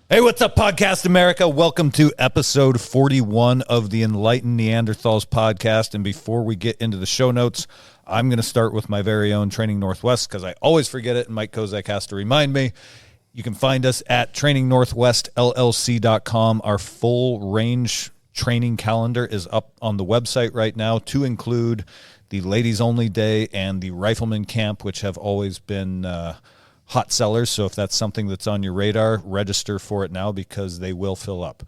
Hey, what's up, Podcast America? Welcome to episode 41 of the Enlightened Neanderthals podcast. And before we get into the show notes, I'm going to start with my very own Training Northwest because I always forget it, and Mike Kozak has to remind me. You can find us at trainingnorthwestllc.com. Our full range training calendar is up on the website right now, to include the Ladies Only Day and the Rifleman Camp, which have always been hot sellers. So if that's something that's on your radar, register for it now because they will fill up.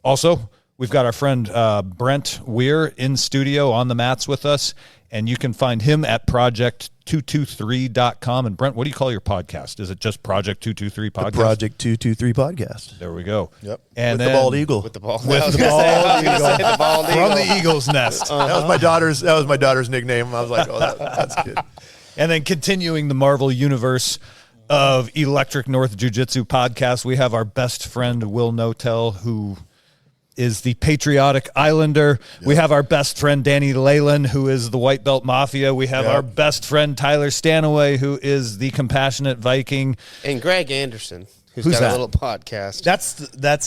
Also, we've got our friend Brent Weir in studio on the mats with us, and you can find him at project223.com. And Brent, what do you call your podcast? Is it just Project 223 Podcast? The Project 223 Podcast. There we go. Yep. And with the bald eagle. With the bald eagle. From the eagle's nest. That was my daughter's nickname. I was like, oh, that's good. And then continuing the Marvel universe of Electric North Jiu-Jitsu podcast, we have our best friend, Will Notel, who is the Patriotic Islander. Yep. We have our best friend, Danny Leyland, who is the White Belt Mafia. We have our best friend, Tyler Stanaway, who is the Compassionate Viking. And Greg Anderson, who's got that? a little podcast. That's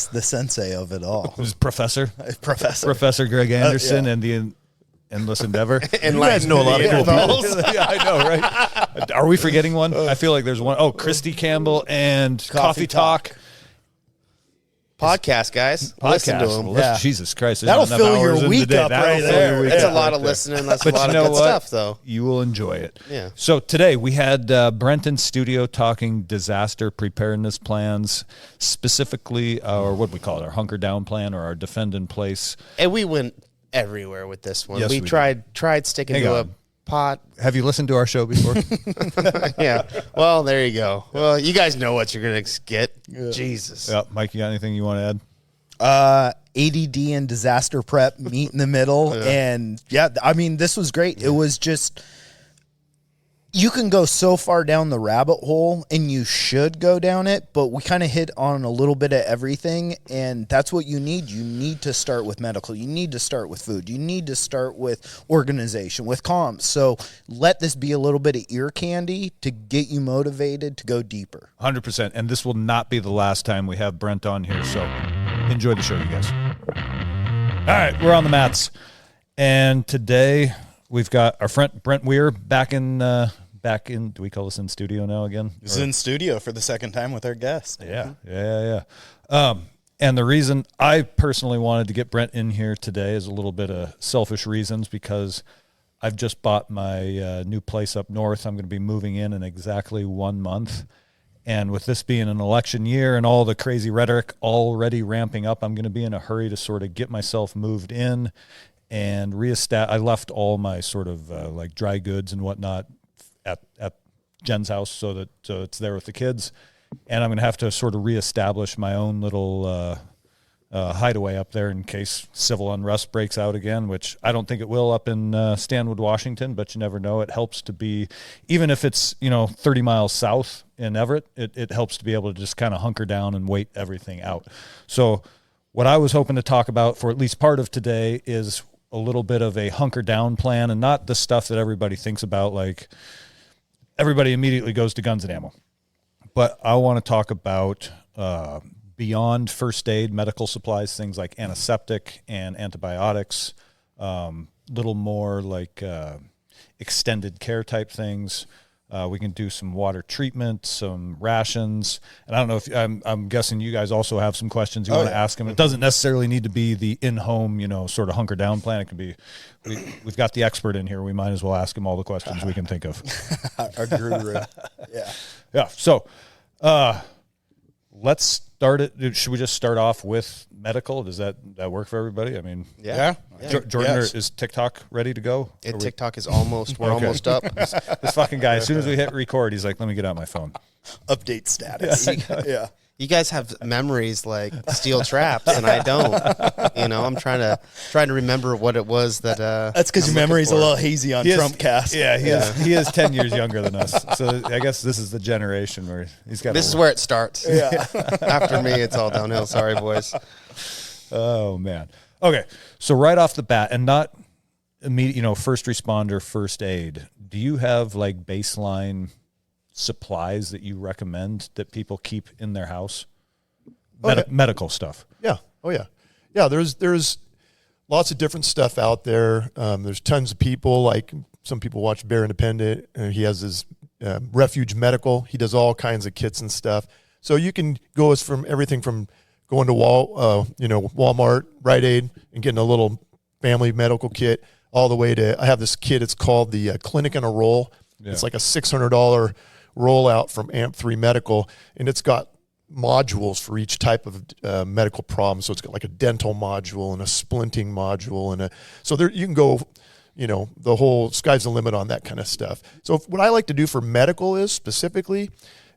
the sensei of it all. Who's Professor Greg Anderson and the Endless Endeavor. And you guys know a lot of cool people. Yeah, I know, right? Are we forgetting one? I feel like there's one. Oh, Christy Campbell and Coffee Talk. Podcast, guys. Listen to them. Well, Jesus Christ. That'll fill your week up right there. It's a lot of listening. That's a lot of good stuff, though. You will enjoy it. Yeah. So today we had Brent in studio talking disaster preparedness plans, specifically, or what we call it, our hunker down plan or our defend in place. And we went everywhere with this one. Yes, we tried sticking to a pot. Have you listened to our show before? Yeah. Well, there you go. Well, you guys know what you're going to get. Yeah. Jesus. Yeah. Mike, you got anything you want to add? ADD and disaster prep meet in the middle. And I mean, this was great. It was just, you can go so far down the rabbit hole, and you should go down it, but we kind of hit on a little bit of everything, and that's what you need. You need to start with medical. You need to start with food. You need to start with organization, with comms. So let this be a little bit of ear candy to get you motivated to go deeper. 100%. And this will not be the last time we have Brent on here, so enjoy the show, you guys. All right, we're on the mats. And today we've got our friend Brent Weir back in, do we call this in studio now again? This is in studio for the second time with our guest. Yeah. And the reason I personally wanted to get Brent in here today is a little bit of selfish reasons, because I've just bought my new place up north. I'm going to be moving in exactly 1 month. And with this being an election year and all the crazy rhetoric already ramping up, I'm going to be in a hurry to sort of get myself moved in and I left all my sort of like dry goods and whatnot at Jen's house, so it's there with the kids, and I'm going to have to sort of reestablish my own little hideaway up there in case civil unrest breaks out again, which I don't think it will up in Stanwood, Washington, but you never know. It helps to be, even if it's 30 miles south in Everett, it helps to be able to just kind of hunker down and wait everything out. So what I was hoping to talk about for at least part of today is a little bit of a hunker down plan, and not the stuff that everybody thinks about, like everybody immediately goes to guns and ammo. But I want to talk about beyond first aid, medical supplies, things like antiseptic and antibiotics, little more like extended care type things. We can do some water treatment, some rations. And I don't know if I'm guessing you guys also have some questions you want to ask them. It doesn't necessarily need to be the in-home, sort of hunker down plan. It can be, we've got the expert in here. We might as well ask him all the questions we can think of. Our guru. Yeah. So let's start it. Should we just start off with medical? Does that work for everybody? I mean, yeah. Jordan, is TikTok ready to go? TikTok is almost, we're almost up. This fucking guy, as soon as we hit record, he's like, let me get out my phone. Update status. Yeah. You guys have memories like steel traps, and I don't. I'm trying to remember what it was that. That's because your memory's a little hazy on Trumpcast. Yeah, he is 10 years younger than us. So I guess this is the generation where he's got. This is where it starts. Yeah. After me, it's all downhill. Sorry, boys. Oh man. Okay, so right off the bat, and not immediate, first responder, first aid. Do you have like baseline supplies that you recommend that people keep in their house? medical stuff. Yeah. Oh yeah. Yeah. There's lots of different stuff out there. There's tons of people, like some people watch Bear Independent. He has his Refuge Medical. He does all kinds of kits and stuff. So you can go from everything from going to Walmart, Rite Aid, and getting a little family medical kit, all the way to, I have this kit. It's called the Clinic in a Roll. Yeah. It's like a $600 rollout from AMP3 Medical, and it's got modules for each type of medical problem. So it's got like a dental module and a splinting module, so there you can go, the whole sky's the limit on that kind of stuff. So what I like to do for medical is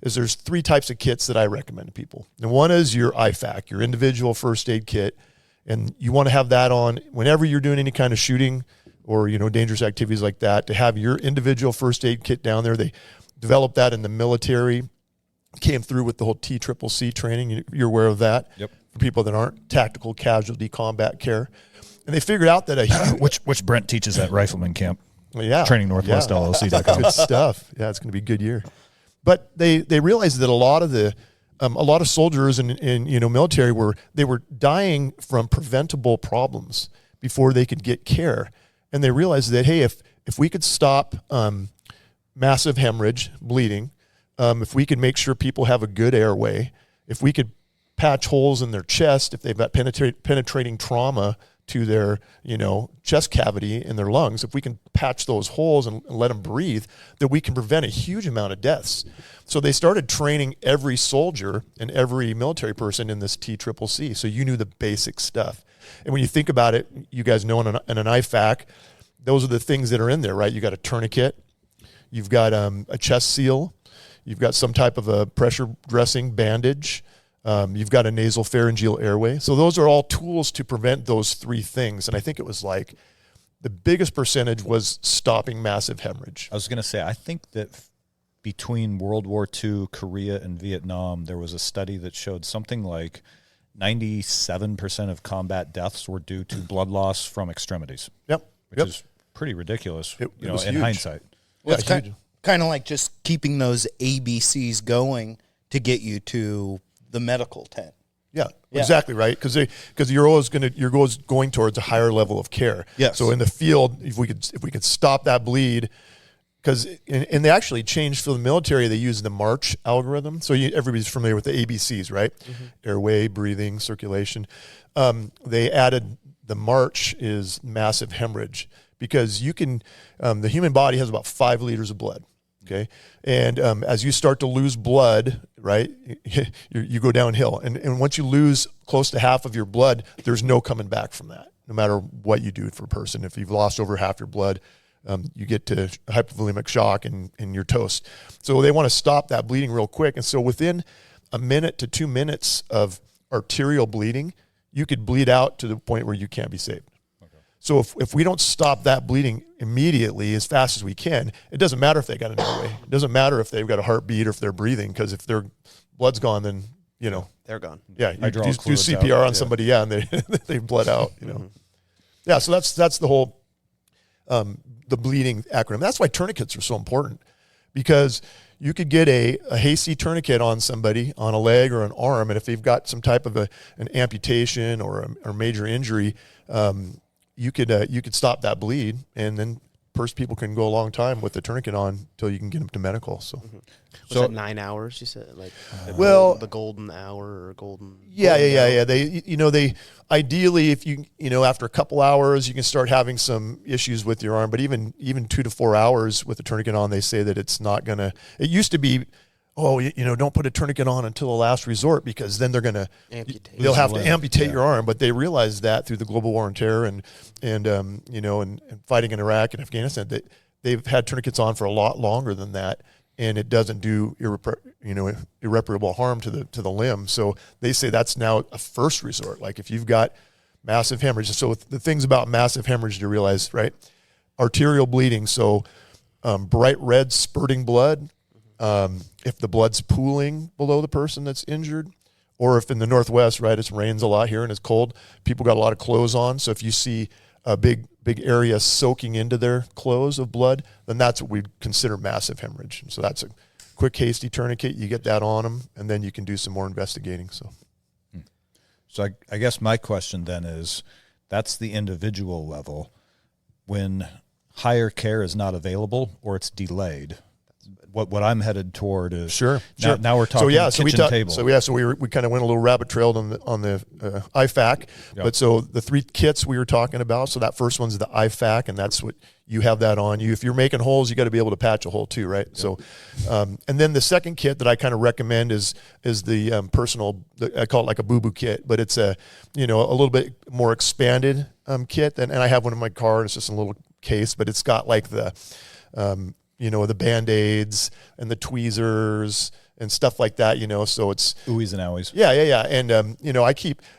there's 3 types of kits that I recommend to people. And one is your IFAC, your individual first aid kit, and you want to have that on whenever you're doing any kind of shooting or dangerous activities like that. To have your individual first aid kit down there, they developed that in the military. Came through with the whole TCCC training. You're aware of that. Yep. For people that aren't tactical casualty combat care, and they figured out that which Brent teaches at Rifleman Camp. Yeah, Training Northwest LLC.com. Good stuff. Yeah, it's going to be a good year. But they realized that a lot of soldiers and military were dying from preventable problems before they could get care, and they realized that, hey, if we could stop massive hemorrhage, bleeding. If we could make sure people have a good airway, if we could patch holes in their chest, if they've got penetrating trauma to their, chest cavity in their lungs, if we can patch those holes and let them breathe, then we can prevent a huge amount of deaths. So they started training every soldier and every military person in this TCCC. So you knew the basic stuff. And when you think about it, you guys know in an IFAC, those are the things that are in there, right? You got a tourniquet, you've got a chest seal, you've got some type of a pressure dressing bandage. You've got a nasal pharyngeal airway. So those are all tools to prevent those 3 things. And I think it was like the biggest percentage was stopping massive hemorrhage. I was going to say, I think that between World War II, Korea, and Vietnam, there was a study that showed something like 97% of combat deaths were due to blood loss from extremities. Yep. Which is pretty ridiculous, it in huge. hindsight. Well, it's kind of like just keeping those ABCs going to get you to the medical tent. Yeah, exactly right. Because you're always going towards a higher level of care. Yes. So in the field, if we could stop that bleed, and they actually changed for the military. They use the March algorithm. So everybody's familiar with the ABCs, right? Mm-hmm. Airway, breathing, circulation. They added the March is massive hemorrhage, because you can. The human body has about 5 liters of blood. Okay. And as you start to lose blood, right, you go downhill. And once you lose close to half of your blood, there's no coming back from that, no matter what you do for a person. If you've lost over half your blood, you get to hypovolemic shock and you're toast. So they want to stop that bleeding real quick. And so within a minute to 2 minutes of arterial bleeding, you could bleed out to the point where you can't be saved. So if we don't stop that bleeding immediately as fast as we can, it doesn't matter if they got an airway. It doesn't matter if they've got a heartbeat or if they're breathing, because if their blood's gone, then, they're gone. Yeah, you do CPR on somebody, and they bled out, Mm-hmm. Yeah, so that's the whole, the bleeding acronym. That's why tourniquets are so important, because you could get a hasty tourniquet on somebody on a leg or an arm, and if they've got some type of an amputation or a major injury, you could stop that bleed, and then people can go a long time with the tourniquet on until you can get them to medical. So, Was it 9 hours? You said the golden hour or golden. Yeah. They ideally, if you after a couple hours, you can start having some issues with your arm. But even 2 to 4 hours with the tourniquet on, they say that it's not gonna. It used to be, don't put a tourniquent on until the last resort, because then they'll have to amputate your arm. But they realized that through the global war on terror and fighting in Iraq and Afghanistan, that they've had tourniquets on for a lot longer than that, and it doesn't do irreparable harm to the limb. So they say that's now a first resort. Like if you've got massive hemorrhage. So the things about massive hemorrhage to realize, right? Arterial bleeding. So bright red spurting blood. If the blood's pooling below the person that's injured, or if in the Northwest, right, it rains a lot here and it's cold, people got a lot of clothes on. So if you see a big area soaking into their clothes of blood, then that's what we consider massive hemorrhage. So that's a quick, hasty tourniquet. You get that on them, and then you can do some more investigating. So, So I guess my question then is, that's the individual level. When higher care is not available or it's delayed, what I'm headed toward is now we're talking kitchen table. So we kind of went a little rabbit trailed on the IFAC. Yep. But so the 3 kits we were talking about. So that first one's the IFAC, and that's what you have that on you. If you're making holes, you got to be able to patch a hole too, right? Yep. So, and then the second kit that I kind of recommend is the personal. I call it like a boo boo kit, but it's a little bit more expanded kit. And I have one in my car. And it's just a little case, but it's got like the the Band-Aids and the tweezers and stuff like that, so it's oohies and owies. Yeah. And,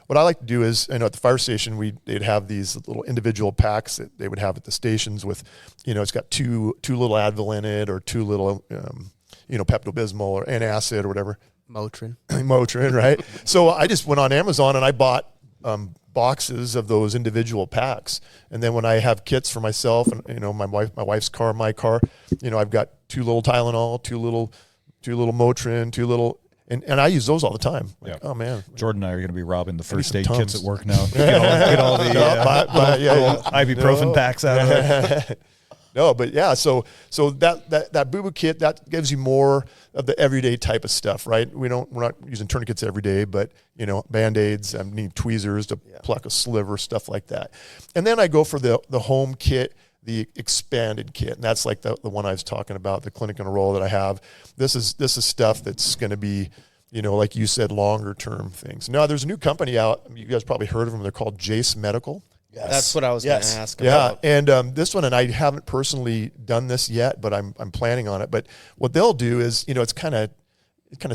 what I like to do is, at the fire station, they'd have these little individual packs that they would have at the stations with, it's got two little Advil in it or 2 little, Pepto-Bismol or antacid or whatever. Motrin, right? So I just went on Amazon and I bought, boxes of those individual packs, and then when I have kits for myself and my wife's car, my car, I've got 2 little Tylenol, 2 little Motrin, 2 little, and I use those all the time. Like, oh man, Jordan and I are going to be robbing the first aid kits at work now. Get all the little ibuprofen packs out of it. No, but yeah, so that boo boo kit that gives you more of the everyday type of stuff, right? We're not using tourniquets every day, but Band-Aids, I need tweezers to pluck a sliver, stuff like that. And then I go for the home kit, the expanded kit, and that's like the one I was talking about, the clinic in a roll that I have. This is stuff that's going to be, like you said, longer term things. Now there's a new company out. You guys probably heard of them. They're called Jace Medical. Yes. That's what I was going to ask about. Yeah, and this one, and I haven't personally done this yet, but I'm planning on it. But what they'll do is, it kind of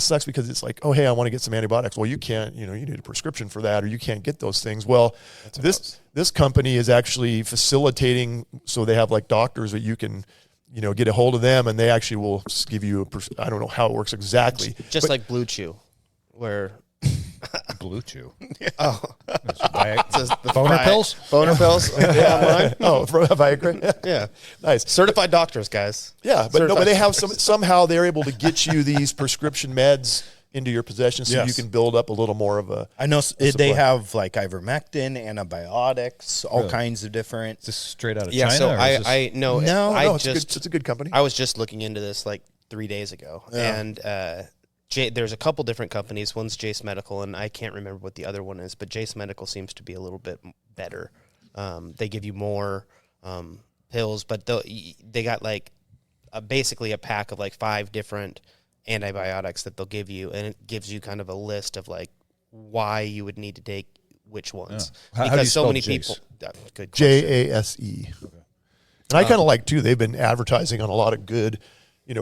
sucks because it's like, oh, hey, I want to get some antibiotics. Well, you can't, you need a prescription for that, or you can't get those things. Well, this company is actually facilitating, so they have like doctors that you can, get a hold of them, and they actually will give you I don't know how it works exactly. Just like Blue Chew, where... Blue Chew. Oh, boner pills. Boner pills. Online. Oh, from Viagra. Yeah, nice. Certified doctors, guys. Yeah, but no, but they have somehow they're able to get you these prescription meds into your possession, so you can build up a little more of a. I know they have like ivermectin, antibiotics, all kinds of different. Is this straight out of China? So it's a good company. I was just looking into this like 3 days ago, and. There's a couple different companies. One's Jace Medical, and I can't remember what the other one is, but Jace Medical seems to be a little bit better. They give you more pills, but they got like basically a pack of like 5 different antibiotics that they'll give you, and it gives you kind of a list of like why you would need to take which ones. Yeah. Because how so many Jace? people. Good JASE. Okay. And I kind of like too. They've been advertising on a lot of good.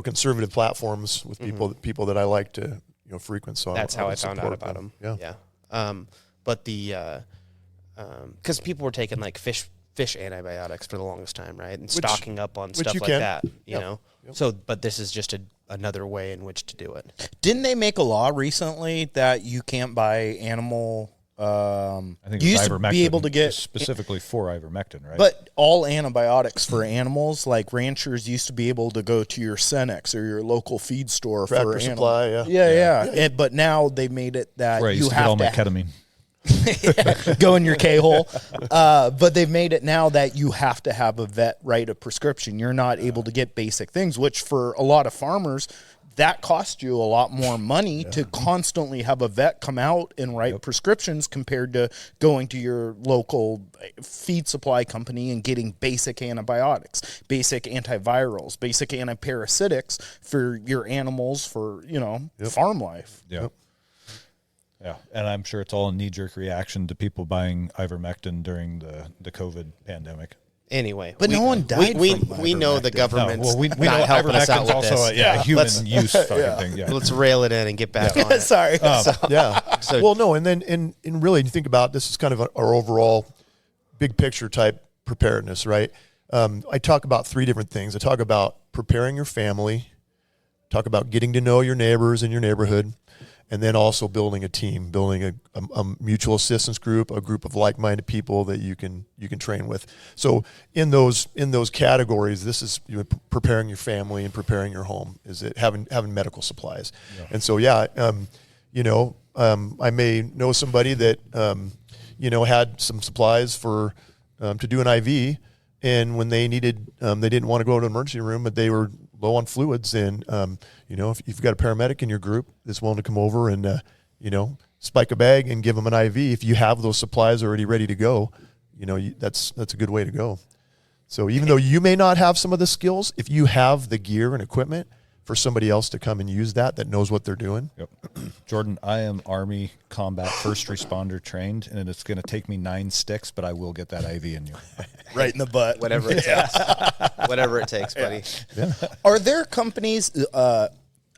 Conservative platforms with people that I like to frequent. So that's how I found out about them. Yeah. But the because people were taking like fish antibiotics for the longest time, right, and stocking up on stuff like that. You know. Yep. So, but this is just another way in which to do it. Didn't they make a law recently that you can't buy animal? I think you it's used ivermectin, to be able to get specifically for ivermectin, right? But all antibiotics for animals, like ranchers used to be able to go to your Cenex or your local feed store Tractor for Supply. Yeah. but now they made it that you have get all to my ketamine. go in your K-hole. But they've made it now that you have to have a vet write a prescription. You're not able to get basic things, which for a lot of farmers, that costs you a lot more money to constantly have a vet come out and write prescriptions compared to going to your local feed supply company and getting basic antibiotics, basic antivirals, basic antiparasitics for your animals for, farm life. Yep. Yeah, and I'm sure it's all a knee-jerk reaction to people buying ivermectin during the COVID pandemic. Anyway, but no one died. We know the government's we not know helping us out with also this. a human use fucking thing. Yeah. Let's rail it in and get back on it. Sorry. Well, no, and then and really, you think about this is kind of our overall big picture type preparedness, right? I talk about 3 different things. I talk about preparing your family, talk about getting to know your neighbors in your neighborhood, and then also building a team, building a mutual assistance group, a group of like-minded people that you can train with. So in those categories, this is preparing your family and preparing your home. Is it having medical supplies? Yeah. And so I may know somebody that, had some supplies for to do an IV, and when they needed, they didn't want to go to an emergency room, but they were low on fluids, and if you've got a paramedic in your group that's willing to come over and spike a bag and give them an IV, if you have those supplies already ready to go, that's a good way to go. So even though you may not have some of the skills, if you have the gear and equipment for somebody else to come and use that knows what they're doing. Yep. Jordan, I am Army combat first responder trained, and it's going to take me 9 sticks, but I will get that IV in you. Right in the butt. Whatever it takes. Whatever it takes, buddy. Yeah. Are there companies,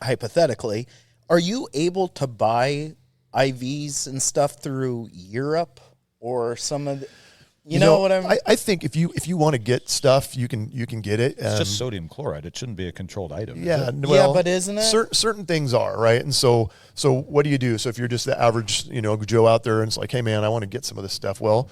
hypothetically, are you able to buy IVs and stuff through Europe or some of the, you know what I mean? I think if you want to get stuff, you can get it. It's just sodium chloride. It shouldn't be a controlled item. Yeah, well, but isn't it? Certain things are, right? And so what do you do? So if you're just the average, Joe out there and it's like, hey man, I want to get some of this stuff. Well,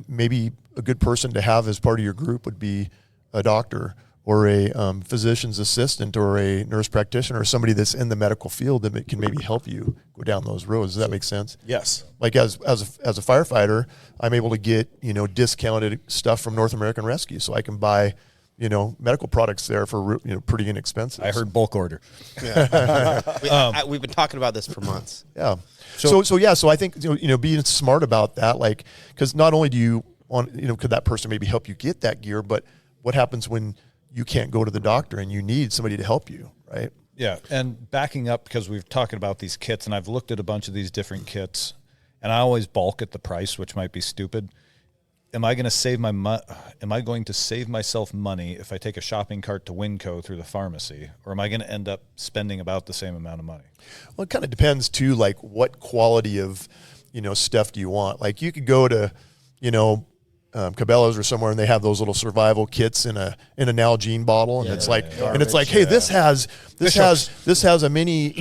maybe a good person to have as part of your group would be a doctor or a physician's assistant or a nurse practitioner or somebody that's in the medical field that can maybe help you go down those roads. Does that make sense? Yes. Like as a firefighter, I'm able to get, discounted stuff from North American Rescue, so I can buy, medical products there for, pretty inexpensive. I heard bulk order. We've been talking about this for months. Yeah. So I think, being smart about that, like, because not only do you want, could that person maybe help you get that gear, but what happens when you can't go to the doctor and you need somebody to help you, right? Yeah, and backing up, because we've talking about these kits, and I've looked at a bunch of these different kits, and I always balk at the price, which might be stupid. Am I going to save myself money if I take a shopping cart to Winco through the pharmacy, or am I going to end up spending about the same amount of money? Well, it kind of depends too, like what quality of, stuff do you want? Like you could go to, Cabela's or somewhere, and they have those little survival kits in a Nalgene bottle, and it's like, hey, this has a mini,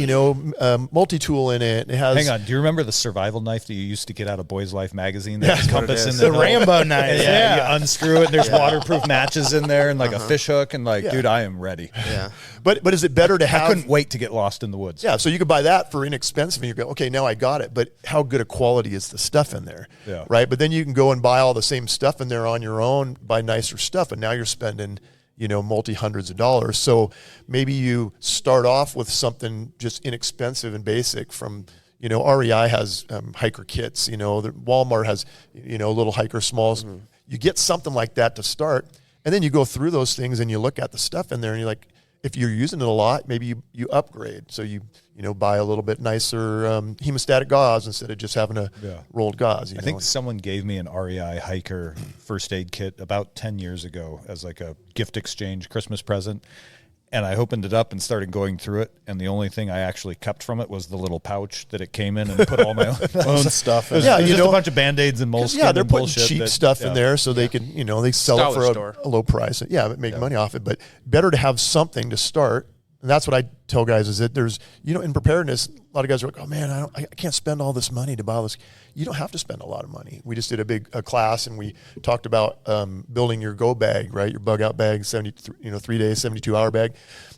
multi-tool in it. It has. Hang on, do you remember the survival knife that you used to get out of Boy's Life magazine? That has compass in the Rambo knife. Yeah, you unscrew it, and there's waterproof matches in there, and like a fish hook, and dude, I am ready. Yeah. But is it better to have? I couldn't wait to get lost in the woods. Yeah, so you could buy that for inexpensive, and you go, okay, now I got it. But how good a quality is the stuff in there? Yeah. Right. But then you can go and buy all the same stuff in there on your own, buy nicer stuff, and now you're spending, multi-hundreds of dollars. So maybe you start off with something just inexpensive and basic from, REI has hiker kits, Walmart has, little hiker smalls. Mm-hmm. You get something like that to start, and then you go through those things and you look at the stuff in there and you're like, if you're using it a lot, maybe you upgrade. So you buy a little bit nicer hemostatic gauze instead of just having a rolled gauze. I think someone gave me an REI hiker first aid kit about 10 years ago as like a gift exchange Christmas present. And I opened it up and started going through it. And the only thing I actually kept from it was the little pouch that it came in and put all my own stuff in. It was just a bunch of Band-Aids and moleskin. Yeah, they're and putting bullshit cheap stuff in there so they can, they sell it for a low price. Yeah, make money off it. But better to have something to start. And that's what I tell guys is that there's, in preparedness, a lot of guys are like, oh man, I can't spend all this money to buy all this. You don't have to spend a lot of money. We just did a class and we talked about building your go bag, right? Your bug out bag, 3 days, 72-hour bag.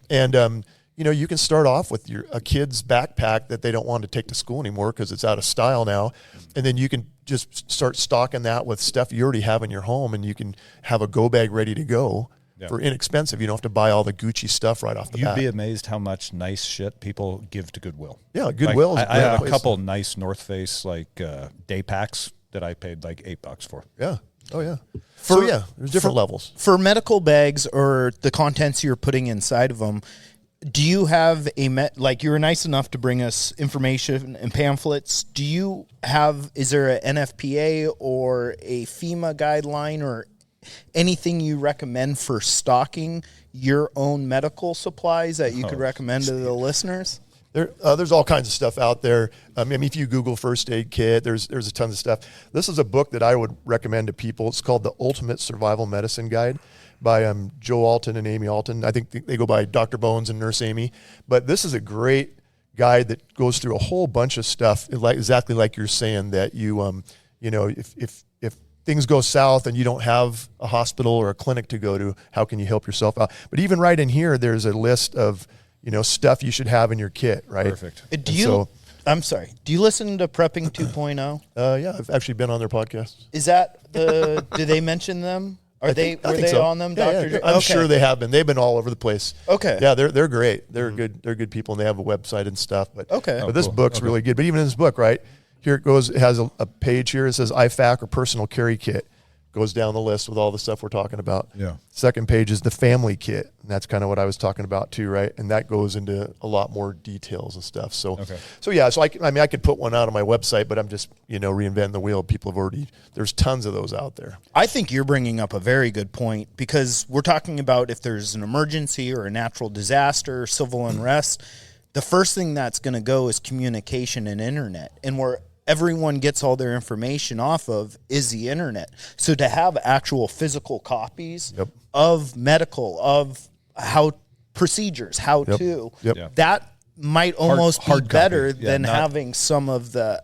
And, you can start off with a kid's backpack that they don't want to take to school anymore because it's out of style now. And then you can just start stocking that with stuff you already have in your home, and you can have a go bag ready to go. Yeah. For inexpensive. You don't have to buy all the Gucci stuff right off the bat. You'd be amazed how much nice shit people give to Goodwill. Yeah, Goodwill is I have a couple nice North Face day packs that I paid like $8 for. Yeah. Oh yeah. There's different levels. For medical bags or the contents you're putting inside of them, do you have you were nice enough to bring us information and pamphlets. Is there an NFPA or a FEMA guideline or anything you recommend for stocking your own medical supplies that you could recommend to the listeners? There's all kinds of stuff out there. If you Google first aid kit, there's a ton of stuff. This is a book that I would recommend to people. It's called The Ultimate Survival Medicine Guide by Joe Alton and Amy Alton. I think they go by Dr. Bones and Nurse Amy. But this is a great guide that goes through a whole bunch of stuff, exactly like you're saying, that if things go south and you don't have a hospital or a clinic to go to, how can you help yourself out? But even right in here, there's a list of, stuff you should have in your kit, right? Perfect. I'm sorry. Do you listen to Prepping 2.0? Yeah, I've actually been on their podcast. Is that do they mention them? Were they so. on them, Yeah, Dr. yeah. J? I'm sure they have been. They've been all over the place. Okay. Yeah, they're great. They're good people, and they have a website and stuff. But Okay. but this book's really good. But even in this book, right here it goes. It has a page here. It says IFAC or personal carry kit. Goes down the list with all the stuff we're talking about. Yeah. Second page is the family kit. And that's kind of what I was talking about too, right? And that goes into a lot more details and stuff. So, so I could put one out on my website, but I'm just, reinventing the wheel. People have already, there's tons of those out there. I think you're bringing up a very good point, because we're talking about if there's an emergency or a natural disaster, civil unrest, the first thing that's going to go is communication and internet. And where everyone gets all their information off of is the internet. So to have actual physical copies of medical, of how procedures, how to, that might almost be better than having some of the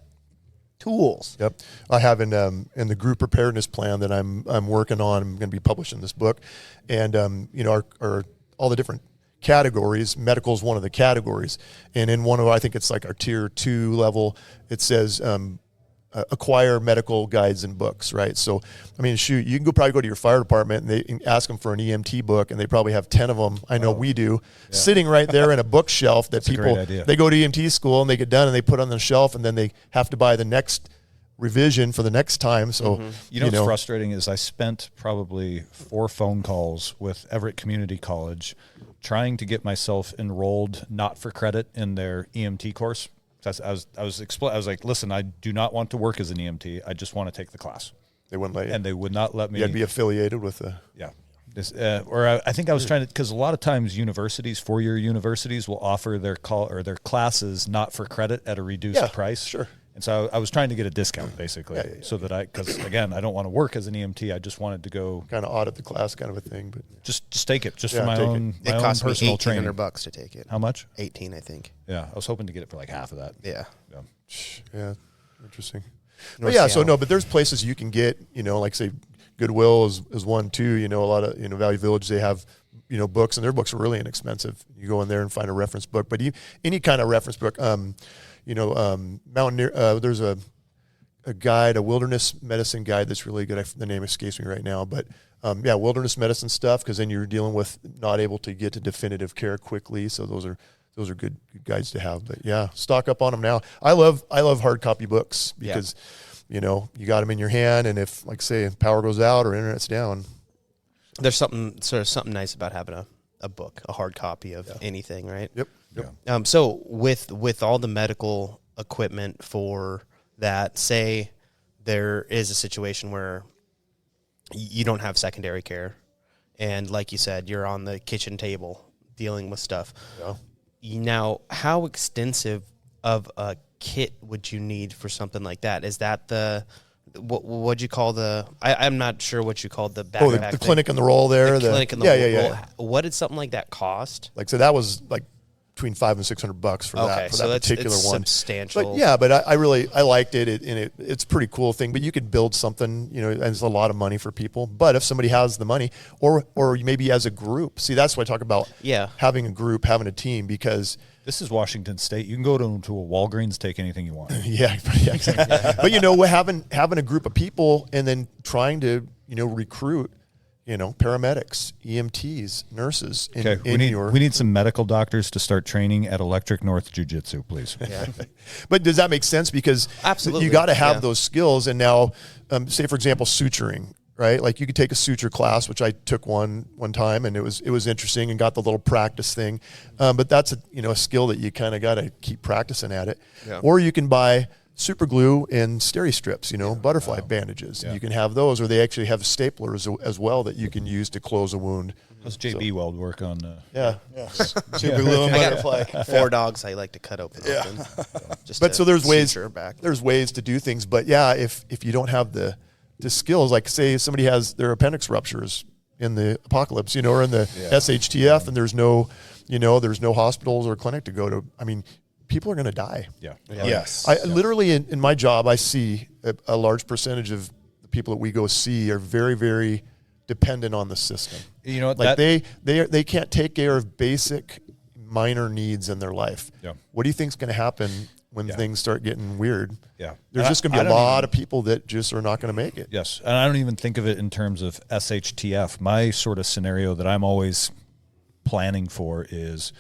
tools. Yep. I have in the group preparedness plan that I'm working on. I'm going to be publishing this book, and our all the different categories. Medical is one of the categories, and in one of, I think it's like our tier 2 level, it says acquire medical guides and books, right? So I mean, shoot, you can probably go to your fire department and they and ask them for an EMT book, and they probably have 10 of them. I know we do, sitting right there in a bookshelf that people, they go to EMT school and they get done and they put on the shelf, and then they have to buy the next revision for the next time. So you know what's frustrating is I spent probably 4 phone calls with Everett Community College trying to get myself enrolled, not for credit, in their EMT course. I was like, listen, I do not want to work as an EMT. I just want to take the class. They wouldn't let you. And they would not let me. You had to be affiliated with the. Yeah. I think I was trying to, because a lot of times universities, 4-year universities, will offer their classes not for credit at a reduced price. Sure. And so I was trying to get a discount, basically, so that because again, I don't want to work as an EMT. I just wanted to go kind of audit the class, kind of a thing. But just take it, for my own personal training. $1,800 to take it. How much? 18, I think. Yeah, I was hoping to get it for like half of that. Yeah. Interesting. But there's places you can get, like say Goodwill is one too. A lot of Value Village, they have books, and their books are really inexpensive. You go in there and find a reference book, but any kind of reference book. Mountaineer. There's a guide, a wilderness medicine guide that's really good. The name escapes me right now, but wilderness medicine stuff, because then you're dealing with not able to get to definitive care quickly. So those are good guides to have. But stock up on them now. I love hard copy books because you got them in your hand, and if, like say, power goes out or internet's down, there's something nice about having a book, a hard copy of anything, right? Yep. So with all the medical equipment for that, say there is a situation where you don't have secondary care, and like you said, you're on the kitchen table dealing with stuff. Yeah. Now, how extensive of a kit would you need for something like that? Is that what'd you call I'm not sure what you called the backpack. The clinic and the roll there. The clinic and the roll. Yeah. What did something like that cost? So that was like between $500 and $600 for that particular one. Substantial. But I liked it, and it's a pretty cool thing. But you could build something, and it's a lot of money for people. But if somebody has the money, or maybe as a group, see, that's what I talk about. Having a group, having a team, because this is Washington State. You can go to a Walgreens, take anything you want. Exactly. But having a group of people, and then trying to recruit paramedics, EMTs, nurses. We need some medical doctors to start training at Electric North Jiu-Jitsu, please. Yeah. But does that make sense? Because absolutely, you got to have those skills. And now, say for example, suturing, right? Like you could take a suture class, which I took one time, and it was interesting, and got the little practice thing. But that's a skill that you kind of got to keep practicing at it. Yeah. Or you can buy super glue and steri strips, butterfly bandages. Yeah. You can have those, or they actually have staplers as well that you can use to close a wound. How's JB Weld work on? Super glue and butterfly. 4 dogs I like to cut open. So there's ways to do things. But if you don't have the skills, like say somebody has their appendix ruptures in the apocalypse, or in the SHTF, and there's no hospitals or clinic to go to. I mean, people are going to die. Yeah. Yes. I literally in my job, I see a large percentage of the people that we go see are very, very dependent on the system. Like they can't take care of basic minor needs in their life. Yeah. What do you think is going to happen when Yeah. things start getting weird. Yeah. There's just going to be a lot of people that just are not going to make it. Yes. And I don't even think of it in terms of SHTF. My sort of scenario that I'm always planning for is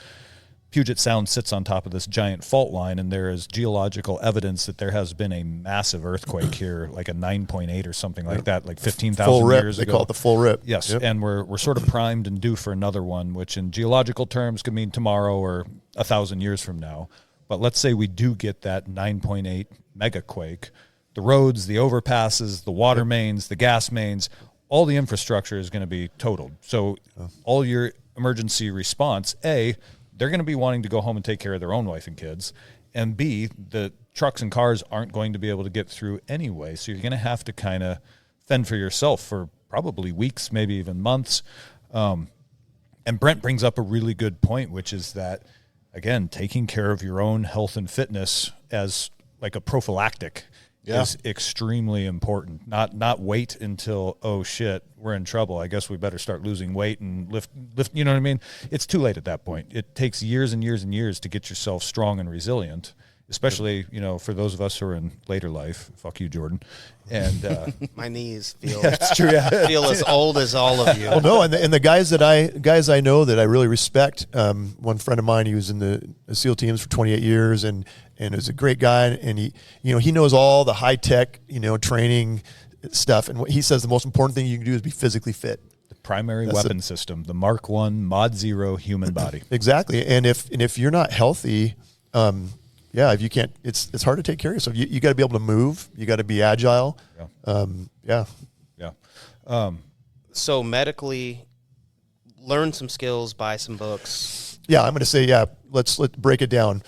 Puget Sound sits on top of this giant fault line, and there is geological evidence that there has been a massive earthquake here, like a 9.8 or something like that, like 15,000 years ago. They call it the full rip. Yes, Yep. and we're sort of primed and due for another one, which in geological terms could mean tomorrow or 1,000 years from now. But let's say we do get that 9.8 megaquake. The roads, the overpasses, the water mains, the gas mains, all the infrastructure is going to be totaled. So all your emergency response, A, they're going to be wanting to go home and take care of their own wife and kids. And B, the trucks and cars aren't going to be able to get through anyway. So you're going to have to kind of fend for yourself for probably weeks, maybe even months. And Brent brings up a really good point, which is that, again, taking care of your own health and fitness as like a prophylactic is extremely important. Not wait until, oh shit, we're in trouble. I guess we better start losing weight and lift, you know what I mean? It's too late at that point. It takes years and years and years to get yourself strong and resilient, especially, you know, for those of us who are in later life. Fuck you, Jordan. And My knees feel it's true. Yeah. feel as old as all of you. Well, no, and the guys I know that I really respect. One friend of mine, he was in the SEAL teams for 28 years, and is a great guy, and he knows all the high tech training stuff. And what he says the most important thing you can do is be physically fit. The primary weapon system, the Mark I Mod Zero human body. Exactly, and if you're not healthy, if you can't, it's hard to take care of yourself. You got to be able to move. You got to be agile. So medically, learn some skills, buy some books. Yeah, I'm going to say, let's break it down.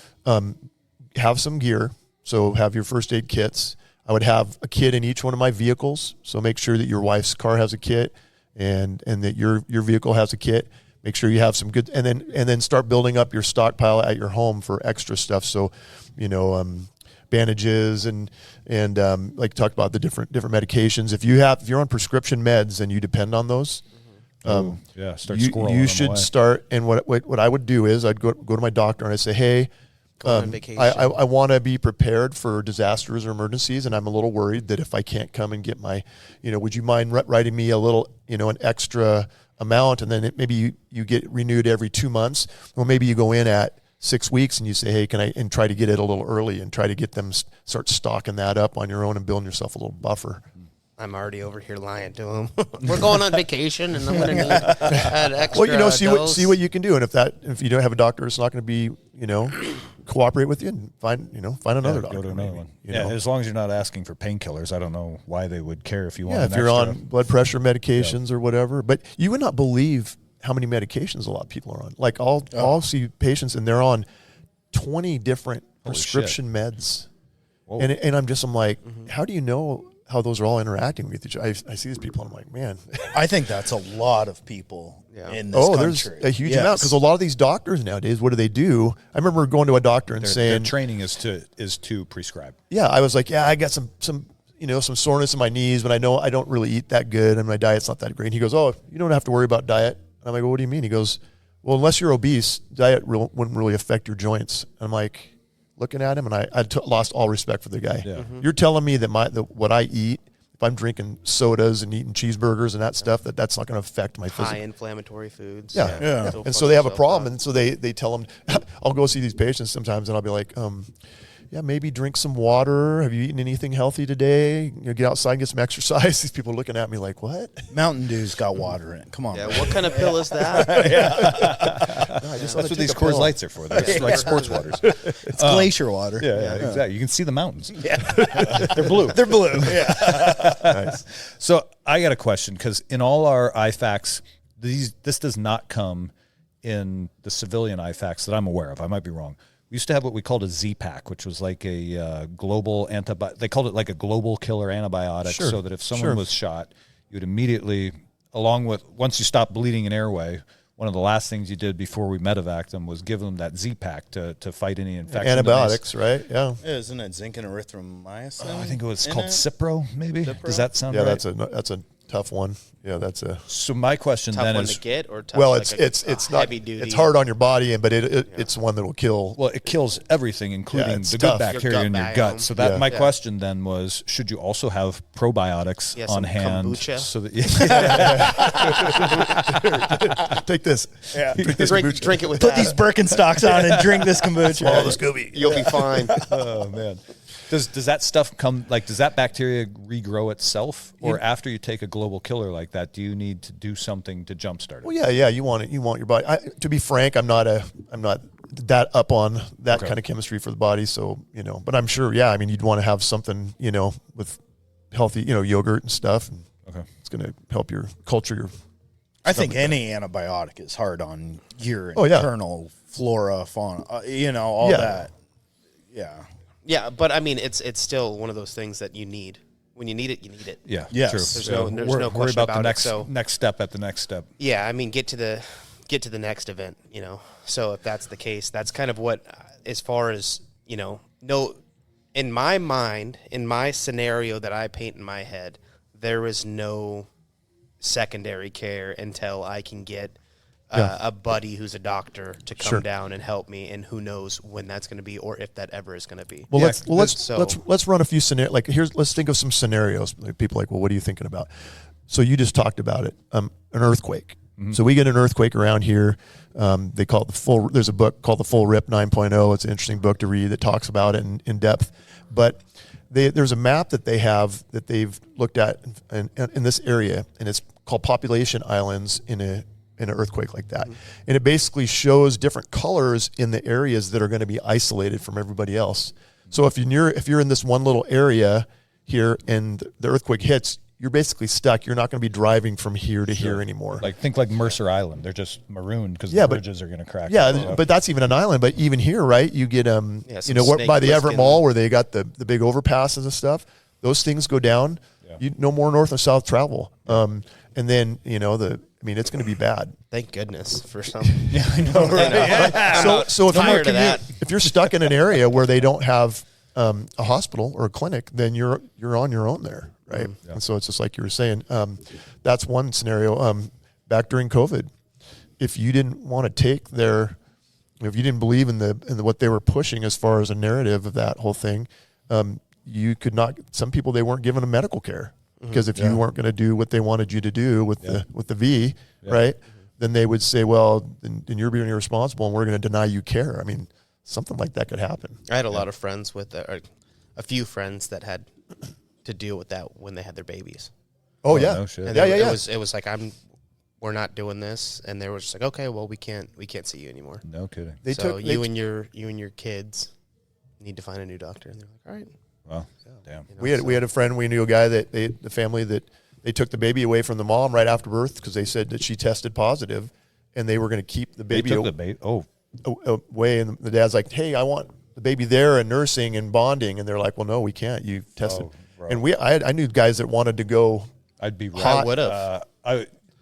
Have some gear. So have your first aid kits. I would have a kit in each one of my vehicles. So make sure that your wife's car has a kit and that your vehicle has a kit. Make sure you have some good, and then start building up your stockpile at your home for extra stuff. So, bandages and like talked about the different medications. If you're on prescription meds and you depend on those, start squirreling you them should away. start. And what I would do is I'd go to my doctor and I'd say, hey, On vacation. I want to be prepared for disasters or emergencies, and I'm a little worried that if I can't come and get my, would you mind writing me a little, an extra amount, and then maybe you get renewed every 2 months, or maybe you go in at 6 weeks and you say, hey, and try to get it a little early and try to get them start stocking that up on your own and building yourself a little buffer. I'm already over here lying to him. We're going on vacation, and I'm going to need an extra. Well, dose. see what you can do, and if you don't have a doctor, it's not going to be, cooperate with you and find another doctor. Go to another one. you know. As long as you're not asking for painkillers, I don't know why they would care if you want. Yeah, an if you're extra. on blood pressure medications or whatever. But you would not believe how many medications a lot of people are on. Like I'll see patients and they're on 20 different prescription meds. Whoa. And I'm like, how do you know how those are all interacting with each other? I see these people and I'm like, man. I think that's a lot of people in this country. There's a huge amount, because a lot of these doctors nowadays, what do? I remember going to a doctor and Their saying, training is to prescribe. yeah, I was like, I got some soreness in my knees, but I know I don't really eat that good and my diet's not that great. And he goes, oh, you don't have to worry about diet. And I'm like, well, what do you mean? He goes, well, unless you're obese, diet wouldn't really affect your joints. And I'm like, looking at him, and I lost all respect for the guy. Yeah. You're telling me that what I eat, if I'm drinking sodas and eating cheeseburgers and that stuff, that's not going to affect my high physical. inflammatory foods. Yeah. They'll And fuck so they have a yourself problem, up. and so they tell them, I'll go see these patients sometimes, and I'll be like, maybe drink some water. Have you eaten anything healthy today? Get outside and get some exercise. These people are looking at me like, what? Mountain Dew's got water in it. Come on. Yeah, man. what kind of pill is that? That's what these Coors Lights are for. They're like sports waters. It's glacier water. Yeah, exactly. You can see the mountains. Yeah. They're blue. They're blue. Yeah. Nice. So I got a question, because in all our IFACs, this does not come in the civilian IFACs that I'm aware of. I might be wrong. We used to have what we called a Z-Pack, which was like a global antibiotic. They called it like a global killer antibiotic, Sure. so that if someone was shot, you would immediately, once you stopped bleeding an airway, one of the last things you did before we medevac them was give them that Z-Pack to fight any infection. Antibiotics, right? Yeah. Isn't it zinc and erythromycin? I think it was in called it? Cipro, maybe. Cipro? Does that sound Yeah, right? that's a tough one. Yeah, that's a So my question Tough then one is, to get, or tough, well, like it's not heavy duty. it's hard on your body, but it's one that will kill. well, it kills everything, including it's the tough. good Your bacteria gut in your biome. gut. So that Yeah. my Yeah. question then was, should you also have probiotics Yeah, on some hand? kombucha. So that Take this. Yeah. Drink this drink, kombucha. drink it with Put that. these Birkenstocks on and drink this kombucha. Swallow the Scooby. You'll be fine. oh man, does that stuff come, like, does that bacteria regrow itself, or after you take a global killer like that, do you need to do something to jumpstart it? Well, yeah. You want it. You want your body. To be frank, I'm not that up on that kind of chemistry for the body. So but I'm sure. Yeah, I mean, you'd want to have something with healthy yogurt and stuff. And Okay. it's going to help your culture. Your I think any antibiotic is hard on your Oh, yeah. internal flora, fauna, all Yeah. that. Yeah. Yeah, but I mean, it's still one of those things that you need. When you need it, you need it. Yeah. Yes. True. There's no worry question about the about it, next so- next step at the next step. Yeah, I mean, get to the next event. So if that's the case, that's kind of what, as far as no, in my mind, in my scenario that I paint in my head, there is no secondary care until I can get a buddy who's a doctor to come Sure. down and help me, and who knows when that's going to be, or if that ever is going to be. Well, Yeah, let's run a few scenarios. Like let's think of some scenarios. Like, people are like, well, what are you thinking about? So you just talked about it, an earthquake. So we get an earthquake around here. They call it there's a book called The Full Rip 9.0. It's an interesting book to read that talks about it in depth. But there's a map that they have that they've looked at in this area, and it's called Population Islands in an earthquake like that. And it basically shows different colors in the areas that are going to be isolated from everybody else. So if you're in this one little area here and the earthquake hits, you're basically stuck. You're not going to be driving from here to here anymore. Like, think like Mercer Island. They're just marooned because Yeah, the but- bridges are going to crack. Yeah, but that's even an island. But even here, right? You get some by the snake Everett plissken. Mall where they got the big overpasses and stuff. Those things go down. Yeah. You no more north and south travel. And then it's going to be bad. Thank goodness for some. yeah, I know. Right? So if tired of that. if you're stuck in an area where they don't have a hospital or a clinic, then you're on your own there, right? Yeah. And so it's just like you were saying. That's one scenario. Back during COVID, if you didn't want to take if you didn't believe in what they were pushing as far as a narrative of that whole thing, you could not. Some people, they weren't given a medical care because if you weren't going to do what they wanted you to do with the V, right? Then they would say, well, then you're being irresponsible, and we're going to deny you care. I mean, something like that could happen. I had a lot of friends or a few friends that had to deal with that when they had their babies. Oh, yeah, no shit. And yeah. It was like, we're not doing this, and they were just like, okay, well, we can't see you anymore. No kidding. You and your kids need to find a new doctor, and they're like, all right. Well, damn. We had a friend, we knew a guy that the family that they took the baby away from the mom right after birth because they said that she tested positive, and they were going to keep the They baby took the bait. Oh, away. And the dad's like, hey, I want the baby there and nursing and bonding. And they're like, well, no, we can't. You tested. bro. And I knew guys that wanted to go. I'd be right. I would have.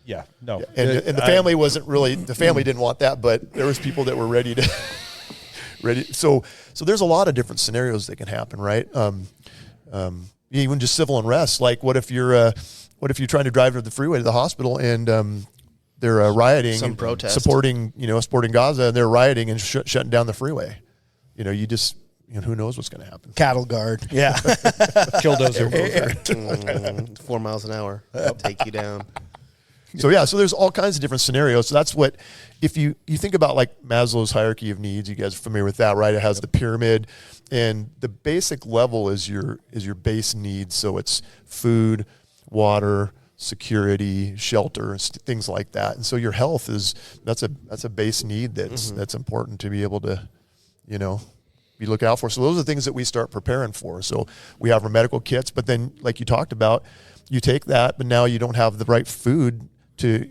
Yeah, no. And the family wasn't really, the family didn't want that, but there was people that were ready to, So there's a lot of different scenarios that can happen, right? Even just civil unrest. Like what if you're trying to drive to the freeway to the hospital and they're rioting, Some and protest. supporting Gaza, and they're rioting and shutting down the freeway. Who knows what's going to happen. Cattle guard. Yeah. Killdozer. 4 miles an hour, take you down. So there's all kinds of different scenarios. So that's what, if you think about like Maslow's hierarchy of needs, you guys are familiar with that, right? It has the pyramid, and the basic level is your base needs. So it's food, water, security, shelter, things like that. And so your health that's a base need that's important to be able to, be look out for. So those are the things that we start preparing for. So we have our medical kits, but then like you talked about, you take that, but now you don't have the right food to,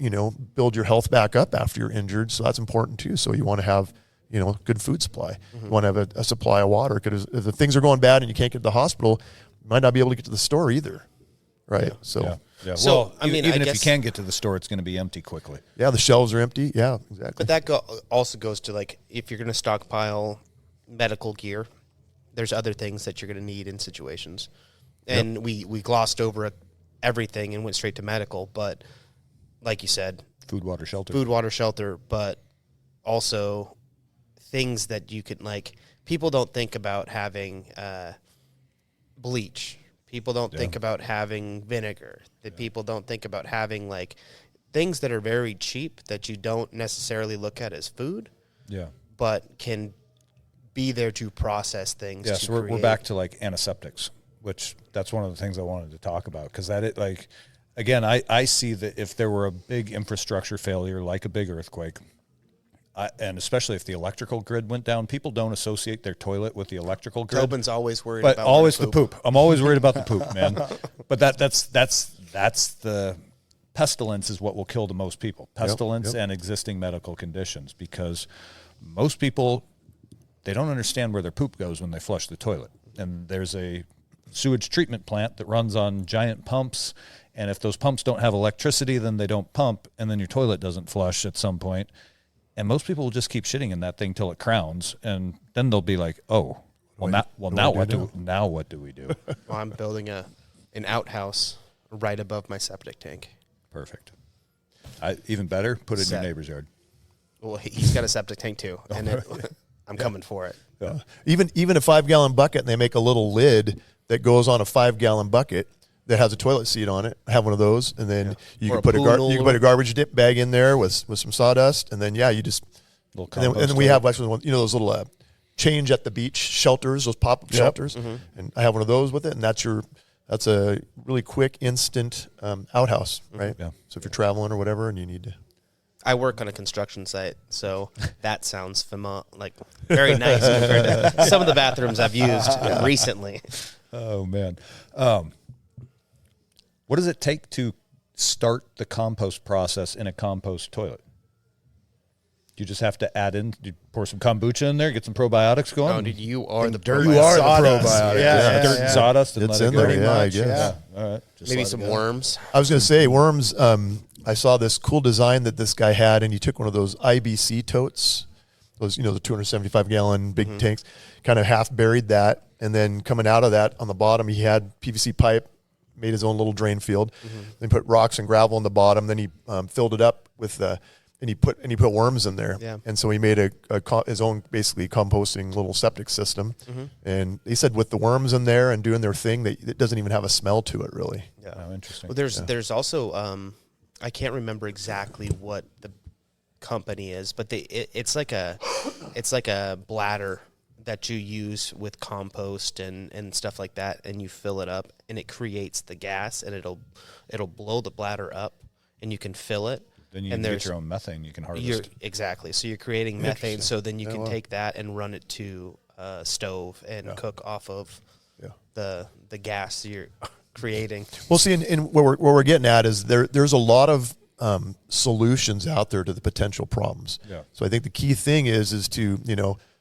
build your health back up after you're injured. So that's important too. So you want to have, good food supply. You want to have a supply of water, because if the things are going bad and you can't get to the hospital, you might not be able to get to the store either. Right. Yeah. So So, Well, I mean, even I if you guess- can get to the store, it's going to be empty quickly. the shelves are empty. Yeah, exactly. But that also goes to, like, if you're going to stockpile medical gear, there's other things that you're going to need in situations. And we glossed over everything and went straight to medical. But like you said, Food, water, shelter, but also things that you could, like, people don't think about having bleach. People don't think about having vinegar. People don't think about having, like, things that are very cheap that you don't necessarily look at as food, but can be there to process things. Yeah, so we're back to, like, antiseptics, which that's one of the things I wanted to talk about, because like, again, I see that if there were a big infrastructure failure, like a big earthquake, and especially if the electrical grid went down, people don't associate their toilet with the electrical grid. Tobin's always worried but about always the poop. I'm always worried about the poop, man. But that's the pestilence is what will kill the most people. Pestilence and existing medical conditions, because most people, they don't understand where their poop goes when they flush the toilet. And there's a sewage treatment plant that runs on giant pumps, and if those pumps don't have electricity, then they don't pump, and then your toilet doesn't flush at some point. And most people will just keep shitting in that thing till it crowns, and then they'll be like, "Oh, now what do we do?" Well, I'm building an outhouse right above my septic tank. Perfect. Even better, put it in your neighbor's yard. Well, he's got a septic tank too, and I'm coming for it. Yeah. Even a 5-gallon bucket, and they make a little lid that goes on a 5-gallon bucket that has a toilet seat on it. Have one of those, and then you can put a garbage dip bag in there with some sawdust, and then you just and then we have actually those little change at the beach shelters, those pop-up shelters, and I have one of those with it, and that's a really quick, instant outhouse, right? Yeah. So if you're traveling or whatever, and you need to. I work on a construction site, so that sounds very nice compared to some of the bathrooms I've used recently. Oh man. What does it take to start the compost process in a compost toilet? You just have to pour some kombucha in there, get some probiotics going. Oh, dude, you are the dirt. probiotic. You are the probiotic. Dirt and sawdust. And it's in there, I guess. Yeah. All right. Maybe some worms. I was going to say worms. I saw this cool design that this guy had, and he took one of those IBC totes, those the 275-gallon big tanks, kind of half buried that, and then coming out of that on the bottom, he had PVC pipe. Made his own little drain field, then put rocks and gravel in the bottom. Then he filled it up with and he put worms in there. Yeah. And so he made his own basically composting little septic system. And he said with the worms in there and doing their thing, it doesn't even have a smell to it really. Yeah, oh, interesting. Well, there's also I can't remember exactly what the company is, but it's like a bladder that you use with compost and stuff like that, and you fill it up, and it creates the gas, and it'll blow the bladder up, and you can fill it. Then you can get your own methane you can harvest. Exactly. So you're creating methane, so then you can take that and run it to a stove and cook off of the gas you're creating. Well, see, and what we're getting at is there's a lot of solutions out there to the potential problems. Yeah. So I think the key thing is to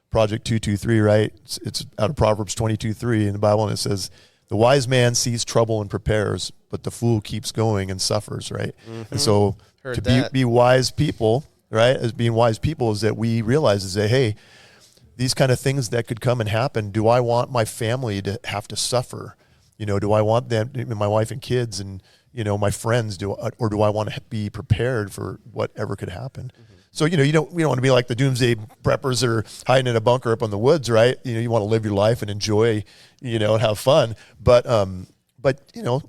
Project 223, right? It's out of Proverbs 22:3 in the Bible, and it says, "The wise man sees trouble and prepares, but the fool keeps going and suffers." Right, and so be wise people, right? As being wise people is that we realize is that hey, these kind of things that could come and happen. Do I want my family to have to suffer? Do I want them, my wife and kids, and my friends, or do I want to be prepared for whatever could happen? So, we don't want to be like the doomsday preppers that are hiding in a bunker up in the woods, right? You want to live your life and enjoy, and have fun. But a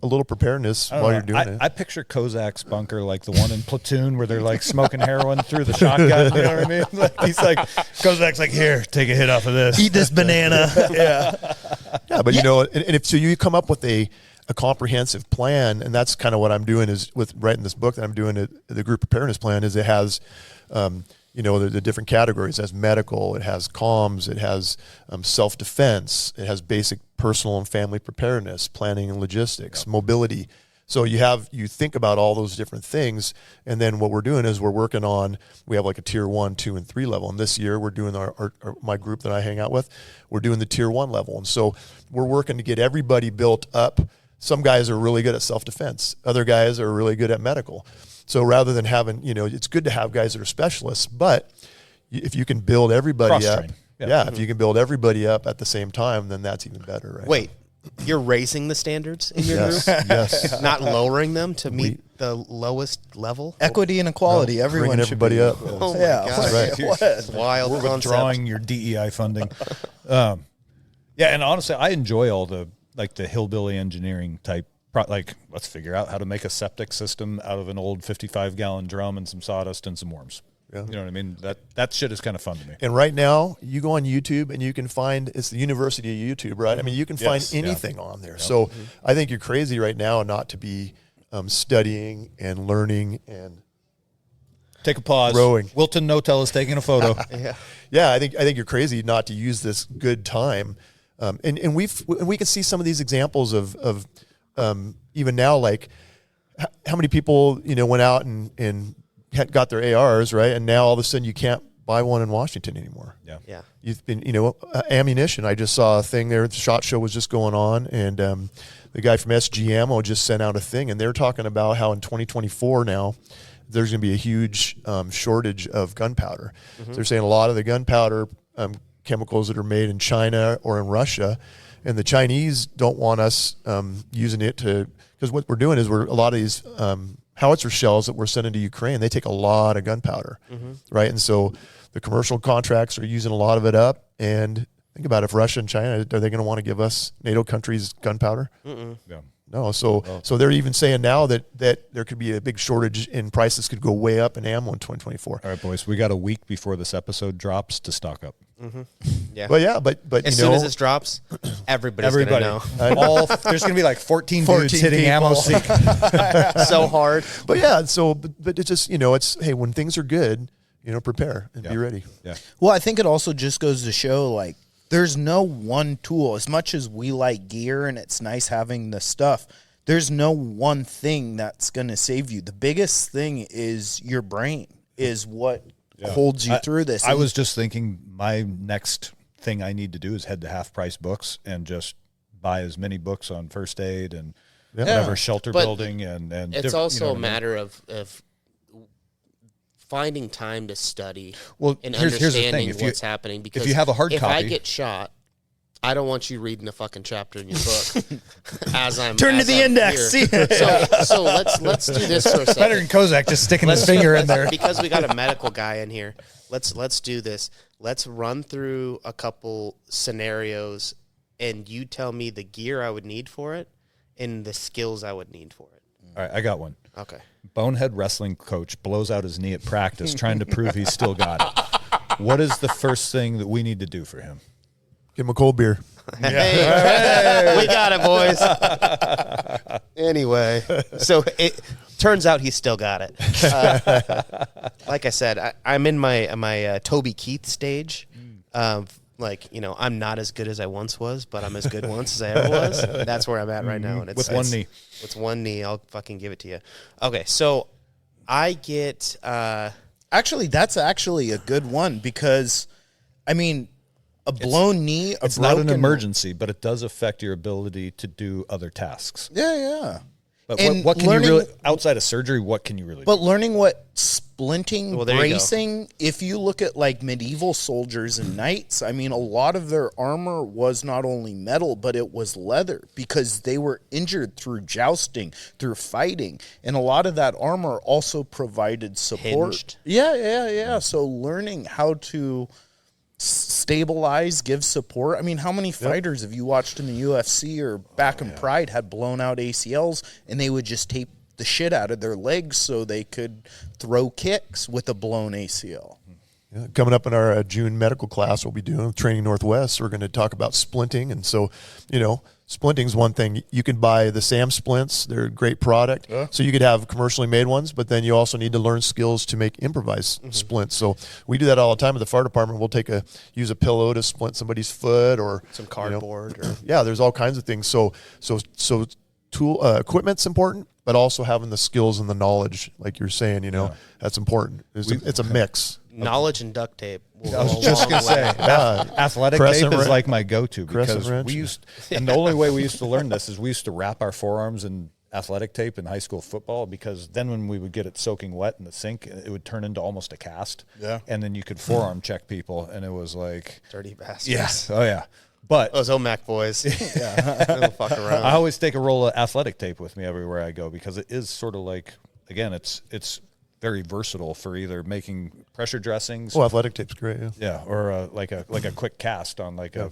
little preparedness while you're doing it. I picture Kozak's bunker like the one in Platoon where they're like smoking heroin through the shotgun. You know what I mean? Like he's like, Kozak's like, here, take a hit off of this. Eat this banana. Yeah, but and if so, you come up with a comprehensive plan, and that's kind of what I'm doing is with writing this book that I'm doing. The group preparedness plan is it has. The different categories. It has medical, it has comms, it has self-defense, it has basic personal and family preparedness, planning and logistics, mobility. So you think about all those different things, and then what we're doing is we have like a tier 1, 2, and 3 level. And this year we're doing my group that I hang out with, we're doing the tier 1 level. And so we're working to get everybody built up. Some guys are really good at self-defense. Other guys are really good at medical. So rather than having, it's good to have guys that are specialists, but if you can build everybody up, if you can build everybody up at the same time, then that's even better, right? Wait, You're raising the standards in your Yes, group, yes. not lowering them to meet the lowest level. Equity and equality. Everyone Bringing should everybody be. up. Oh my Yeah, God. right. What? It's wild We're concept. withdrawing your DEI funding. Yeah, and honestly, I enjoy all the hillbilly engineering type. Like, let's figure out how to make a septic system out of an old 55-gallon drum and some sawdust and some worms. Yeah. You know what I mean? That shit is kind of fun to me. And right now, you go on YouTube and you can find, it's the University of YouTube, right? I mean, you can find Yes, yeah. anything on there. So I think you're crazy right now not to be studying and learning and Take a pause. Rowing. Wilton Notel is taking a photo. yeah, I think you're crazy not to use this good time. And we can see some of these examples of even now, like how many people went out and got their ARs, right, and now all of a sudden you can't buy one in Washington anymore. Yeah. You've been ammunition. I just saw a thing there. The SHOT Show was just going on, and the guy from SG Ammo just sent out a thing, and they're talking about how in 2024 now there's going to be a huge shortage of gunpowder. So they're saying a lot of the gunpowder chemicals that are made in China or in Russia, and the Chinese don't want us using it because what we're doing is a lot of these howitzer shells that we're sending to Ukraine, they take a lot of gunpowder, right? And so the commercial contracts are using a lot of it up. And think about it, if Russia and China, are they going to want to give us NATO countries gunpowder? Yeah. No. So they're even saying now that there could be a big shortage and prices could go way up in ammo in 2024. All right, boys, we got a week before this episode drops to stock up. Yeah. But yeah, but As soon as this drops, everybody's going to know. There's going to be like 14 dudes 14 hitting people. ammo seek. So hard. But yeah, but it's just it's hey, when things are good, prepare and be ready. Yeah. Well, I think it also just goes to show, like, there's no one tool. As much as we like gear and it's nice having the stuff, there's no one thing that's going to save you. The biggest thing is your brain, is what holds you through this. I was just thinking my next thing I need to do is head to Half Price Books and just buy as many books on first aid and whatever shelter But building and It's also a matter of finding time to study and here's the thing. understanding what's happening. Because if you have a hard if copy, I get shot, I don't want you reading a fucking chapter in your book as I'm Turn to as the I'm index. here. So let's do this for a second. better than Kozak just sticking his finger in there. Because we got a medical guy in here. Let's do this. Let's run through a couple scenarios, and you tell me the gear I would need for it and the skills I would need for it. All right, I got one. Okay. Bonehead wrestling coach blows out his knee at practice trying to prove he's still got it. What is the first thing that we need to do for him? Give him a cold beer. Hey, we got it, boys. Anyway, so it turns out he still got it. Like I said, I'm in my Toby Keith stage. I'm not as good as I once was, but I'm as good once as I ever was. That's where I'm at right now. And With one knee. With one knee, I'll fucking give it to you. Okay, so I get... Actually, that's actually a good one because, I mean, a blown knee, It's not an emergency, but it does affect your ability to do other tasks. Yeah. But And what can learning- you really, outside of surgery, what can you really do? But learning what splinting, Well, there you go. bracing, if you look at like medieval soldiers and knights, I mean, a lot of their armor was not only metal, but it was leather because they were injured through jousting, through fighting. And a lot of that armor also provided support. Hinged. Yeah. So learning how to stabilize, give support. I mean, how many fighters have you watched in the UFC or back in Pride had blown out ACLs and they would just tape the shit out of their legs so they could throw kicks with a blown ACL? Yeah, coming up in our June medical class, we'll be doing Training Northwest. We're going to talk about splinting. And so, splinting's one thing. You can buy the SAM splints. They're a great product. Yeah. So you could have commercially made ones, but then you also need to learn skills to make improvised splints. So we do that all the time at the fire department. We'll use a pillow to splint somebody's foot or some cardboard. Yeah, there's all kinds of things. So tool equipment's important, but also having the skills and the knowledge, like you're saying, that's important. It's a mix. Knowledge and duct tape. I was just going to say, athletic Crescent tape is wrench. like my go-to Crescent because wrench. and the only way we used to learn this is we used to wrap our forearms in athletic tape in high school football because then when we would get it soaking wet in the sink, it would turn into almost a cast. Yeah. And then you could forearm check people, and it was like... Dirty bastards. Yes. Oh, yeah. But Those OMAC boys. Don't fuck around. I always take a roll of athletic tape with me everywhere I go because it is sort of like, again, it's very versatile for either making pressure dressings. Oh, athletic tape's great. Yeah. Yeah, or like a quick cast on like a,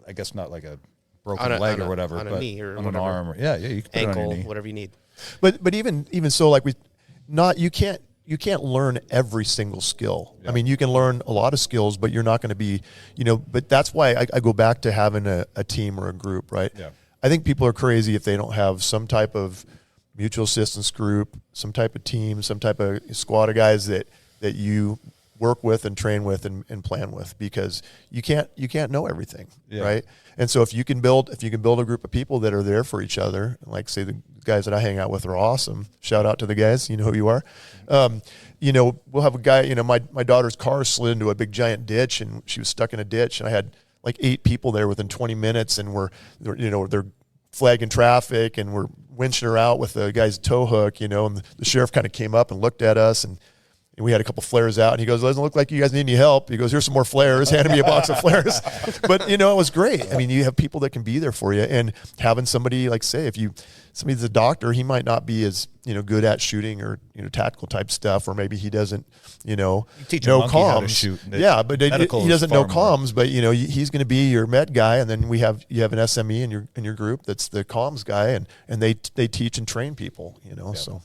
I guess not like a broken leg or whatever, on a but knee or on whatever. an arm. Or, yeah, you can put it on Ankle, your knee. whatever you need. But even so, like you can't learn every single skill. Yeah. I mean, you can learn a lot of skills, but you're not going to be, but that's why I go back to having a team or a group, right? Yeah. I think people are crazy if they don't have some type of mutual assistance group, some type of team, some type of squad of guys that you work with and train with and plan with, because you can't know everything, right? And so if you can build a group of people that are there for each other, like say the guys that I hang out with are awesome. Shout out to the guys, you know who you are. We'll have a guy, my daughter's car slid into a big giant ditch and she was stuck in a ditch, and I had like 8 people there within 20 minutes, and they're flagging traffic and we're winching her out with the guy's tow hook, and the sheriff kind of came up and looked at us, and we had a couple flares out, and he goes, "It doesn't look like you guys need any help." He goes, "Here's some more flares," handed me a box of flares. But, it was great. I mean, you have people that can be there for you, and having somebody, like say, somebody's a doctor, he might not be as, good at shooting or, tactical type stuff, or maybe he doesn't, teach a know monkey how to comms. shoot. Yeah, but he Medical is doesn't know far more. comms, but, he's going to be your med guy, and then you have an SME in your group that's the comms guy, and they teach and train people, so.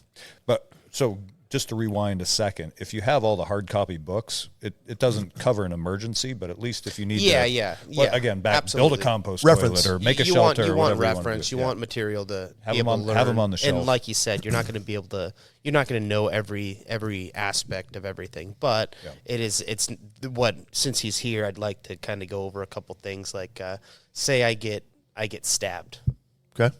But so just to rewind a second, if you have all the hard copy books, it doesn't cover an emergency, but at least if you need again, absolutely. build a compost Reference. toilet or make a you shelter want, or whatever reference. you You want want material to Have be them able on- to learn. have them on the shelf. And like you said, you're not going to be able to. You're not going to know every aspect of everything. But it's what, since he's here, I'd like to kind of go over a couple things. Like say I get stabbed. Okay.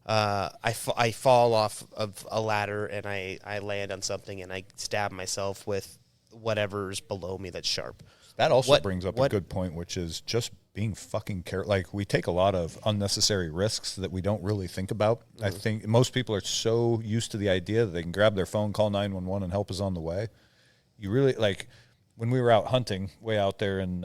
I fall off of a ladder and I land on something and I stab myself with whatever's below me that's sharp. That also brings up a good point, which is just being fucking careful. Like, we take a lot of unnecessary risks that we don't really think about. I think most people are so used to the idea that they can grab their phone, call 911, and help is on the way. You really, like, when we were out hunting way out there in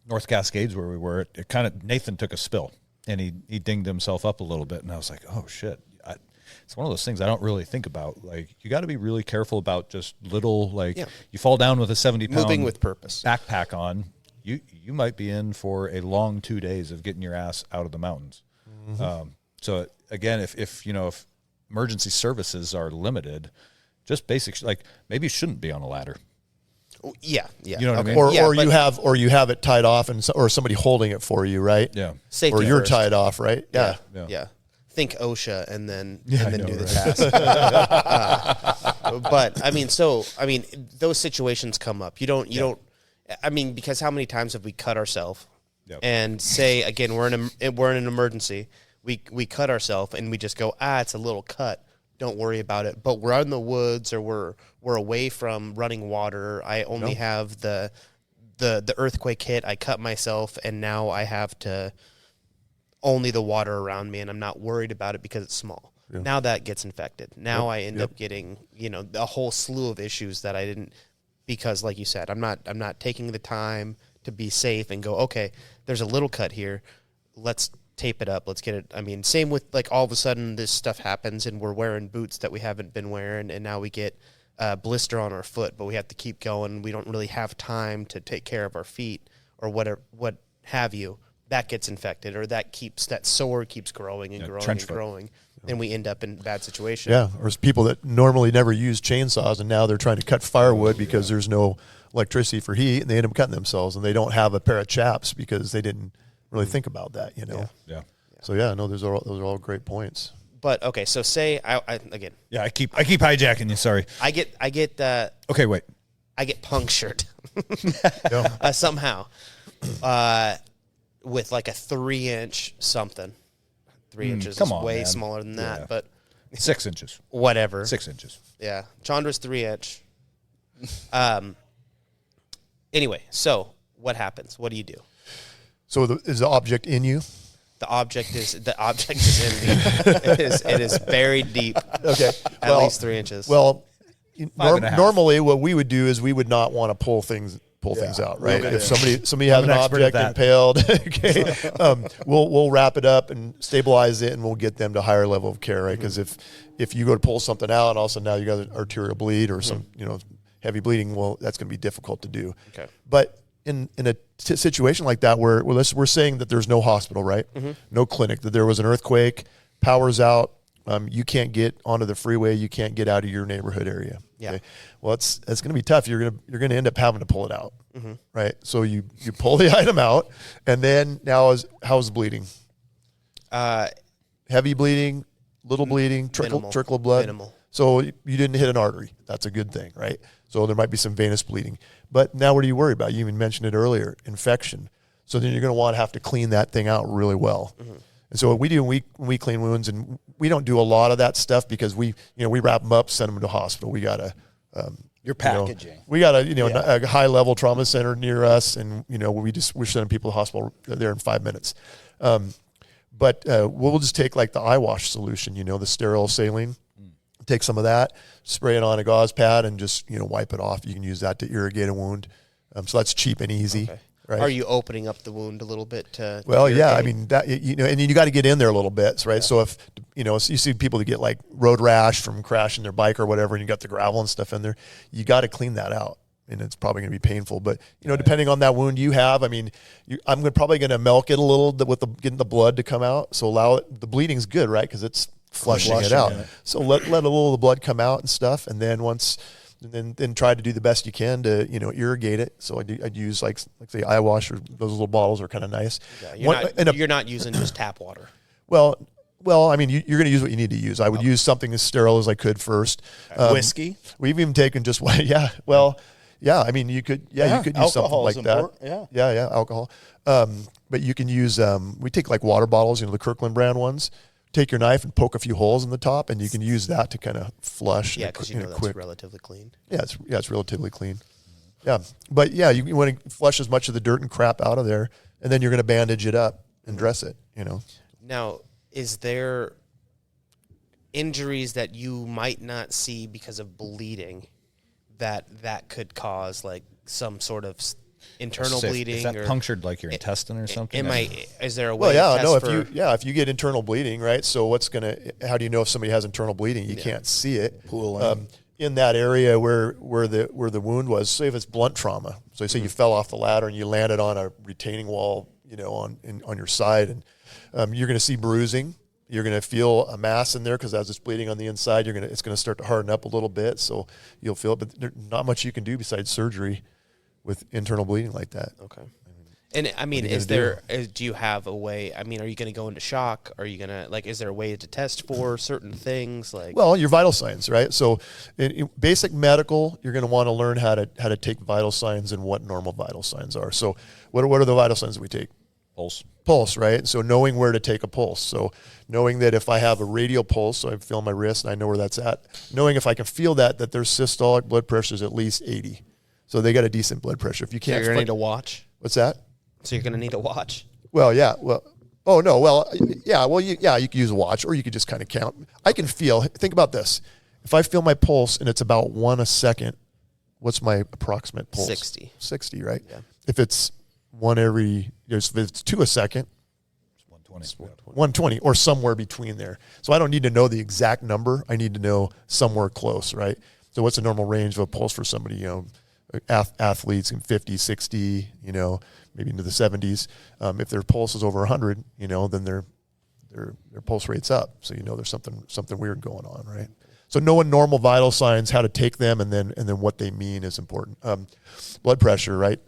North Cascades where we were, it kind of, Nathan took a spill, and he dinged himself up a little bit, and I was like, oh, shit. It's one of those things I don't really think about. Like, you got to be really careful about just little, like, you fall down with a 70-pound moving with purpose backpack on, you might be in for a long 2 days of getting your ass out of the mountains. So again, if emergency services are limited, just basic, like, maybe you shouldn't be on a ladder. Yeah. You know what I mean? Or you have it tied off or somebody holding it for you, right? Yeah. Safety or you're first. tied off, right? Yeah. Think OSHA and then do know, the right? task. But I mean, those situations come up. You don't. I mean, because how many times have we cut ourselves? Yep. And say again, we're in an emergency. We cut ourselves and we just go, it's a little cut. Don't worry about it. But we're out in the woods or we're away from running water. I only have the earthquake hit. I cut myself and now I have to only the water around me and I'm not worried about it because it's small. Yeah. Now that gets infected. Now I end up getting, a whole slew of issues that I didn't, because like you said, I'm not taking the time to be safe and go, okay, there's a little cut here. Let's tape it up. Let's get it. I mean, same with, like, all of a sudden this stuff happens and we're wearing boots that we haven't been wearing and now we get a blister on our foot, but we have to keep going. We don't really have time to take care of our feet or whatever, what have you. That gets infected, or that sore keeps growing and growing and growing. Then we end up in bad situations. Yeah, or it's people that normally never use chainsaws and now they're trying to cut firewood because there's no electricity for heat, and they end up cutting themselves, and they don't have a pair of chaps because they didn't really think about that, Yeah. So those are all great points. But okay, so say I again. Yeah, I keep hijacking you. Sorry. I get. Okay, wait. I get punctured somehow with like a 3-inch something. 3 inches is way smaller than that, but 6 inches. Whatever. 6 inches. Yeah, Chandra's 3-inch. Anyway, so what happens? What do you do? So is the object in you? The object is in me. It is buried deep. Okay, at least 3 inches. Well, and a half. normally what we would do is we would not want to pull things pull Yeah, things out, we'll right? get If in. somebody has I'm an an expert at object that. impaled, okay, we'll wrap it up and stabilize it, and we'll get them to a higher level of care, right? Because if you go to pull something out and also now you got an arterial bleed or some heavy bleeding, well, that's going to be difficult to do. Okay. But in a situation like that where we're saying that there's no hospital, right? No clinic, that there was an earthquake, power's out, you can't get onto the freeway, you can't get out of your neighborhood area. Yeah. Okay? Well, it's going to be tough. You're going to end up having to pull it out, right? So you pull the item out, and then how's the bleeding? Heavy bleeding, little bleeding, trickle of blood. Minimal. So you didn't hit an artery. That's a good thing, right? So there might be some venous bleeding. But now what do you worry about? You even mentioned it earlier, infection. So then you're going to have to clean that thing out really well. And so what we do when we clean wounds, and we don't do a lot of that stuff because we wrap them up, send them to hospital. We got to Your packaging. we got a high level trauma center near us, and we're sending people to the hospital there in 5 minutes. But we'll just take like the eye wash solution, the sterile saline. Take some of that, spray it on a gauze pad, and just wipe it off. You can use that to irrigate a wound. So that's cheap and easy. Okay. Right? Are you opening up the wound a little bit? Well, yeah. I mean, that and then you got to get in there a little bit, right? Yeah. So if you see people that get like road rash from crashing their bike or whatever, and you got the gravel and stuff in there, you got to clean that out, and it's probably going to be painful. But depending on that wound you have, I mean, I'm probably going to milk it a little with getting the blood to come out. So allow it. The bleeding's good, right? Because it's flushing it out. So let a little of the blood come out and stuff, and then then try to do the best you can to irrigate it. So I'd use like the eye wash, or those little bottles are kind of nice. Yeah, you're not using just tap water. Well, I mean, you're going to use what you need to use. I would use something as sterile as I could first. Whiskey. We've even taken just yeah. Well, yeah. I mean, you could use something like that. Yeah, alcohol. But you can use we take like water bottles, the Kirkland brand ones. Take your knife and poke a few holes in the top, and you can use that to kind of flush. Yeah, because that's relatively clean. Yeah, it's relatively clean. Yeah, but yeah, you want to flush as much of the dirt and crap out of there, and then you're going to bandage it up and dress it. Now, is there injuries that you might not see because of bleeding that could cause like some sort of internal bleeding? Is that punctured like your intestine or something? Is there a way? If you get internal bleeding, right? So how do you know if somebody has internal bleeding? You can't see it. In that area where the wound was. Say if it's blunt trauma. So say you fell off the ladder and you landed on a retaining wall, on your side, and you're going to see bruising. You're going to feel a mass in there because as it's bleeding on the inside, it's going to start to harden up a little bit. So you'll feel it, but there's not much you can do besides surgery with internal bleeding like that. Okay. And I mean, do you have a way? I mean, are you going to go into shock? Are you going to is there a way to test for certain things? Well, your vital signs, right? So in basic medical, you're going to want to learn how to take vital signs and what normal vital signs are. So what are the vital signs that we take? Pulse, right? So knowing where to take a pulse. So knowing that if I have a radial pulse, so I feel my wrist and I know where that's at, knowing if I can feel that their systolic blood pressure is at least 80. So they got a decent blood pressure. If you can't, so you're going to need a watch. What's that? So you're going to need a watch. Well, yeah. Well, oh no. Well, yeah. Well, you could use a watch, or you could just kind of count. I can feel. Think about this. If I feel my pulse and it's about 1 a second, what's my approximate pulse? 60. 60, right? Yeah. If it's if it's 2 a second, 120 or somewhere between there. So I don't need to know the exact number. I need to know somewhere close, right? So what's the normal range of a pulse for somebody? Athletes in 50, 60, maybe into the 70s. If their pulse is over 100, then their pulse rate's up. So there's something weird going on, right? So knowing normal vital signs, how to take them, and then what they mean is important. Blood pressure, right?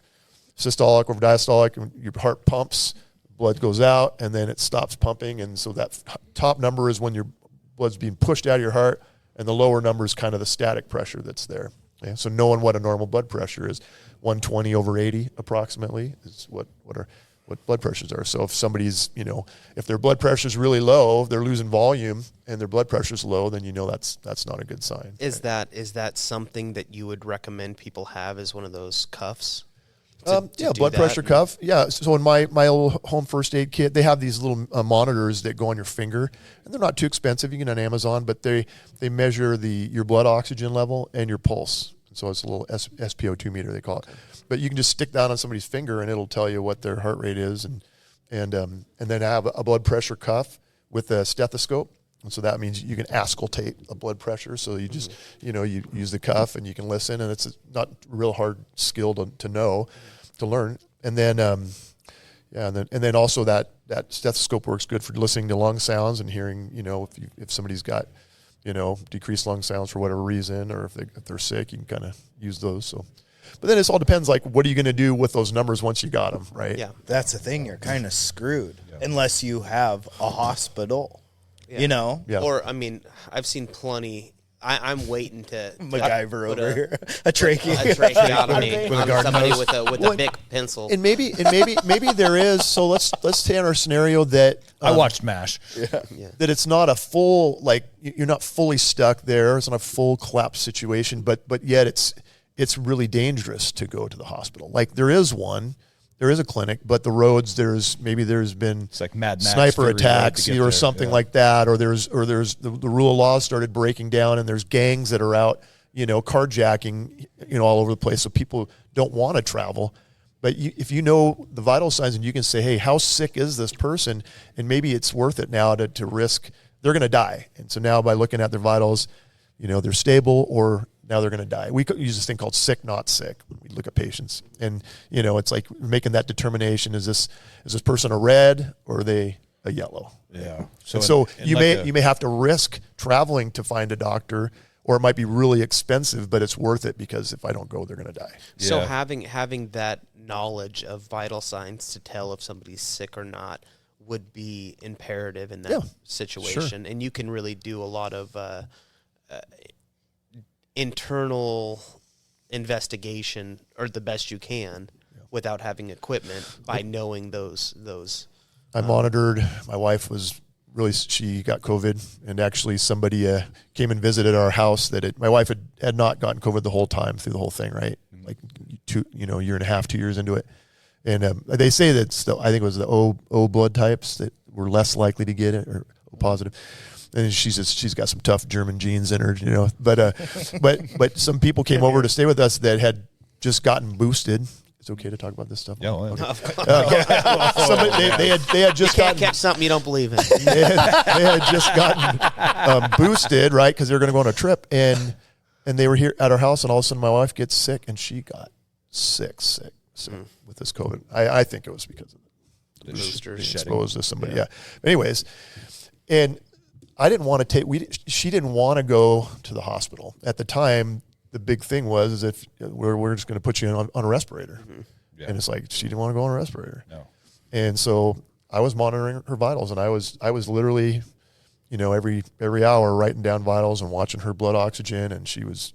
Systolic or diastolic, your heart pumps, blood goes out, and then it stops pumping, and so that top number is when your blood's being pushed out of your heart, and the lower number is kind of the static pressure that's there. Okay? So knowing what a normal blood pressure is, 120 over 80 approximately is what blood pressures are. So if somebody's, if their blood pressure is really low, they're losing volume, and their blood pressure is low, then that's not a good sign. Is that something that you would recommend people have as one of those cuffs? Blood pressure cuff. Yeah. So in my old home first aid kit, they have these little monitors that go on your finger, and they're not too expensive. You can get on Amazon, but they measure your blood oxygen level and your pulse. So it's a little SpO2 meter, they call it. But you can just stick that on somebody's finger and it'll tell you what their heart rate is, and then have a blood pressure cuff with a stethoscope. And so that means you can auscultate a blood pressure. So you just, you use the cuff and you can listen, and it's not real hard skill to know, to learn. And then, and then also that stethoscope works good for listening to lung sounds and hearing, if somebody's got, decreased lung sounds for whatever reason, or if they're sick, you can kind of use those. So, but then it all depends, like, what are you going to do with those numbers once you got them, right? Yeah. That's the thing. You're kind of screwed unless you have a hospital, Yeah. Or, I mean, I've seen plenty. I'm waiting to MacGyver put over here. A tracheotomy. a tracheotomy With a on garden somebody hose. with a big pencil. And maybe there is. So let's say in our scenario that I watched MASH. that it's not a full, like, you're not fully stuck there. It's not a full collapse situation, but yet it's really dangerous to go to the hospital. Like, there is a clinic, but the roads, there's been It's like Mad Max sniper Fury Road to attacks get or there, something like that, or there's the rule of law started breaking down, and there's gangs that are out, carjacking, all over the place. So people don't want to travel. But if you know the vital signs and you can say, hey, how sick is this person? And maybe it's worth it now to risk, they're going to die. And so now by looking at their vitals, they're stable, or now they're going to die. We use this thing called sick, not sick. We look at patients, and it's like making that determination: is this person a red or are they a yellow? Yeah. So you may have to risk traveling to find a doctor, or it might be really expensive, but it's worth it because if I don't go, they're going to die. So Yeah. having that knowledge of vital signs to tell if somebody's sick or not would be imperative in that situation. And you can really do a lot of internal investigation, or the best you can, without having equipment, by knowing those. I monitored. My wife she got COVID, and actually somebody came and visited our house my wife had not gotten COVID the whole time through the whole thing, right? Like year and a half, 2 years into it. And they say that I think it was the O blood types that were less likely to get it, or O positive. And she's got some tough German genes in her, but some people came over to stay with us that had just gotten boosted. It's okay to talk about this stuff. Yeah, well, They had just Can't gotten catch something you don't believe in. they had just gotten boosted, right? Because they were going to go on a trip, and they were here at our house, and all of a sudden my wife gets sick, and she got sick with this COVID. I think it was because of the boosters. exposed to somebody. Yeah. Anyways, and I didn't want to she didn't want to go to the hospital at the time. The big thing was if we're just going to put you on a respirator. Mm-hmm. Yeah. And it's like, she didn't want to go on a respirator. No. And so I was monitoring her vitals, and I was literally, every hour writing down vitals and watching her blood oxygen. And she was,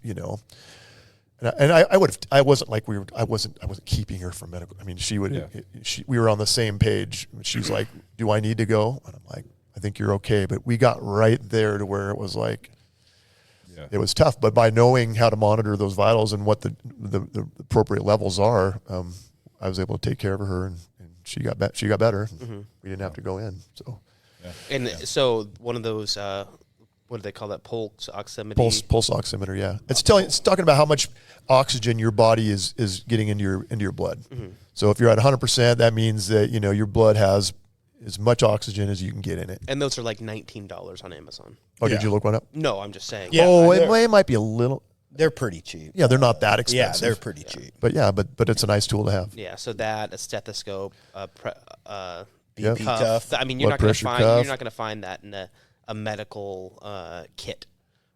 I wasn't keeping her from medical. I mean, we were on the same page. She's like, do I need to go? And I'm like, I think you're okay. But we got right there to where it was like, it was tough. But by knowing how to monitor those vitals and what the appropriate levels are, I was able to take care of her, and she got better. Mm-hmm. We didn't have to go in. So, so one of those, what do they call that? Pulse oximeter. Pulse oximeter. Yeah, it's talking about how much oxygen your body is getting into your blood. Mm-hmm. So if you're at 100%, that means that your blood has as much oxygen as you can get in it. And those are like $19 on Amazon. Oh, did you look one up? No, I'm just saying. Yeah, it might be a little. They're pretty cheap. Yeah, they're not that expensive. Yeah, they're pretty cheap. But but it's a nice tool to have. Yeah, so that, a stethoscope, BP cuff. I mean, you're not going to find that in a medical kit.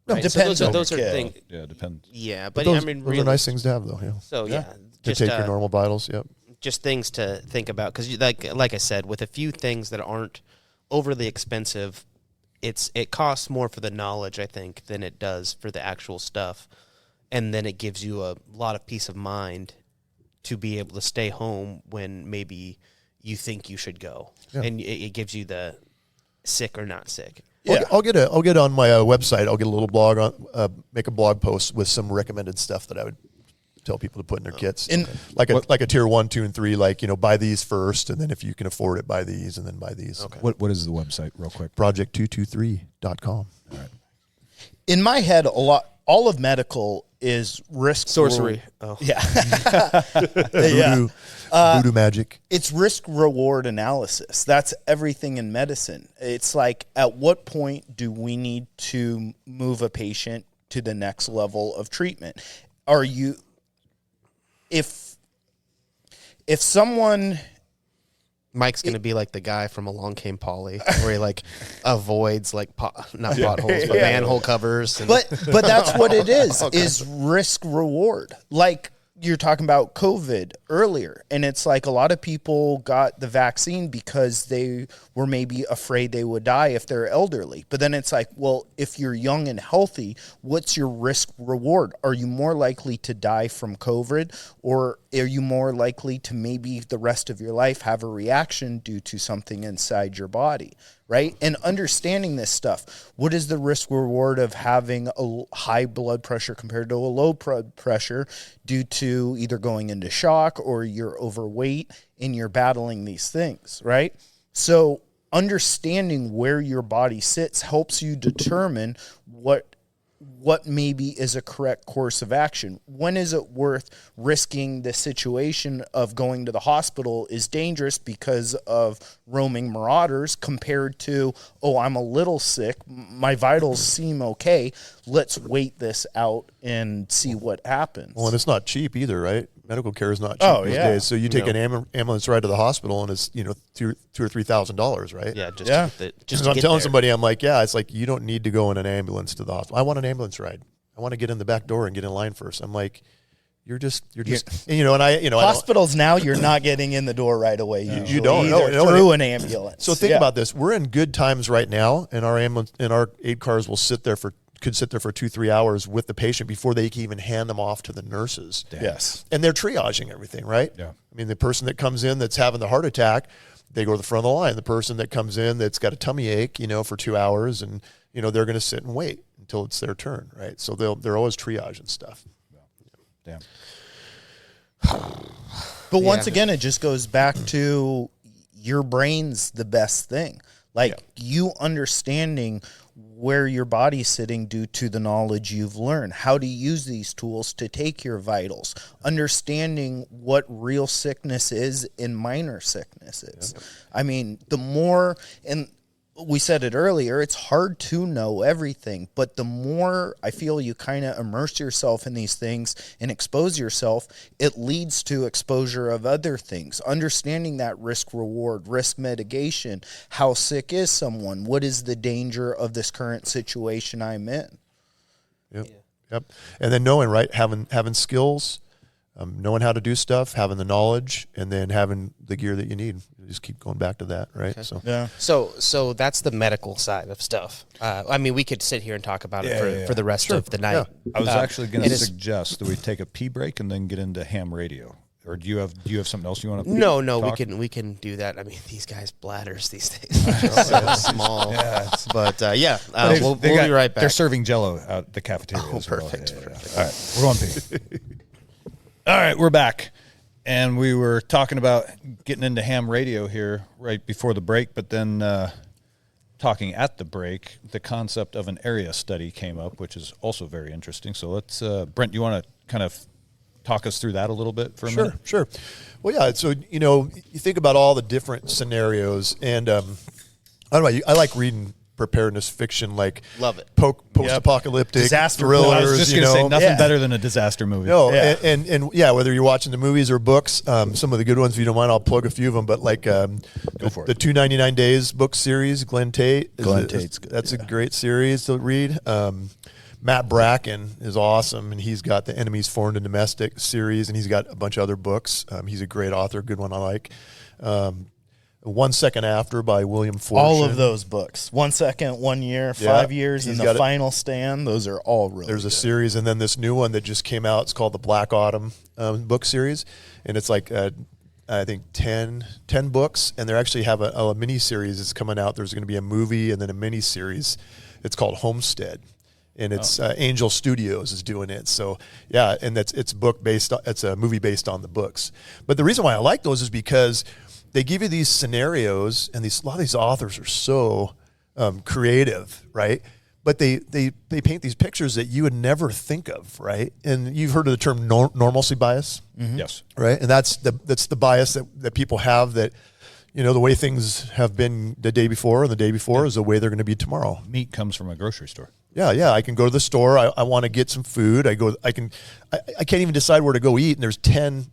No, right? depends so on those your are kit. things. Yeah, it depends. Yeah, but those, I mean, those really, are nice things to have, though. Yeah. So to just take your normal vitals. Yep. Just things to think about, because like I said, with a few things that aren't overly expensive, it costs more for the knowledge, I think, than it does for the actual stuff. And then it gives you a lot of peace of mind to be able to stay home when maybe you think you should go. Yeah. And it gives you the sick or not sick. Yeah. I'll get on my website. I'll get a little blog on, make a blog post with some recommended stuff that I would tell people to put in their kits. And like a tier 1, 2, and 3, buy these first, and then if you can afford it, buy these, and then buy these. Okay. What is the website, real quick? Project223.com. All right. In my head, all of medical is risk Sorcery. Oh. Yeah. Voodoo magic. It's risk reward analysis. That's everything in medicine. It's like, at what point do we need to move a patient to the next level of treatment? If someone, Mike's going to be like the guy from Along Came Polly, where he like avoids like not potholes, but manhole covers. And but that's what it is risk reward. Like, you're talking about COVID earlier, and it's like a lot of people got the vaccine because they were maybe afraid they would die if they're elderly. But then it's like, well, if you're young and healthy, what's your risk reward? Are you more likely to die from COVID, or are you more likely to maybe the rest of your life have a reaction due to something inside your body? Right? And understanding this stuff, what is the risk reward of having a high blood pressure compared to a low blood pressure due to either going into shock or you're overweight and you're battling these things, right? So understanding where your body sits helps you determine what maybe is a correct course of action. When is it worth risking the situation of going to the hospital is dangerous because of roaming marauders, compared to, oh, I'm a little sick, my vitals seem okay, let's wait this out and see what happens. Well, and it's not cheap either, right? Medical care is not cheap these days. So you take an ambulance ride to the hospital, and it's $2,000 or $3,000, right? Yeah, Just I'm telling somebody, I'm like, it's like, you don't need to go in an ambulance to the hospital. I want an ambulance ride. I want to get in the back door and get in line first. I'm like, you're just, hospitals now, you're not getting in the door right away. Usually, you don't through an ambulance. So think about this: we're in good times right now, and our ambulance and our aid cars could sit there for 2-3 hours with the patient before they can even hand them off to the nurses. Damn. Yes, and they're triaging everything, right? Yeah. I mean, the person that comes in that's having the heart attack, they go to the front of the line. The person that comes in that's got a tummy ache, for 2 hours, and they're going to sit and wait until it's their turn, right? So they're always triaging stuff. Damn. But once again, it just goes back to your brain's the best thing. Like, you understanding where your body's sitting due to the knowledge you've learned, how to use these tools to take your vitals, understanding what real sickness is and minor sickness is. I mean, the more, and we said it earlier, it's hard to know everything, but the more I feel you kind of immerse yourself in these things and expose yourself, it leads to exposure of other things. Understanding that risk reward, risk mitigation, how sick is someone, what is the danger of this current situation I'm in. Yep. And then knowing, right, having skills, knowing how to do stuff, having the knowledge, and then having the gear that you need. You just keep going back to that, right? Okay. So that's the medical side of stuff. I mean, we could sit here and talk about it for the rest of the night. Yeah. I was actually going to suggest that we take a pee break and then get into ham radio. Or do you have something else you want to? No, we can do that. I mean, these guys' bladders these days are so small. But we'll be right back. They're serving Jell-O out at the cafeteria. Oh, perfect. All right, we're on pee. All right, we're back, and we were talking about getting into ham radio here right before the break, but then talking at the break, the concept of an area study came up, which is also very interesting. So let's, Brent, you want to kind of talk us through that a little bit for a minute? Sure. Well, yeah, so, you think about all the different scenarios, and I don't know, I like reading preparedness fiction, like love it, post-apocalyptic disaster thrillers. I was just going to say nothing better than a disaster movie. No, and whether you're watching the movies or books, some of the good ones, if you don't mind, I'll plug a few of them. But like the 299 Days book series, Glenn Tate's good. That's a great series to read. Matt Bracken is awesome, and he's got the Enemies Foreign and Domestic series, and he's got a bunch of other books. He's a great author, good one I like. 1 Second After by William Fortune. All of those books. 1 second, 1 year, 5 years, and the final stand. Those are all really There's good. a series, and then this new one that just came out. It's called the Black Autumn book series, and it's like I think 10 books, and they actually have a mini series that's coming out. There's going to be a movie and then a mini series. It's called Homestead. And it's Angel Studios is doing it. So and it's a movie based on the books. But the reason why I like those is because they give you these scenarios, and a lot of these authors are so creative, right? but they paint these pictures that you would never think of, right? And you've heard of the term normalcy bias, Yes. right? And that's the bias that people have, that, you know, the way things have been the day before and the day before is the way they're going to be tomorrow. Meat comes from a grocery store. Yeah. I can go to the store. I want to get some food. I can't even decide where to go eat. And there's 10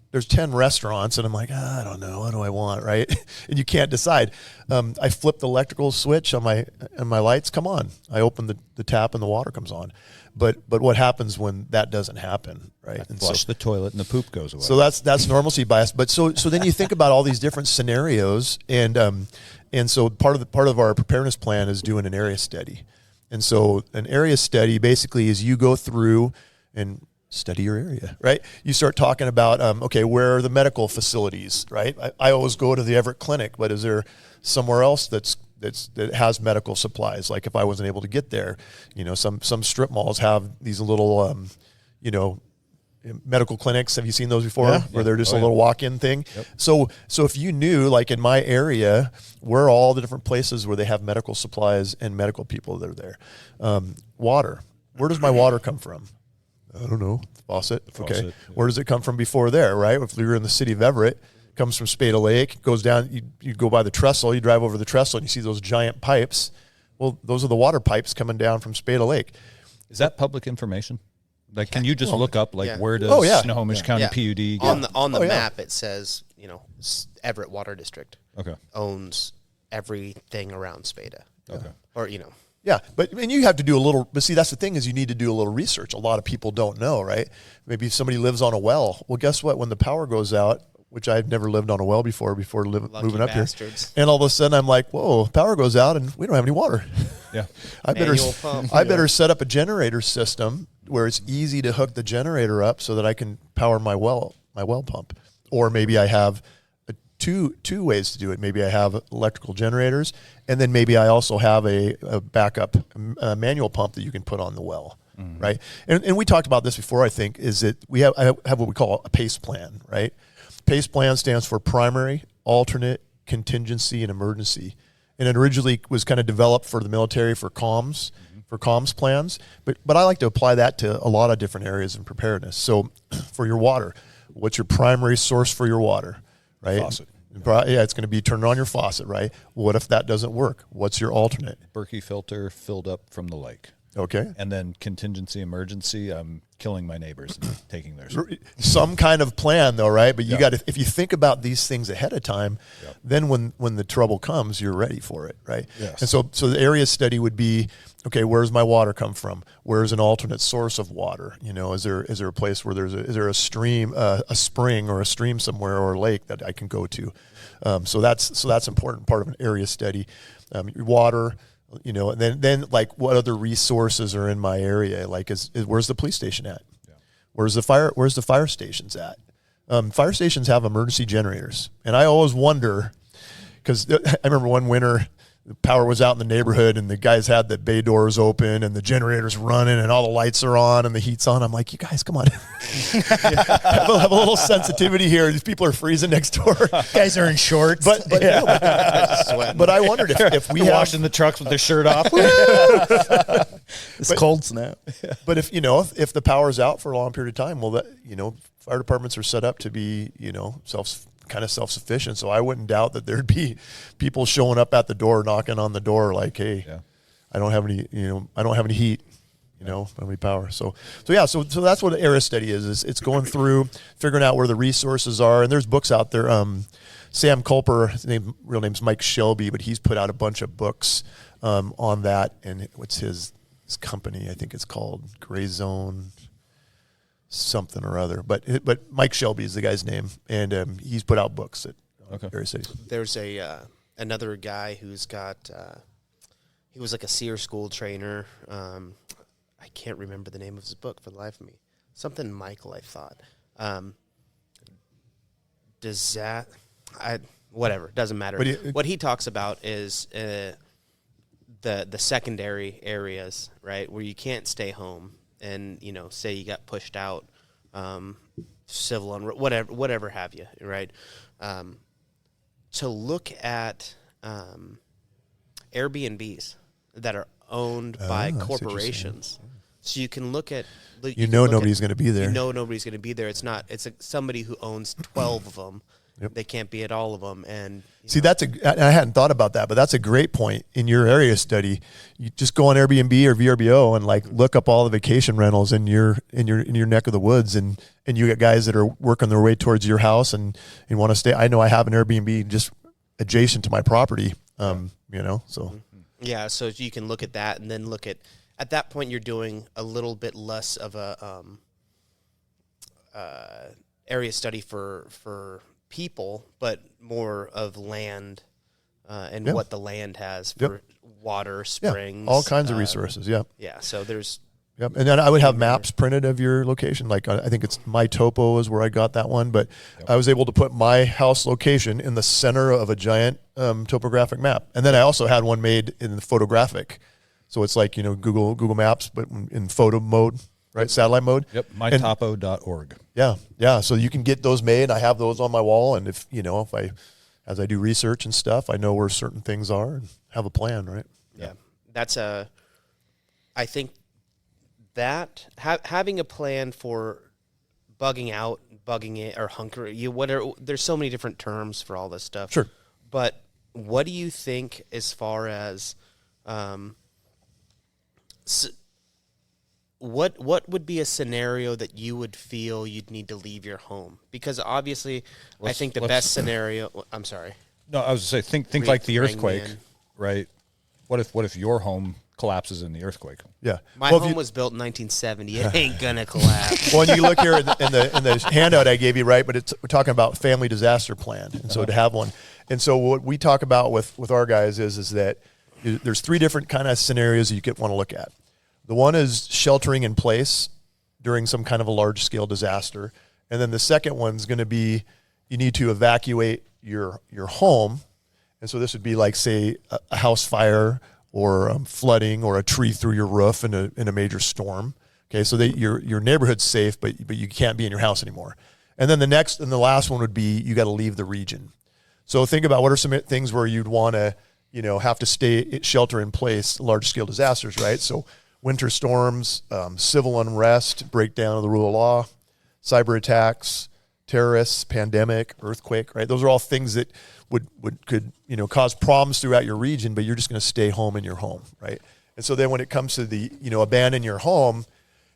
restaurants, and I'm like, I don't know. What do I want? Right. And you can't decide. I flip the electrical switch on my lights. Come on. I open the tap and the water comes on. But what happens when that doesn't happen? Right. And Flush the toilet and the poop goes away. so that's normalcy bias. But so then you think about all these different scenarios, and so part of our preparedness plan is doing an area study. And so an area study basically is you go through and study your area, right? You start talking about, okay, where are the medical facilities, right? I always go to the Everett Clinic, but is there somewhere else that has medical supplies? Like if I wasn't able to get there, you know, some strip malls have these little, you know, medical clinics. Have you seen those before? Yeah. Where they're just a little walk-in thing. Yep. So if you knew, like in my area, where are all the different places where they have medical supplies and medical people that are there? Water. Where does my water come from? I don't know. Faucet. Okay. Yeah. Where does it come from before there, right? If you're in the city of Everett, it comes from Spada Lake, goes down, you go by the trestle, you drive over the trestle and you see those giant pipes. Well, those are the water pipes coming down from Spada Lake. Is that public information? Like, can you just look up, like, where does Snohomish County PUD get? On the map, it says, you know, Everett Water District owns everything around Spada. Okay. Or, you know. Yeah, but I mean, you have to do a little. But see, that's the thing, is you need to do a little research. A lot of people don't know, right? Maybe somebody lives on a well. Well, guess what? When the power goes out, which I've never lived on a well before moving up bastards. here, and all of a sudden I'm like, whoa, power goes out and we don't have any water. Yeah, I better set up a generator system where it's easy to hook the generator up so that I can power my well pump. Or maybe I have two ways to do it. Maybe I have electrical generators, and then maybe I also have a backup manual pump that you can put on the well, right? And we talked about this before, I think, is that I have what we call a PACE plan, right? PACE plan stands for primary, alternate, contingency, and emergency. And it originally was kind of developed for the military for comms plans. But I like to apply that to a lot of different areas in preparedness. So for your water, what's your primary source for your water, right? Faucet. Yeah, it's going to be turning on your faucet, right? What if that doesn't work? What's your alternate? Berkey filter filled up from the lake. Okay. And then contingency, emergency, I'm killing my neighbors and taking theirs. Some kind of plan, though, right? But you got to, if you think about these things ahead of time, then when the trouble comes, you're ready for it, right? Yes. And so the area study would be, okay, where's my water come from? Where's an alternate source of water? You know, is there a place where is there a stream, a spring or a stream somewhere, or a lake that I can go to? So that's an important part of an area study. Water. You know, and then like, what other resources are in my area? Like, is where's the police station at? Yeah. Where's the fire stations at? Fire stations have emergency generators, and I always wonder, because I remember one winter, the power was out in the neighborhood and the guys had the bay doors open and the generator's running and all the lights are on and the heat's on. I'm like, you guys, come on. have a little sensitivity here. These people are freezing next door. Guys are in shorts. But I wondered if we washing the trucks with their shirt off. It's cold snap. But if the power's out for a long period of time, well, that, you know, fire departments are set up to be, you know, self-sufficient. So I wouldn't doubt that there'd be people showing up at the door, knocking on the door like, hey, I don't have any heat, I don't have any power. So that's what an area study is it's going through, figuring out where the resources are. And there's books out there. Sam Culper, his real name's Mike Shelby, but he's put out a bunch of books on that. And what's his company? I think it's called Gray Zone something or other, but Mike Shelby is the guy's name, and he's put out books at various cities. There's another guy who's got he was like a SEER school trainer. I can't remember the name of his book for the life of me. Something Michael, I thought. Does that? Whatever, doesn't matter. What he talks about is the secondary areas, right, where you can't stay home. And, you know, say you got pushed out, civil whatever have you, right? To look at Airbnbs that are owned by corporations. So you can look at nobody's going to be there. You know nobody's going to be there. It's somebody who owns 12 of them. Yep. They can't be at all of them. And see, I hadn't thought about that, but that's a great point in your area study. You just go on Airbnb or VRBO and like look up all the vacation rentals in your neck of the woods, and you get guys that are working their way towards your house and want to stay. I know I have an Airbnb just adjacent to my property. So yeah, so you can look at that and then look at that point you're doing a little bit less of a area study for people, but more of land and what the land has for water, springs, all kinds of resources. Yeah. So there's. Yep. And then I would have maps printed of your location. Like I think it's My Topo is where I got that one, but I was able to put my house location in the center of a giant topographic map. And then I also had one made in the photographic. So it's like, Google Maps, but in photo mode. Right, satellite mode. Yep, mytopo.org. Yeah. So you can get those made. I have those on my wall, and if as I do research and stuff, I know where certain things are and have a plan. Right. Yeah, I think that having a plan for bugging out, bugging in, or hunker, there's so many different terms for all this stuff. Sure. But what do you think as far as what would be a scenario that you would feel you'd need to leave your home? Because obviously, I think the best scenario. I'm sorry. No, I was going to say think like the earthquake, right? What if your home collapses in the earthquake? Yeah, my home was built in 1970. It ain't gonna collapse. Well, you look here in the handout I gave you, right? But we're talking about family disaster plan, and so to have one, and so what we talk about with our guys is that there's 3 different kind of scenarios you could want to look at. The one is sheltering in place during some kind of a large scale disaster. And then the second one's going to be you need to evacuate your home. And so this would be like, say, a house fire or flooding or a tree through your roof in a major storm. Okay, so your neighborhood's safe, but you can't be in your house anymore. And then the last one would be you got to leave the region. So think about what are some things where you'd want to have to stay shelter in place, large scale disasters, right? So winter storms, civil unrest, breakdown of the rule of law, cyber attacks, terrorists, pandemic, earthquake, right? Those are all things that could cause problems throughout your region, but you're just going to stay home in your home, right? And so then when it comes to the abandon your home,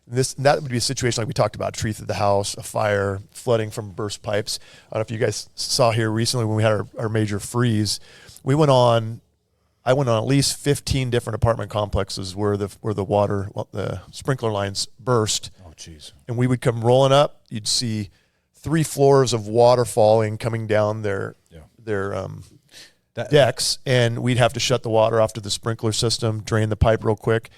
that would be a situation like we talked about: tree through the house, a fire, flooding from burst pipes. I don't know if you guys saw here recently when we had our major freeze. I went on at least 15 different apartment complexes where the sprinkler lines burst. Oh, geez. And we would come rolling up. You'd see 3 floors of water falling, coming down their decks, and we'd have to shut the water off to the sprinkler system, drain the pipe real quick.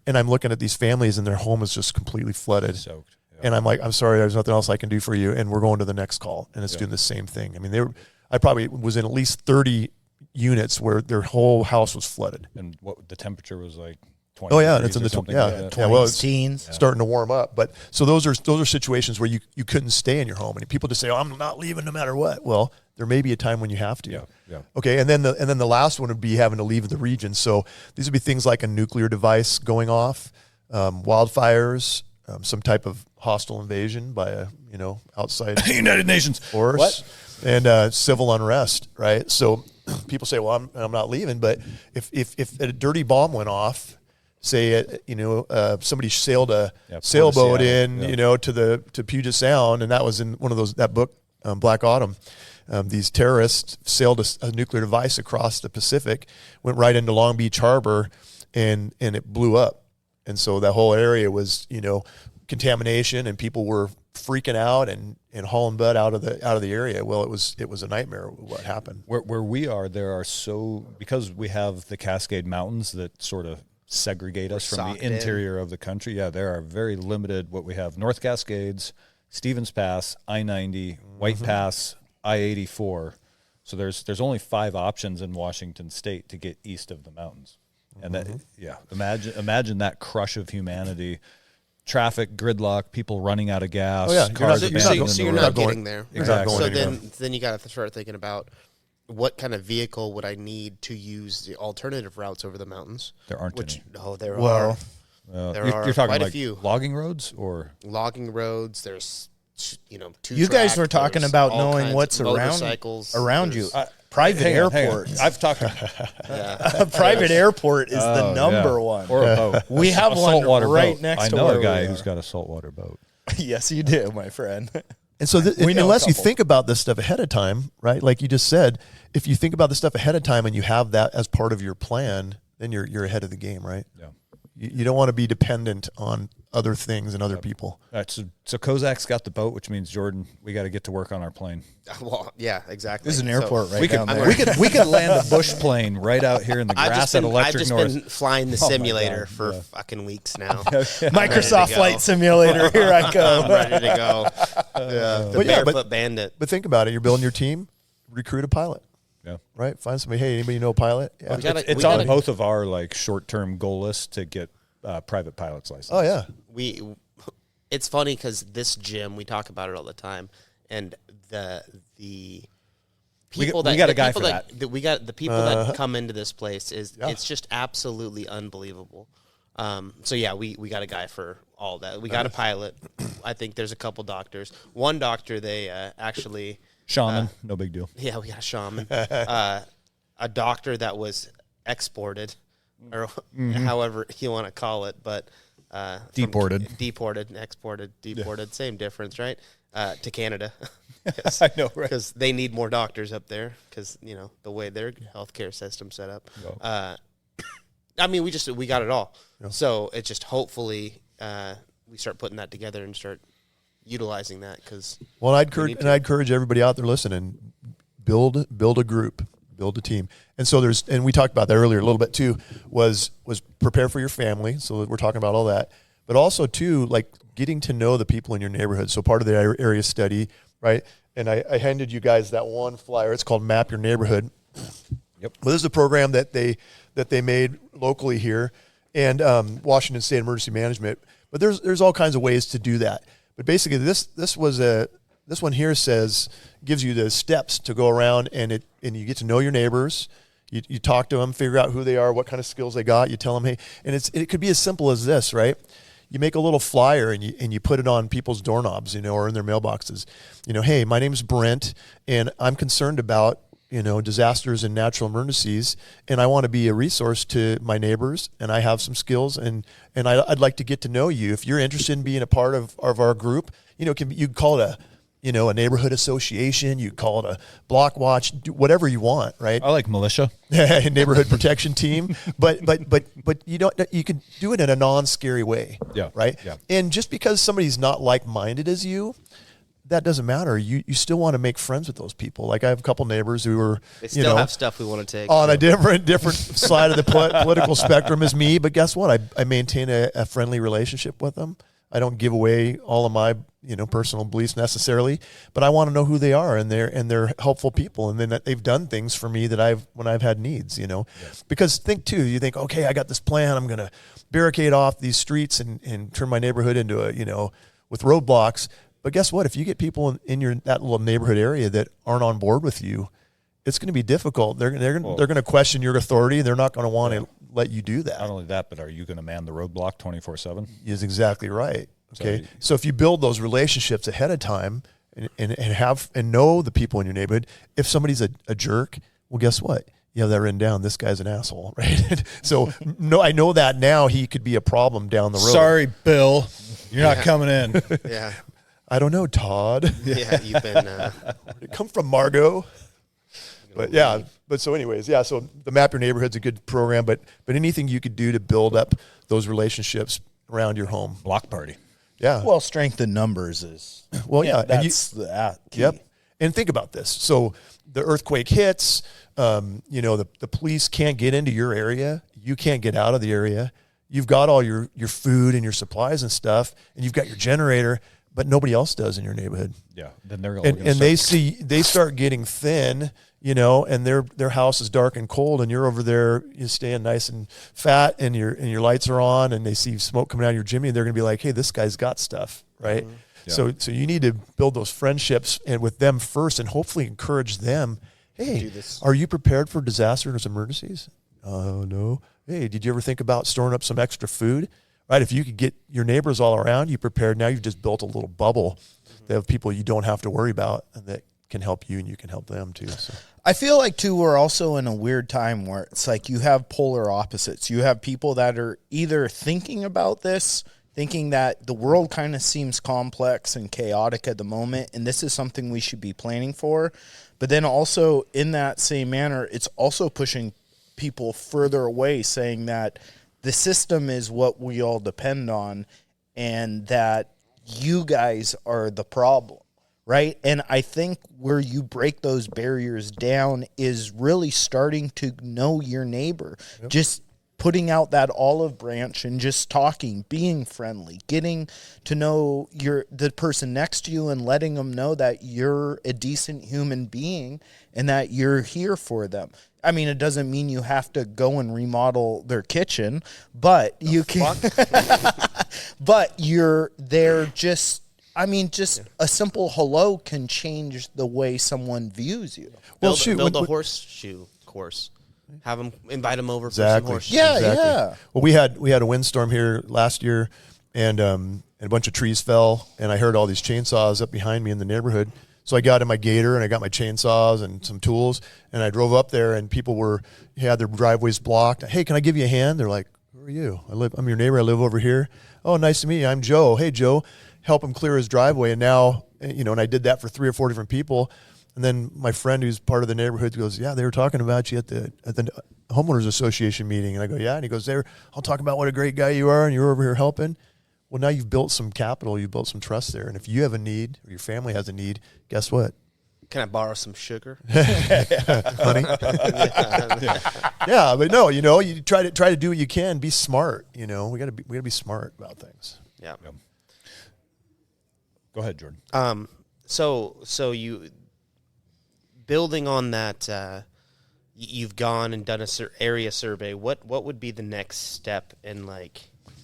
And I'm looking at these families, and their home is just completely flooded. Soaked. Yeah. And I'm like, I'm sorry, there's nothing else I can do for you. And we're going to the next call, and it's doing the same thing. I mean, I probably was in at least 30 units where their whole house was flooded. And what the temperature was like 20 Oh yeah, degrees it's in or the something yeah, like that. yeah. Well, it's teens. starting to warm up, but so those are situations where you couldn't stay in your home, and people just say, "Oh, I'm not leaving no matter what." Well, there may be a time when you have to. Yeah. Okay, and then the last one would be having to leave the region. So these would be things like a nuclear device going off, wildfires, some type of hostile invasion by a outside United Nations force, and civil unrest. Right. So people say, "Well, I'm not leaving," but if a dirty bomb went off. Say, somebody sailed a sailboat in, to Puget Sound, and that was in one of that book, Black Autumn. These terrorists sailed a nuclear device across the Pacific, went right into Long Beach Harbor, and it blew up. And so that whole area was, contamination, and people were freaking out and hauling butt out of the area. Well, it was a nightmare what happened. Where we are, because we have the Cascade Mountains that sort of segregate us from the interior of the country. Yeah, there are very limited. What we have: North Cascades, Stevens Pass, I-90, White Pass, I-84. So there's only 5 options in Washington State to get east of the mountains, and imagine that crush of humanity. Traffic, gridlock, people running out of gas. Oh, yeah. So you're not getting there. Exactly. So then you got to start thinking about what kind of vehicle would I need to use the alternative routes over the mountains? There aren't any. No, there Well, are. There You're are talking quite a like few. logging roads or Logging roads. There's, two You guys were track, talking there's about all knowing kinds what's of around you. there's- Private hang on. airports. I've talked A private airport is the number one. or a boat. We have A one saltwater right boat. next I to know where a guy we who's are. got a saltwater boat. Yes, you do, my friend. And so, We know a unless you couple. think about this stuff ahead of time, right? Like you just said, if you think about the stuff ahead of time and you have that as part of your plan, then you're ahead of the game, right? Yeah. You don't want to be dependent on other things and other people. All right, so Kozak's got the boat, which means Jordan, we got to get to work on our plane. Well, yeah, exactly. There's an So airport right We down could there. we could land a bush plane right out here in the I've grass just at been, Electric I've just North. been flying the Oh my simulator God, for yeah. fucking weeks now. Microsoft go. Flight Simulator. Here I I'm go. ready to go. The But yeah, Barefoot Bandit. But think about it. You're building your team, recruit a pilot, Yeah. right? Find somebody. Hey, anybody know a pilot? Yeah. We gotta- It's we on gotta- both of our like short-term goal lists to get private pilot's license. Oh yeah. It's funny because this gym, we talk about it all the time, and the people we got a guy people for that we got the people that come into this place it's just absolutely unbelievable. So yeah, we got a guy for all that. We got a pilot. I think there's a couple doctors. One doctor they actually Shaman, no big deal. yeah, we got a shaman, a doctor that was exported, or however you want to call it, but Deported. Deported, same difference, right? To Canada, I know, right? because they need more doctors up there because the way their healthcare system's set up. I mean, we got it all, so it's just hopefully we start putting that together and start utilizing that because. Well, I'd encourage everybody out there listening, build a group, build a team. And so and we talked about that earlier a little bit too, was prepare for your family. So we're talking about all that, but also too, like getting to know the people in your neighborhood. So part of the area study, right? And I handed you guys that one flyer. It's called Map Your Neighborhood. Yep. Well, this is a program that they made locally here and Washington State Emergency Management. But there's all kinds of ways to do that. But basically, this one here gives you the steps to go around and you get to know your neighbors. You talk to them, figure out who they are, what kind of skills they got. You tell them, hey, and it could be as simple as this, right? You make a little flyer and you put it on people's doorknobs, or in their mailboxes. Hey, my name's Brent, and I'm concerned about disasters and natural emergencies, and I want to be a resource to my neighbors, and I have some skills, and I'd like to get to know you. If you're interested in being a part of our group, you can call it a neighborhood association, you call it a block watch, do whatever you want, right? I like militia. Neighborhood protection team, but you can do it in a non-scary way, Yeah, right? yeah. And just because somebody's not like-minded as you, that doesn't matter. You still want to make friends with those people. Like I have a couple neighbors who are They still have stuff we want to take on a different side of the political spectrum as me, but guess what? I maintain a friendly relationship with them. I don't give away all of my personal beliefs necessarily, but I want to know who they are, and they're helpful people, and then they've done things for me that when I've had needs, Because you think, okay, I got this plan, I'm going to barricade off these streets and turn my neighborhood into with roadblocks. But guess what? If you get people in that little neighborhood area that aren't on board with you, it's going to be difficult. They're going to question your authority. They're not going to want to let you do that. Not only that, but are you going to man the roadblock 24/7? Is exactly right. Okay, so if you build those relationships ahead of time and know the people in your neighborhood, if somebody's a jerk, well, guess what? You have that written down. This guy's an asshole, right? So no, I know that now he could be a problem down the road. Sorry, Bill, you're not coming in. Yeah. I don't know, Todd. Yeah, you've been. Come from Margot. But yeah, so anyways, yeah. So the Map Your Neighborhood's a good program, but anything you could do to build up those relationships around your home. Block party. Yeah. Well, strength in numbers is. Well, yeah. That's the key. Yep. And think about this. So the earthquake hits. The police can't get into your area. You can't get out of the area. You've got all your food and your supplies and stuff, and you've got your generator, but nobody else does in your neighborhood. Yeah. Then they're And they start getting thin, and their house is dark and cold, and you're over there, you're staying nice and fat, and your lights are on, and they see smoke coming out of your chimney, and they're going to be like, hey, this guy's got stuff, right? Mm-hmm. Yeah. So you need to build those friendships and with them first, and hopefully encourage them. Hey, do this. are you prepared for disasters or emergencies? Oh, no. Hey, did you ever think about storing up some extra food? Right, if you could get your neighbors all around you prepared, now you've just built a little bubble of people you don't have to worry about and that can help you and you can help them too. So. I feel like, too, we're also in a weird time where it's like you have polar opposites. You have people that are either thinking about this, thinking that the world kind of seems complex and chaotic at the moment, and this is something we should be planning for. But then also in that same manner, it's also pushing people further away, saying that the system is what we all depend on and that you guys are the problem, right? And I think where you break those barriers down is really starting to know your neighbor. Yep. Just putting out that olive branch and just talking, being friendly, getting to know the person next to you and letting them know that you're a decent human being and that you're here for them. I mean, it doesn't mean you have to go and remodel their kitchen, but you can. But you're there just. I mean, just a simple hello can change the way someone views you. Well, build a horseshoe course. Have them invite them over for some horseshoes. Yeah, yeah. Well, we had a windstorm here last year, and a bunch of trees fell, and I heard all these chainsaws up behind me in the neighborhood. So I got in my Gator and I got my chainsaws and some tools, and I drove up there, and people had their driveways blocked. Hey, can I give you a hand? They're like, who are you? I'm your neighbor. I live over here. Oh, nice to meet you. I'm Joe. Hey, Joe. Help him clear his driveway. And now, and I did that for 3 or 4 different people. And then my friend who's part of the neighborhood goes, yeah, they were talking about you at the homeowners association meeting. And I go, yeah. And he goes, I'll talk about what a great guy you are, and you're over here helping. Well, now you've built some capital, you've built some trust there. And if you have a need or your family has a need, guess what? Can I borrow some sugar? Honey? Yeah, but no, you try to do what you can. Be smart. We gotta be smart about things. Yeah. Go ahead, Jordan. So you building on that, you've gone and done a area survey. What would be the next step in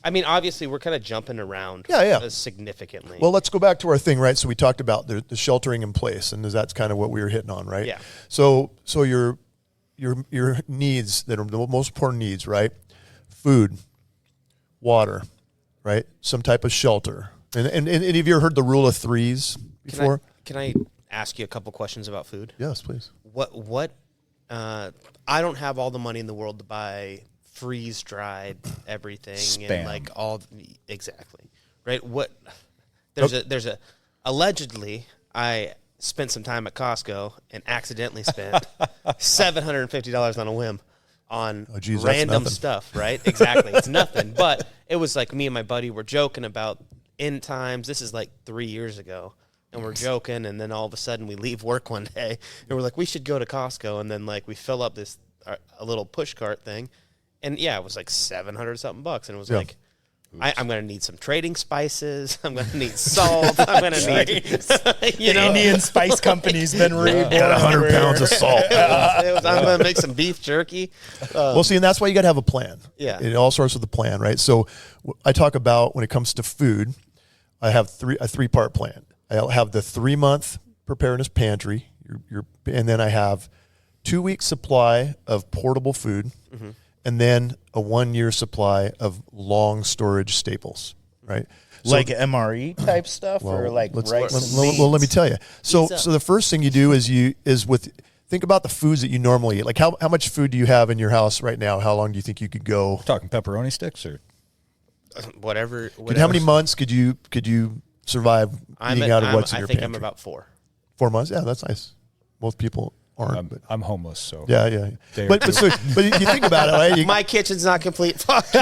I mean, obviously, we're kind of jumping around significantly. Well, let's go back to our thing, right? So we talked about the sheltering in place, and that's kind of what we were hitting on, right? Yeah. So your needs that are the most important needs, right? Food, water, right? Some type of shelter. And have you ever heard the rule of threes before? Can I ask you a couple questions about food? Yes, please. What? I don't have all the money in the world to buy freeze-dried everything. Spam. And all exactly right. There's a allegedly I spent some time at Costco and accidentally spent $750 on a whim on random stuff. Right? Exactly. It's nothing, but it was me and my buddy were joking about end times. This is 3 years ago. And we're joking, and then all of a sudden we leave work one day, and we're like, we should go to Costco, and then we fill up this a little push cart thing. And yeah, it was $700-something, and it was I'm going to need some trading spices. I'm going to need salt. I'm going to need, Indian Spice Company's been reborn. Got 100 pounds of salt. I'm going to make some beef jerky. Well, see, and that's why you got to have a plan. Yeah, it all starts with a plan, right? So, I talk about when it comes to food, I have a 3-part plan. I'll have the 3-month preparedness pantry, and then I have 2 weeks supply of portable food. Mm-hmm. And then a 1-year supply of long storage staples, right? So, MRE type stuff, or rice. Well, let me tell you. So the first thing you do is think about the foods that you normally eat. How much food do you have in your house right now? How long do you think you could go? We're talking pepperoni sticks or whatever. How many months could you survive eating out of what's in your pantry? I think I'm about 4. 4 months? Yeah, that's nice. Most people aren't. I'm homeless, so yeah. But you think about it, right? My kitchen's not complete. Fuck you.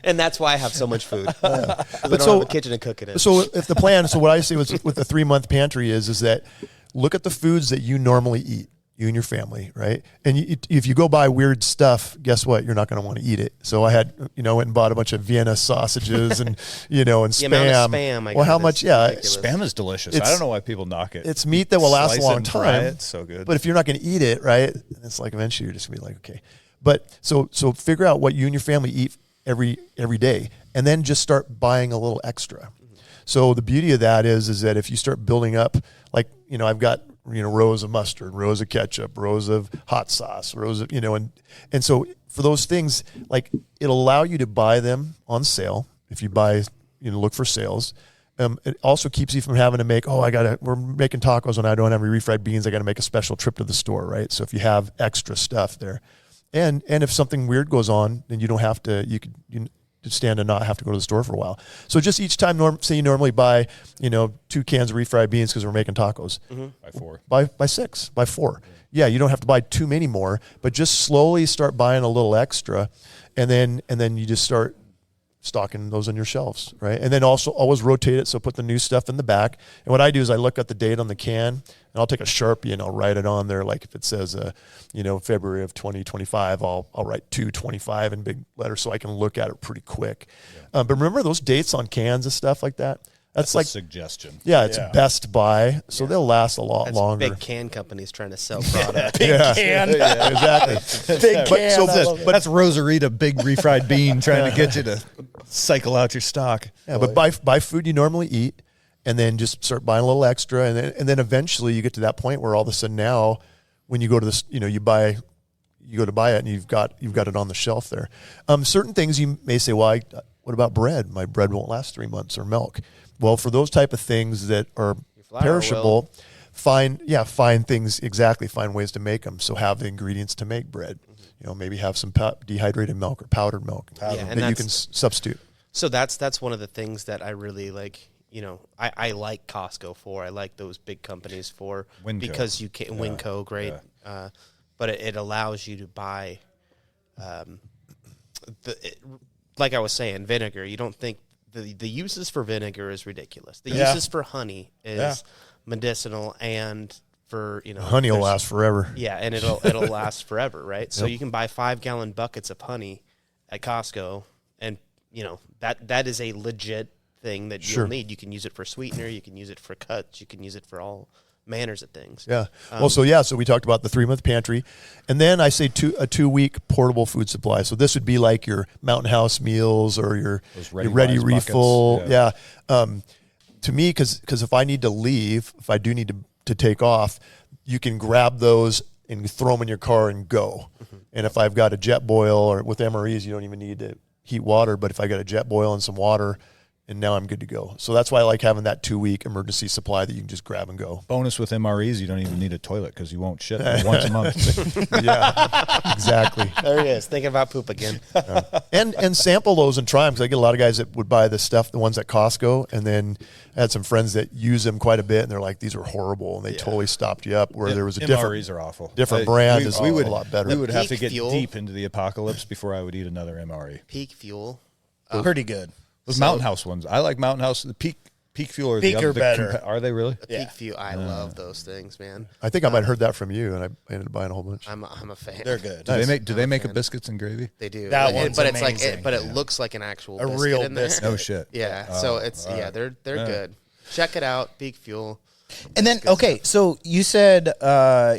And that's why I have so much food. But I don't have a kitchen to cook it in. So if the plan, what I say with the 3-month pantry is that look at the foods that you normally eat, you and your family, right? And if you go buy weird stuff, guess what? You're not going to want to eat it. So I had, went and bought a bunch of Vienna sausages and, and spam. The amount of spam. Well, how much? Yeah. Ridiculous. Spam is delicious. I don't know why people knock it. It's meat that will last a long time. It's so good. But if you're not going to eat it, right? It's eventually you're just going to be okay. But so figure out what you and your family eat every day, and then just start buying a little extra. So the beauty of that is that if you start building up, like, I've got, rows of mustard, rows of ketchup, rows of hot sauce, rows of, and so for those things, like, it'll allow you to buy them on sale. If you buy, look for sales. It also keeps you from having to make, we're making tacos and I don't have any refried beans. I got to make a special trip to the store, right? So if you have extra stuff there, and if something weird goes on, then you don't have to, you stand to not have to go to the store for a while. So just each time, say you normally buy, 2 cans of refried beans because we're making tacos. By 4. By 6, by 4. Yeah, you don't have to buy too many more, but just slowly start buying a little extra, and then you just start stocking those on your shelves, right? And then also always rotate it, so put the new stuff in the back. And what I do is I look at the date on the can, and I'll take a Sharpie and I'll write it on there. Like if it says, February of 2025, I'll write 2/25 in big letters so I can look at it pretty quick. Yeah. But remember those dates on cans and stuff like that? That's like a suggestion. Yeah, it's best buy, so they'll last a lot longer. Big can companies trying to sell product. Big can. Yeah, exactly. Big can. But that's Rosarita Big Refried Bean trying to get you to cycle out your stock. Yeah, but buy food you normally eat, and then just start buying a little extra, and then eventually you get to that point where all of a sudden now, when you go to this, you go to buy it and you've got it on the shelf there. Certain things you may say, well, what about bread? My bread won't last 3 months, or milk. Well, for those type of things that are perishable, find things, find ways to make them. So have the ingredients to make bread. Maybe have some dehydrated milk or powdered milk that you can substitute. So that's one of the things that I really like. I like Costco for. I like those big companies for Winco. Because you can Winco, great, but it allows you to buy. Like I was saying, vinegar. You don't think. The uses for vinegar is ridiculous. The uses for honey is medicinal, and for honey will last forever. Yeah, and it'll last forever, right? So you can buy 5-gallon buckets of honey at Costco, and that is a legit thing that you'll need. You can use it for sweetener, you can use it for cuts, you can use it for all manners of things. Yeah. So we talked about the 3-month pantry, and then I say a 2-week portable food supply. So this would be like your Mountain House meals or your ready refill. Yeah. To me, because if I need to leave, if I do need to take off, you can grab those and throw them in your car and go. Mm-hmm. And if I've got a jet boil, or with MREs, you don't even need to heat water. But if I got a jet boil and some water, and now I'm good to go. So that's why I like having that 2-week emergency supply that you can just grab and go. Bonus with MREs, you don't even need a toilet because you won't shit once a month. Yeah, exactly. There he is, thinking about poop again. And sample those and try them, because I get a lot of guys that would buy this stuff, the ones at Costco, and then I had some friends that use them quite a bit, and they're like, these are horrible, and they totally stopped you up, where there was a MREs are awful. Different brand is a lot better. We would have to Peak get fuel. deep into the apocalypse before I would eat another MRE. Peak fuel. Pretty good. Those Mountain House ones. I like Mountain House. The Peak Fuel or Peak the other. are better. Are they really? Peak fuel. I love those things, man. I think I might have heard that from you, and I ended up buying a whole bunch. I'm a fan. They're good. Do they make a biscuits and gravy? They do. That one's but it's amazing. but it looks like an actual biscuit real in there. biscuit. No shit. Yeah. So it's they're good. Check it out. Peak fuel. And then so you said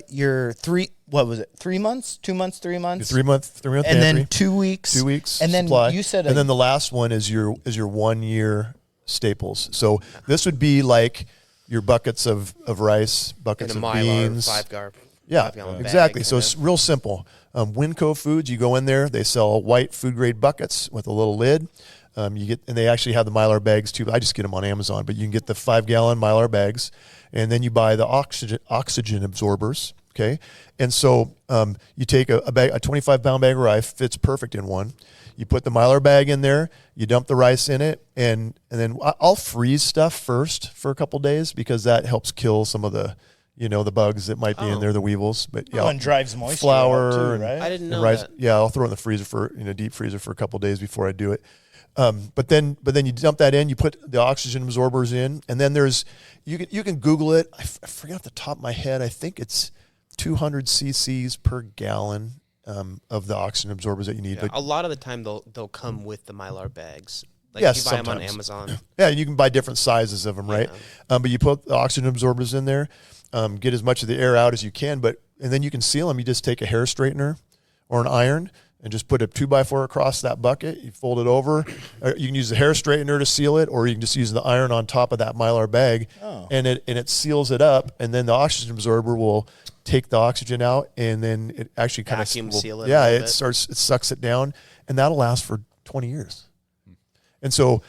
you're 3. What was it? 3 months? 2 months? 3 months? 3-month and pantry. then 2 weeks. 2 weeks. And then supply. you said, and then the last one is your 1 year staples. So this would be like your buckets of rice, buckets of beans, 5-gallon. Yeah, bag, exactly. So it's real simple. Winco Foods, you go in there, they sell white food grade buckets with a little lid. And they actually have the Mylar bags too. I just get them on Amazon, but you can get the 5-gallon Mylar bags, and then you buy the oxygen absorbers. Okay, and so you take a 25-pound bag of rice, fits perfect in one. You put the Mylar bag in there, you dump the rice in it, and then I'll freeze stuff first for a couple days, because that helps kill some of the the bugs that might be in there, the weevils. But and drives moisture flour out too, right? I didn't know rice. that. Yeah, I'll throw it in the freezer deep freezer for a couple days before I do it. But then you dump that in, you put the oxygen absorbers in, and then you can Google it. I forget off the top of my head. I think it's 200 cc's per gallon of the oxygen absorbers that you need. Yeah, But a lot of the time they'll come with the Mylar bags. Like yes, you buy them on sometimes. Amazon. Yeah, you can buy different sizes of them, right? But you put the oxygen absorbers in there, get as much of the air out as you can, and then you can seal them. You just take a hair straightener or an iron, and just put a 2x4 across that bucket. You fold it over. You can use the hair straightener to seal it, or you can just use the iron on top of that Mylar bag, and it seals it up. And then the oxygen absorber will take the oxygen out, and then it actually kind Vacuum of seal it. Yeah, it sucks it down, and that'll last for 20 years. And so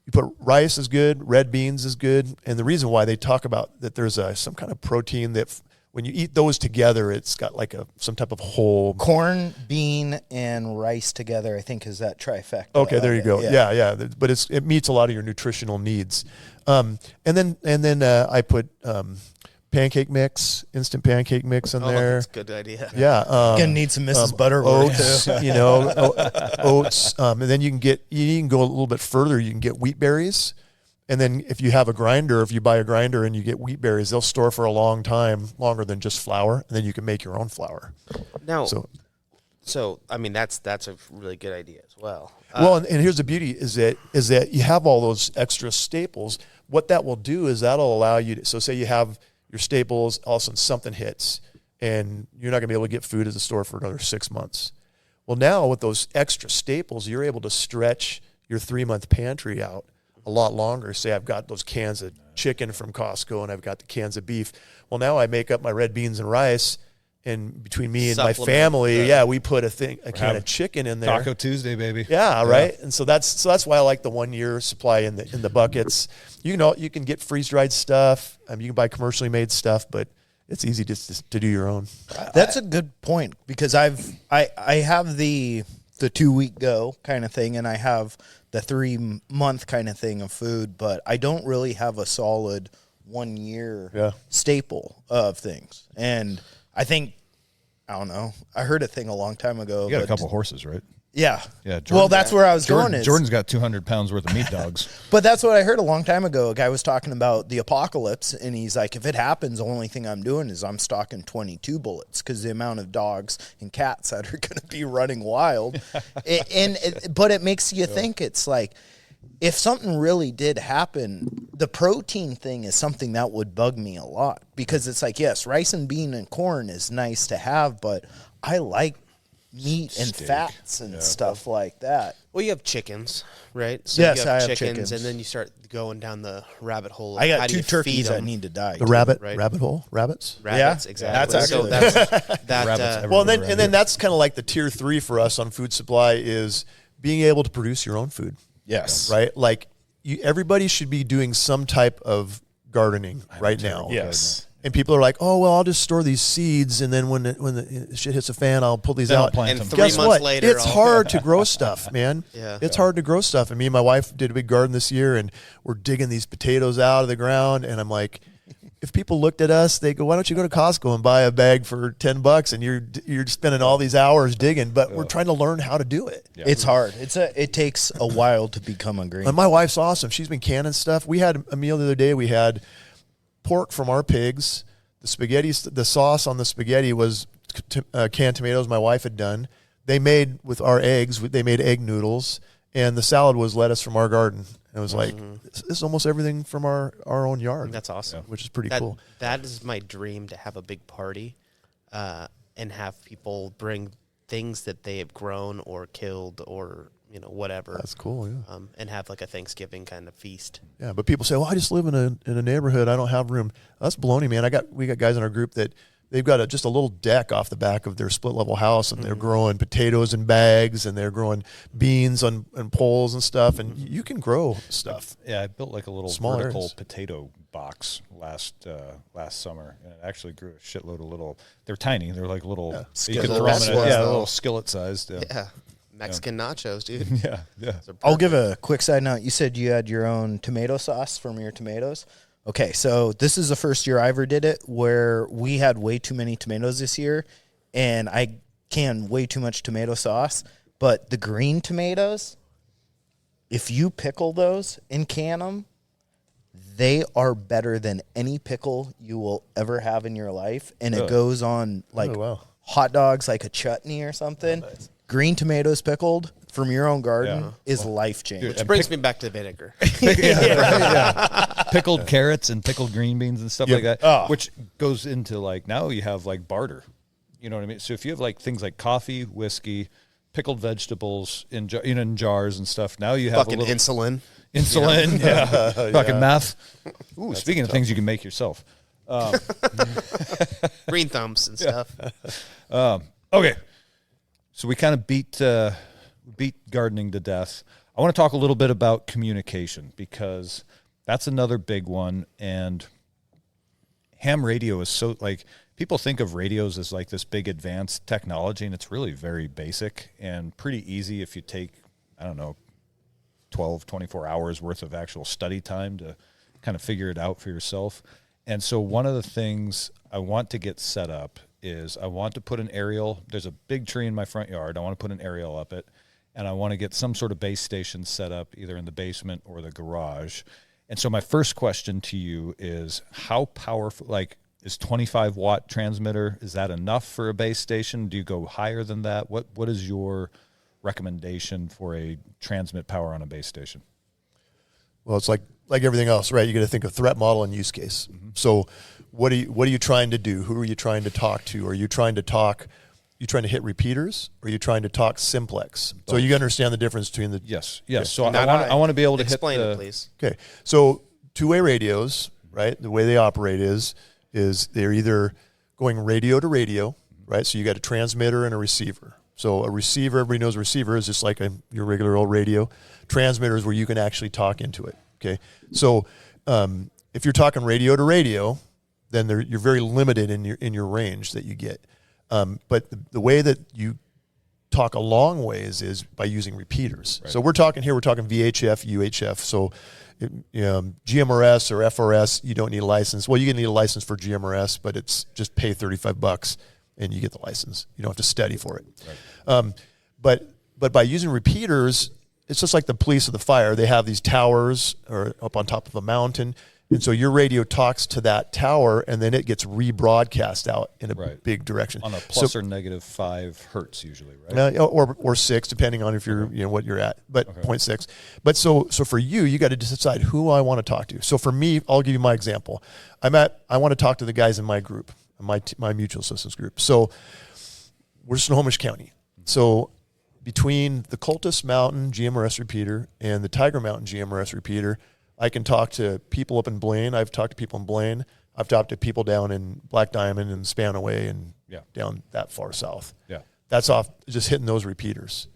you put rice is good, red beans is good, and the reason why they talk about that there's some kind of protein that when you eat those together, it's got like some type of whole corn, bean, and rice together. I think is that trifecta. Okay, there you go. Yeah. But it meets a lot of your nutritional needs. And then I put pancake mix, instant pancake mix in there. That's a good idea. Yeah, Gonna need some Mrs. Butterworth oats. too. Oats. And then you can go a little bit further. You can get wheat berries. And then if you have a grinder, if you buy a grinder and you get wheat berries, they'll store for a long time, longer than just flour. And then you can make your own flour. Now, so I mean, that's a really good idea as well. And here's the beauty is that you have all those extra staples. What that will do is that'll allow you to, so say you have your staples, all of a sudden something hits and you're not gonna be able to get food at the store for another 6 months. Well, now with those extra staples, you're able to stretch your 3-month pantry out a lot longer. Say I've got those cans of chicken from Costco and I've got the cans of beef. Well, now I make up my red beans and rice, and between me and my family, we put a can of chicken in there. Taco Tuesday, baby. Yeah, right. And so that's why I like the 1 year supply in the buckets. You can get freeze dried stuff. You can buy commercially made stuff, but it's easy just to do your own. That's a good point, because I have the 2 week go kind of thing, and I have the 3 month kind of thing of food, but I don't really have a solid 1 year staple of things. And I think, I don't know, I heard a thing a long time ago. You got a couple horses, right? Yeah. Yeah. Jordan, well, that's where I was going. Jordan's got 200 pounds worth of meat dogs. But that's what I heard a long time ago. A guy was talking about the apocalypse, and he's like, if it happens, the only thing I'm doing is I'm stocking 22 bullets, because the amount of dogs and cats that are going to be running wild. But it makes you think, it's like, if something really did happen, the protein thing is something that would bug me a lot, because it's like, yes, rice and bean and corn is nice to have, but I like meat and fats and stuff like that. Well, you have chickens, right? So yes, you I have chickens, and then you start going down the rabbit hole. I got 2 turkeys that need to die. The rabbit hole, rabbits. Rabbits, yeah, exactly. That's actually that. Well, and then that's kind of like the tier 3 for us on food supply is being able to produce your own food. Yes, right. Like everybody should be doing some type of gardening right now. Yes. And people are like, oh, well, I'll just store these seeds, and then when the shit hits the fan, I'll pull these out. And 3 Guess months what? later, It's hard to grow stuff, man. It's hard to grow stuff. And me and my wife did a big garden this year, and we're digging these potatoes out of the ground. And I'm like, if people looked at us, they go, why don't you go to Costco and buy a bag for $10, and you're spending all these hours digging? But we're trying to learn how to do it. Yeah. It's hard. It takes a while to become a green. And my wife's awesome. She's been canning stuff. We had a meal the other day. We had pork from our pigs. The spaghetti, the sauce on the spaghetti was canned tomatoes my wife had done. They made with our eggs. They made egg noodles, and the salad was lettuce from our garden. And it was like, this is almost everything from our own yard. That's awesome. Which is pretty cool. That is my dream, to have a big party, and have people bring things that they have grown or killed or whatever. That's cool, yeah. And have like a Thanksgiving kind of feast. Yeah, but people say, well, I just live in a neighborhood. I don't have room. That's baloney, man. We got guys in our group that they've got just a little deck off the back of their split level house, and they're growing potatoes in bags, and they're growing beans on poles and stuff, and you can grow stuff. Yeah, I built like a little Small vertical areas. potato box last summer, and it actually grew a shitload of little. They're tiny. They're like little. You could throw them in a little skillet sized. Yeah. Mexican nachos, dude. Yeah. I'll give a quick side note. You said you had your own tomato sauce from your tomatoes. Okay, so this is the first year I ever did it, where we had way too many tomatoes this year, and I canned way too much tomato sauce. But the green tomatoes, if you pickle those and can them, they are better than any pickle you will ever have in your life. And it goes on like hot dogs, like a chutney or something. Nice. Green tomatoes pickled from your own garden is life-changing. Which brings me back to vinegar. Pickled carrots and pickled green beans and stuff like that, which goes into like, now you have like barter. You know what I mean? So if you have like things like coffee, whiskey, pickled vegetables in jars and stuff. Now you have Fucking a little insulin. yeah. Fucking meth. Ooh, That's speaking of things you can make yourself. Green thumbs and stuff. Okay, so we kind of beat gardening to death. I want to talk a little bit about communication because that's another big one. And ham radio is so, like, people think of radios as like this big advanced technology, and it's really very basic and pretty easy if you take, I don't know, 12, 24 hours worth of actual study time to kind of figure it out for yourself. And so one of the things I want to get set up is I want to put an aerial. There's a big tree in my front yard. I want to put an aerial up it, and I want to get some sort of base station set up either in the basement or the garage. And so my first question to you is, how powerful, like, is 25 watt transmitter, is that enough for a base station? Do you go higher than that? What is your recommendation for a transmit power on a base station? Well, it's like everything else, right? You got to think of threat model and use case. Mm-hmm. So what are you trying to do? Who are you trying to talk to? Are you trying to hit repeaters, or are you trying to talk simplex? So you understand the difference between the... Yes. Okay. So I want to be able to explain hit it, please. Okay. So two-way radios, right? The way they operate is they're either going radio to radio, right? So you got a transmitter and a receiver. So a receiver, everybody knows a receiver is just like your regular old radio. Transmitter is where you can actually talk into it, okay? So if you're talking radio to radio, then you're very limited in your range that you get. But the way that you talk a long ways is by using repeaters. Right. So we're talking VHF, UHF. So GMRS or FRS, you don't need a license. Well, you need a license for GMRS, but it's just pay $35 and you get the license. You don't have to study for it. Right. But by using repeaters, it's just like the police or the fire. They have these towers or up on top of a mountain. And so your radio talks to that tower, and then it gets rebroadcast out in a big direction. On a plus or negative 5 hertz usually, right? Or 6, depending on if you're what you're at, but 0.6. But so for you got to decide who I want to talk to. So for me, I'll give you my example. I want to talk to the guys in my group, my mutual assistance group. So we're Snohomish County. So between the Cultus Mountain GMRS repeater and the Tiger Mountain GMRS repeater, I can talk to people up in Blaine. I've talked to people in Blaine. I've talked to people down in Black Diamond and Spanaway and down that far south. Yeah, that's off just hitting those repeaters.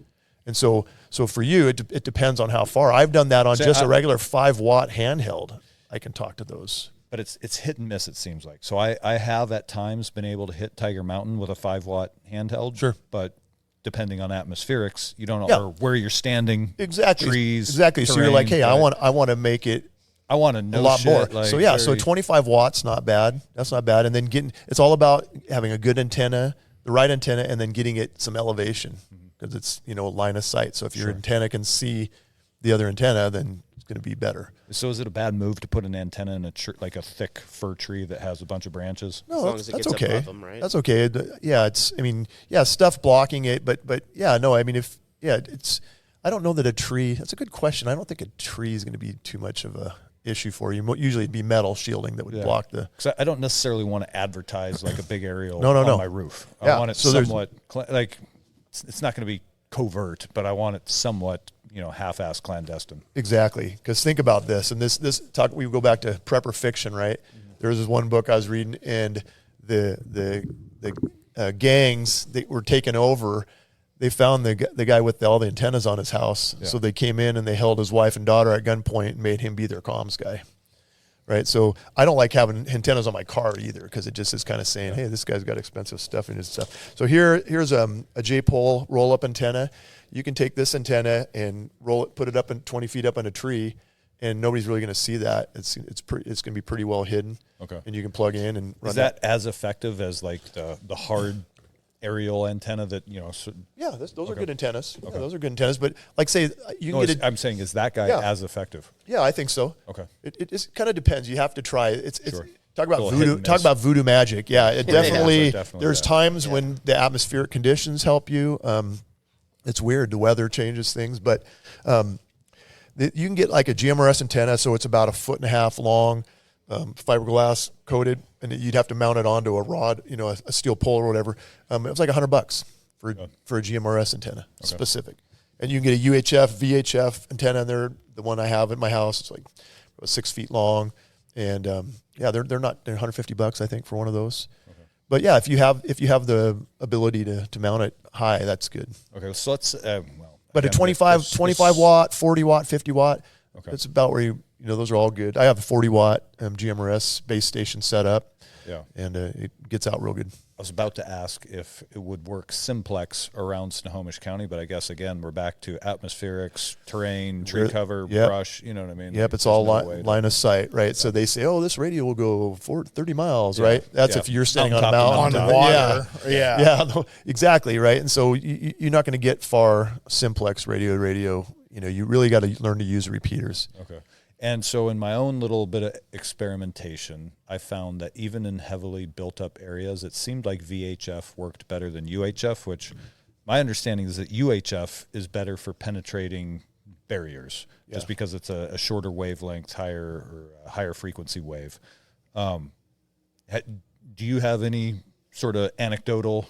And so for you, it depends on how far. I've done that on a regular 5 watt handheld. I can talk to those. But it's hit and miss, it seems like. So I have at times been able to hit Tiger Mountain with a 5 watt handheld. Sure. But depending on atmospherics, you don't know where you're standing. Exactly. Trees. Exactly. Terrain, so you're like, hey, I want to make it. I want to know a lot more. Like so 25 watts, not bad. That's not bad. And then it's all about having a good antenna, the right antenna, and then getting it some elevation because it's line of sight. So if your antenna can see the other antenna, then it's going to be better. So is it a bad move to put an antenna in like a thick fir tree that has a bunch of branches? No, as long as it gets okay. above them, right? That's okay. Yeah, stuff blocking it, but yeah, no, I mean it's. I don't know that a tree. That's a good question. I don't think a tree is going to be too much of a issue for you. Usually it'd be metal shielding that would block the. Because I don't necessarily want to advertise like a big aerial on my roof. Yeah. I want it somewhat like it's not going to be covert, but I want it somewhat half-assed clandestine. Exactly. Because think about this, and this talk. We go back to prepper fiction, right? Mm-hmm. There was this one book I was reading, and the gangs that were taken over. They found the guy with all the antennas on his house. Yeah. So they came in and they held his wife and daughter at gunpoint and made him be their comms guy. Right. So I don't like having antennas on my car either because it just is kind of saying, hey, this guy's got expensive stuff in his stuff. So here's a J-pole roll-up antenna. You can take this antenna and put it up 20 feet up in a tree, and nobody's really going to see that. It's going to be pretty well hidden. Okay. And you can plug in and run. Is that as effective as like the hard aerial antenna that those are good antennas. Okay. Yeah, those are good antennas. But like say you can get it. I'm saying is that guy as effective? Yeah, I think so. Okay. It kind of depends. You have to try it. It's sure. Talk about voodoo. Talk about voodoo magic. Yeah, it definitely. There's times Yeah. when the atmospheric conditions help you. It's weird. The weather changes things, but you can get like a GMRS antenna. So it's about 1.5 feet long, fiberglass coated, and you'd have to mount it onto a rod, a steel pole or whatever. It was like $100. for a GMRS antenna specific. And you can get a UHF, VHF antenna in there. The one I have at my house, it's like 6 feet long. And they're $150, I think, for one of those. Okay. But yeah, if you have the ability to mount it high, that's good. Okay, so let's but again, a 25 watt, 40 watt, 50 watt. Okay. That's about where those are all good. I have a 40 watt GMRS base station set up. Yeah. And it gets out real good. I was about to ask if it would work simplex around Snohomish County, but I guess, again, we're back to atmospherics, terrain, tree cover, brush, you know what I mean? Yep, it's all line of sight, right? So they say, this radio will go 30 miles, right? That's if you're standing on a mountain. On water. Yeah, exactly, right? And so you're not going to get far simplex radio. You really got to learn to use repeaters. Okay. And so in my own little bit of experimentation, I found that even in heavily built up areas, it seemed like VHF worked better than UHF, which my understanding is that UHF is better for penetrating barriers just because it's a shorter wavelength, higher frequency wave. Do you have any sort of anecdotal?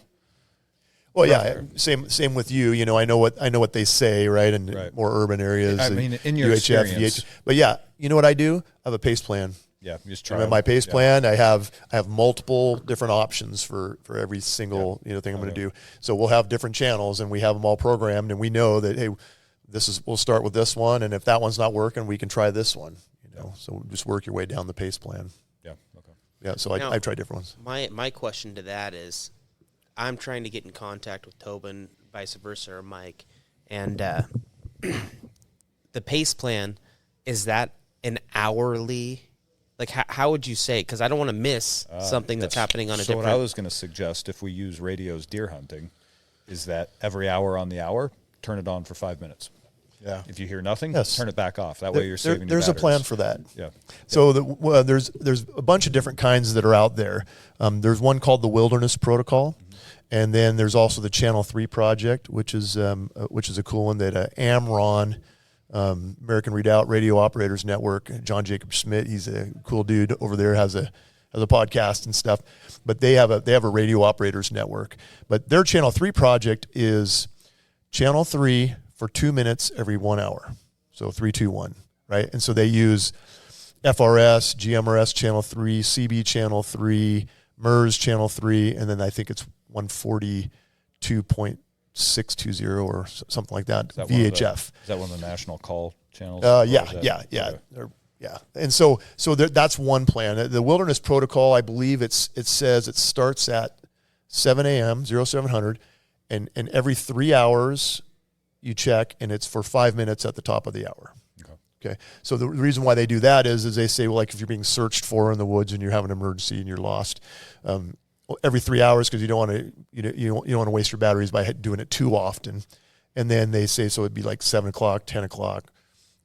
Well, yeah, same with you. I know what they say, right? In more urban areas. I mean, in your experience. But yeah, you know what I do? I have a pace plan. Yeah, you just try. My pace plan. I have multiple different options for every single thing I'm going to do. So we'll have different channels, and we have them all programmed, and we know that we'll start with this one, and if that one's not working, we can try this one. So just work your way down the pace plan. Yeah. Okay. Yeah. So I've tried different ones. My question to that is, I'm trying to get in contact with Tobin, vice versa, or Mike, and the pace plan, is that an hourly? Like, how would you say? Because I don't want to miss something that's happening on a different. So what I was going to suggest, if we use radios deer hunting, is that every hour on the hour, turn it on for 5 minutes. Yeah. If you hear nothing, turn it back off. That way you're saving. There's your a plan for that. Yeah. So there's a bunch of different kinds that are out there. There's one called the Wilderness Protocol. And then there's also the Channel 3 project, which is a cool one that Amron, American Redoubt Radio Operators Network, John Jacob Schmidt, he's a cool dude over there, has a podcast and stuff. But they have a radio operators network. But their Channel 3 project is Channel 3 for 2 minutes every 1 hour. So 3-2-1, right? And so they use FRS, GMRS Channel 3, CB Channel 3, MERS Channel 3, and then I think it's 142.620 or something like that. VHF. Is that one of the national call channels? Yeah. And so that's one plan. The Wilderness Protocol, I believe it says it starts at 7 a.m. 0700, and every 3 hours you check, and it's for 5 minutes at the top of the hour. Okay. So the reason why they do that is they say, well, like if you're being searched for in the woods and you're having an emergency and you're lost, every 3 hours, because you don't want to you don't want to waste your batteries by doing it too often. And then they say, so it'd be like 7 o'clock, 10 o'clock,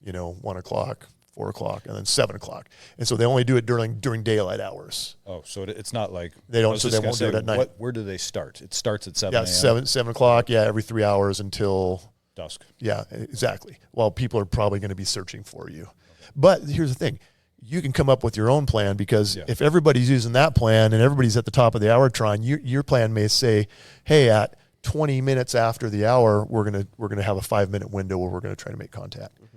1 o'clock, 4 o'clock, and then 7 o'clock. And so they only do it during daylight hours. Oh, so it's not like they don't. So they won't do it at night. Where do they start? It starts at 7 a.m. 7 o'clock. Yeah, every 3 hours until dusk. Yeah, exactly. Well, people are probably going to be searching for you. But here's the thing. You can come up with your own plan, because if everybody's using that plan and everybody's at the top of the hour trying, your plan may say, hey, at 20 minutes after the hour, we're gonna have a 5-minute window where we're going to try to make contact. Mm-hmm.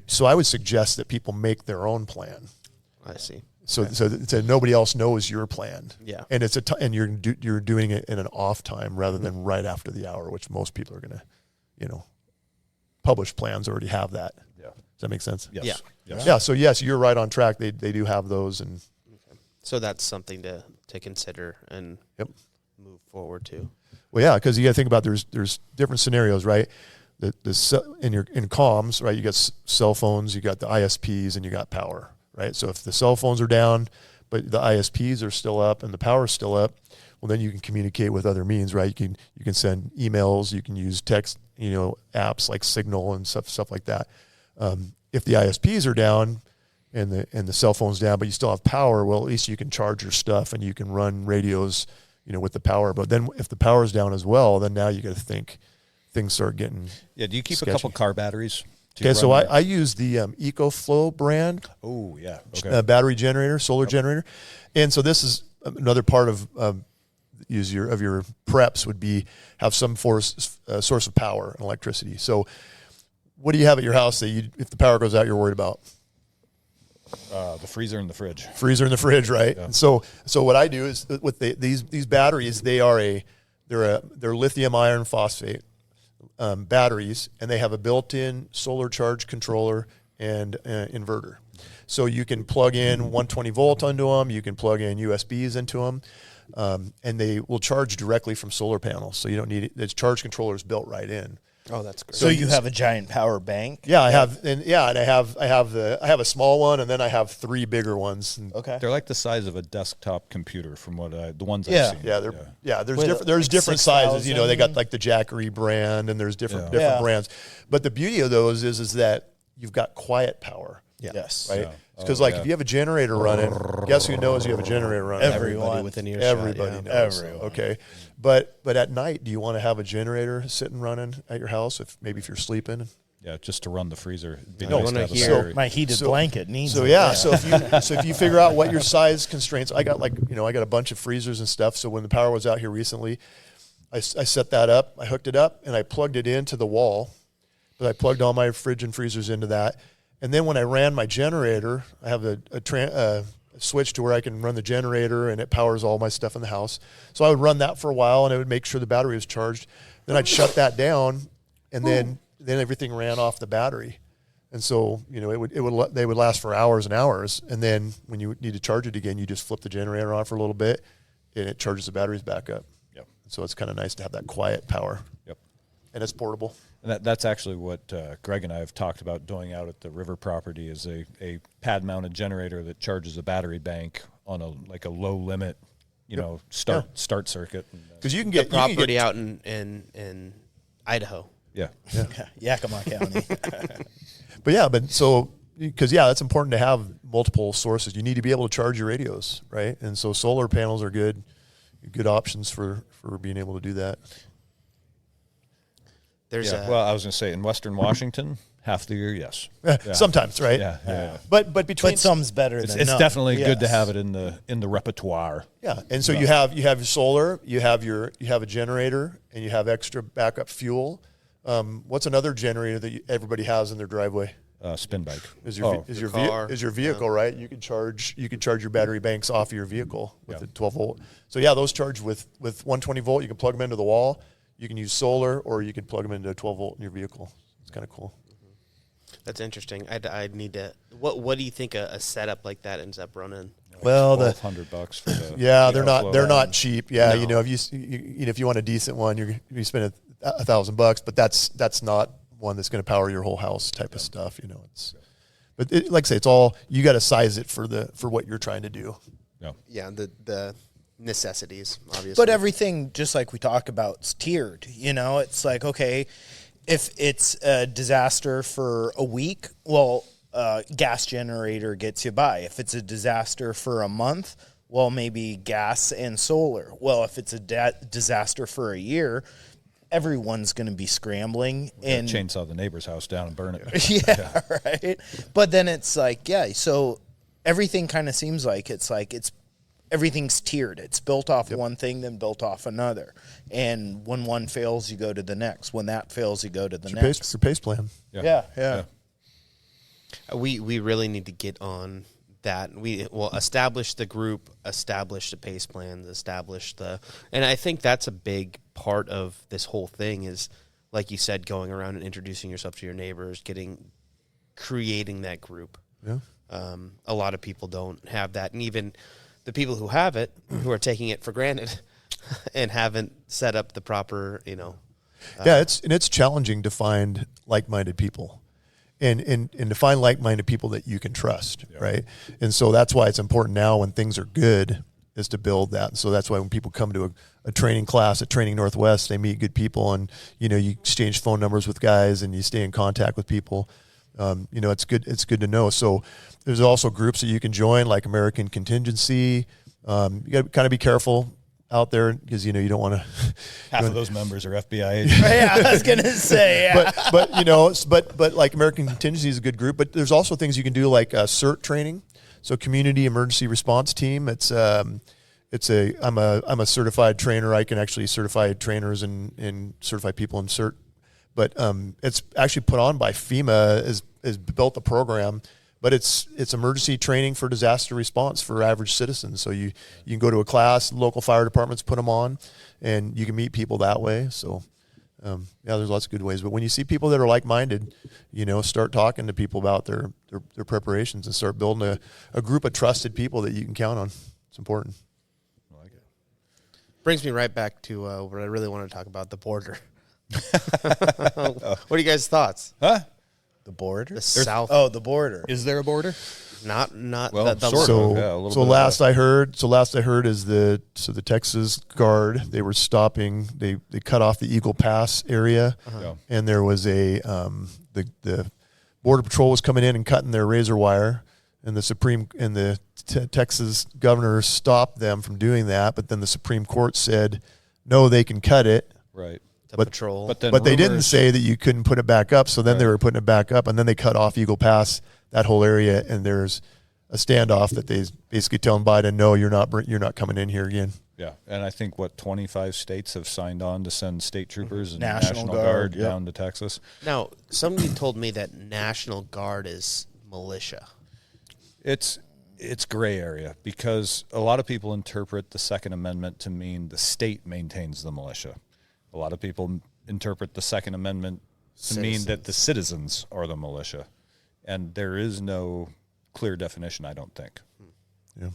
So I would suggest that people make their own plan. I see. So nobody else knows your plan. Yeah. And and you're doing it in an off time rather than right after the hour, which most people are going to, published plans already have that. Yeah. Does that make sense? Yes. Yeah. Yes. Yeah. So yes, you're right on track. They do have those, and so that's something to consider and move forward to. Well, yeah, because you got to think about there's different scenarios, right? In comms, right? You got cell phones, you got the ISPs, and you got power, right? So if the cell phones are down, but the ISPs are still up and the power is still up, well, then you can communicate with other means, right? You can send emails, you can use text, apps like Signal and stuff like that. If the ISPs are down and the cell phone's down, but you still have power, well, at least you can charge your stuff and you can run radios, with the power. But then if the power's down as well, then now you got to think things start getting do you keep sketchy. a couple car batteries? Okay, so I use the EcoFlow brand. Oh, yeah. Okay. Battery generator, solar generator. And so this is another part of of your preps would be have some source of power and electricity. So what do you have at your house that if the power goes out, you're worried about? The freezer and the fridge. Freezer in the fridge, right? Yeah. And so what I do is with these batteries, they're lithium iron phosphate batteries, and they have a built-in solar charge controller and inverter. So you can plug in 120 volt onto them. You can plug in USBs into them, and they will charge directly from solar panels. So you don't need it. The charge controller is built right in. Oh, that's great. So you have a giant power bank? Yeah, I have, and I have a small one, and then I have 3 bigger ones. And Okay. They're like the size of a desktop computer from the ones Yeah. I've seen. There's like different sizes. 6,000. They got like the Jackery brand, and there's different Yeah. brands. But the beauty of those is that you've got quiet power. Yes. Right? Yeah. Because Oh, if yeah. you have a generator running, guess who knows you have a generator running? Everybody within earshot. Everybody yeah. knows. Everyone. Okay. But at night, do you want to have a generator sitting running at your house if you're sleeping? Yeah, just to run the freezer. It'd be don't nice to wanna have a hear- battery. My heated So- blanket needs So it. yeah, so if you figure out what your size constraints, I got a bunch of freezers and stuff. So when the power was out here recently, I set that up, I hooked it up, and I plugged it into the wall. But I plugged all my fridge and freezers into that, and then when I ran my generator, I have a switch to where I can run the generator, and it powers all my stuff in the house. So I would run that for a while, and it would make sure the battery was charged. Then I'd shut that down, and then everything ran off the battery. And so, they would last for hours and hours. And then when you need to charge it again, you just flip the generator on for a little bit, and it charges the batteries back up. Yep. So it's kind of nice to have that quiet power. Yep. And it's portable. And that's actually what Greg and I have talked about doing out at the river property is a pad-mounted generator that charges a battery bank on a low limit, start circuit. Because you can get Property out in Idaho. Yeah. Yakima County. Because that's important to have multiple sources. You need to be able to charge your radios, right? And so solar panels are good options for being able to do that. There's Well, I was going to say in Western Washington, half the year, yes. Sometimes, right? Yeah. But between But some's better It's than none. definitely good to Yes. have it in the repertoire. yeah, and so you have your solar, you have a generator, and you have extra backup fuel. What's another generator that everybody has in their driveway? Spin bike. Is your car. vehicle, right? You can charge your battery banks off of your vehicle with Yeah. the 12 volt. So yeah, those charge with 120 volt. You can plug them into the wall. You can use solar, or you can plug them into a 12 volt in your vehicle. It's kind of cool. That's interesting. I'd need to. What do you think a setup like that ends up running? Well, $1,200 for the Yeah, they're flow. not cheap. Yeah, No. if you want a decent one, you spend $1,000, but that's not one that's going to power your whole house type of stuff. Like I say, it's all you got to size it for what you're trying to do. Yeah. Yeah, the necessities, obviously. But everything, just like we talk about, is tiered. It's like, okay, if it's a disaster for a week, well, gas generator gets you by. If it's a disaster for a month, well, maybe gas and solar. Well, if it's a disaster for a year, everyone's going to be scrambling and Chainsaw the neighbor's house down and burn it. yeah, right. But then it's like, so everything kind of seems like it's everything's tiered. It's built off one thing, then built off another. And when one fails, you go to the next. When that fails, you go to the next. Your pace plan. Yeah. We really need to get on that. We will establish the group, establish the pace plans, and I think that's a big part of this whole thing is, like you said, going around and introducing yourself to your neighbors, creating that group. Yeah. A lot of people don't have that, and even the people who have it, who are taking it for granted, and haven't set up the proper, it's challenging to find like-minded people, and to find like-minded people that you can trust, right? And so that's why it's important now when things are good is to build that. And so that's why when people come to a training class at Training Northwest, they meet good people, and you exchange phone numbers with guys, and you stay in contact with people. It's good. It's good to know. So there's also groups that you can join, like American Contingency. You got to kind of be careful out there because you don't want to. Half of those members are FBI agents. Yeah, I was gonna say. Yeah. but like American Contingency is a good group. But there's also things you can do like CERT training, so Community Emergency Response Team. It's I'm a certified trainer. I can actually certify trainers and certify people in cert. But it's actually put on by FEMA, has built the program. But it's emergency training for disaster response for average citizens. So you can go to a class, local fire departments put them on, and you can meet people that way. So there's lots of good ways. But when you see people that are like-minded, start talking to people about their preparations and start building a group of trusted people that you can count on. It's important. I like it. Brings me right back to what I really want to talk about, the border. What are you guys' thoughts? Huh? The border? The South. Oh, the border. Is there a border? Not Well, the sort of. Yeah, a little bit last I heard is the Texas Guard, they were stopping, they cut off the Eagle Pass area, Yeah. and there was the Border Patrol was coming in and cutting their razor wire, and the Texas governor stopped them from doing that, but then the Supreme Court said no, they can cut it. Right. patrol. But then They didn't say that you couldn't put it back up. So then they were putting it back up, and then they cut off Eagle Pass, that whole area, and there's a standoff that they basically telling Biden, no, you're not coming in here again. Yeah, and I think 25 states have signed on to send state troopers and National National Guard, Guard down to Texas. Now, somebody told me that National Guard is militia. It's gray area because a lot of people interpret the Second Amendment to mean the state maintains the militia. A lot of people interpret the Second Amendment to mean that the citizens are the militia. And there is no clear definition, I don't think. Yeah.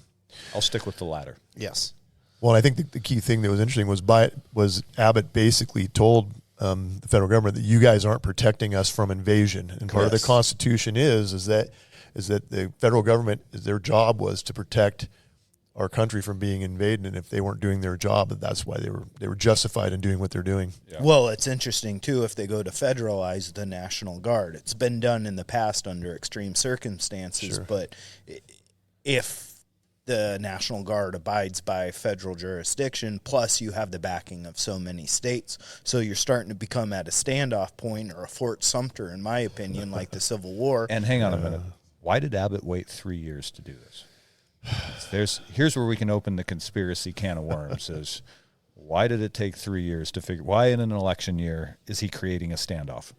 I'll stick with the latter. Yes. Well, I think the key thing that was interesting was Abbott basically told the federal government that you guys aren't protecting us from invasion. And part of the Constitution is that the federal government, their job was to protect our country from being invaded, and if they weren't doing their job, that's why they were justified in doing what they're doing. Yeah. Well, it's interesting too if they go to federalize the National Guard. It's been done in the past under extreme circumstances, but if the National Guard abides by federal jurisdiction, plus you have the backing of so many states, so you're starting to become at a standoff point or a Fort Sumter, in my opinion, like the Civil War. And hang on a minute. Why did Abbott wait 3 years to do this? Here's where we can open the conspiracy can of worms. Is why did it take 3 years to figure? Why in an election year is he creating a standoff?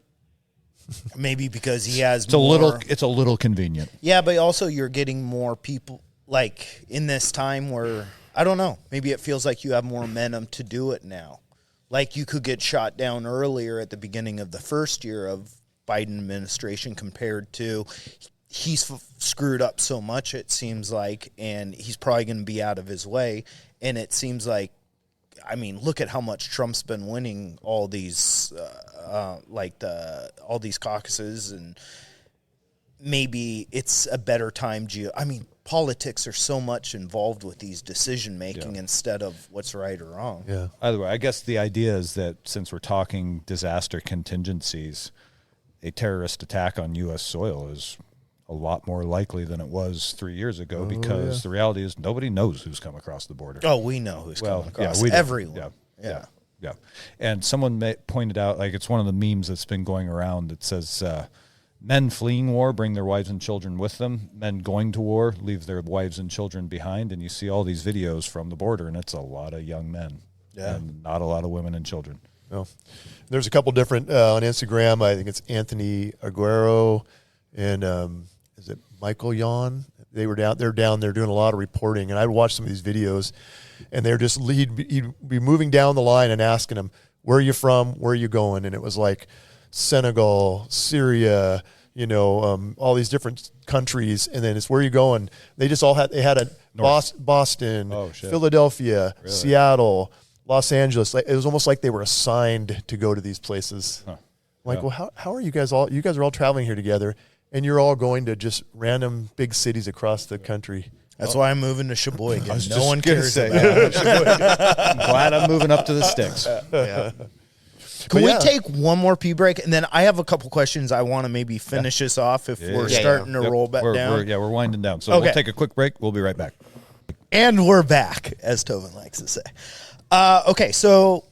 Maybe because he has It's a little convenient. Yeah, but also you're getting more people, like, in this time where, I don't know, maybe it feels like you have more momentum to do it now. Like, you could get shot down earlier at the beginning of the first year of Biden administration compared to he's screwed up so much, it seems like, and he's probably going to be out of his way. And it seems like, I mean, look at how much Trump's been winning all these, all these caucuses, and maybe it's a better time. Politics are so much involved with these decision making instead of what's right or wrong. Yeah. Either way, I guess the idea is that since we're talking disaster contingencies, a terrorist attack on U.S. soil is a lot more likely than it was 3 years ago because the reality is nobody knows who's come across the border. Oh, we know who's coming across. We do. Everyone. Yeah. And someone pointed out, like, it's one of the memes that's been going around that says, men fleeing war bring their wives and children with them. Men going to war leave their wives and children behind. And you see all these videos from the border, and it's a lot of young men and not a lot of women and children. No. There's a couple different on Instagram. I think it's Anthony Aguero and is it Michael Yon? They're down there doing a lot of reporting, and I'd watch some of these videos, and he'd be moving down the line and asking them, where are you from? Where are you going? And it was like Senegal, Syria, all these different countries, and then it's where are you going? They just all had a Boston, Philadelphia, Seattle, Los Angeles. It was almost like they were assigned to go to these places. Huh. Like, well, how are you guys all? You guys are all traveling here together, and you're all going to just random big cities across the country. That's why I'm moving to Sheboygan. I was No just one gonna cares say, about I'm glad I'm moving up to the sticks. Yeah. Can we take one more pee break? And then I have a couple questions I want to maybe finish this off if we're starting to roll back down. We're winding down. So we'll take a quick break. We'll be right back. And we're back, as Tobin likes to say. Okay, so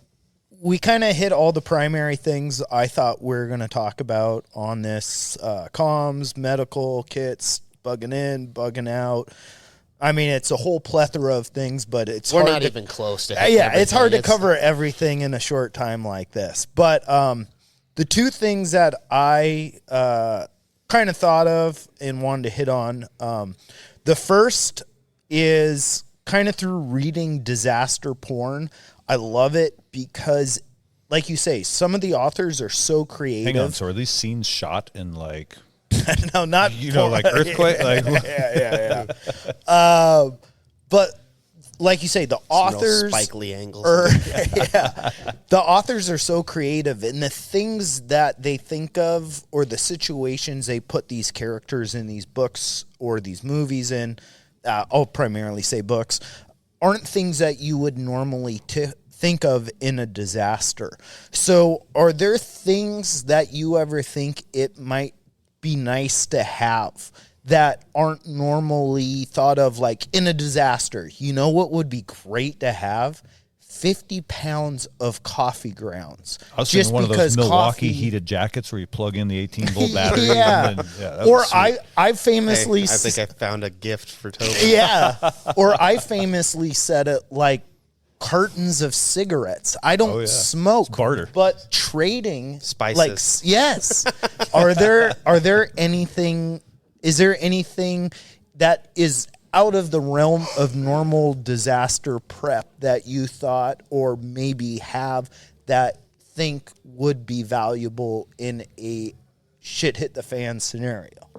we kind of hit all the primary things I thought we were going to talk about on this. Comms, medical kits, bugging in, bugging out. I mean, it's a whole plethora of things, but it's We're hard not to, even close to it's hard to everything. cover everything in a short time like this. But the two things that I kind of thought of and wanted to hit on, the first is kind of through reading disaster porn. I love it because, like you say, some of the authors are so creative. Hang on, so are these scenes shot in like No, not like earthquake? Like yeah. But like you say, the authors Spike Lee angles. the authors are so creative, and the things that they think of or the situations they put these characters in these books or these movies in, I'll primarily say books, aren't things that you would normally think of in a disaster. So are there things that you ever think it might be nice to have that aren't normally thought of, like in a disaster? You know what would be great to have? 50 pounds of coffee grounds. I was thinking one of those Milwaukee heated jackets where you plug in the 18-volt battery. Yeah. And then, Or I famously... Hey, I think I found a gift for Toby. Yeah. Or I famously said it like cartons of cigarettes. I don't smoke. It's barter. But trading... Spices. Like, yes. Is there anything that is out of the realm of normal disaster prep that you thought or maybe have that think would be valuable in a shit hit the fan scenario?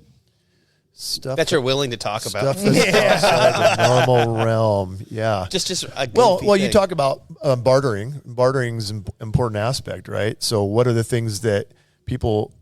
Stuff That you're willing to talk about. Stuff that's outside the normal realm. Yeah. Just a Well, goofy you thing. talk about bartering. Bartering's an important aspect, right? So what are the things that people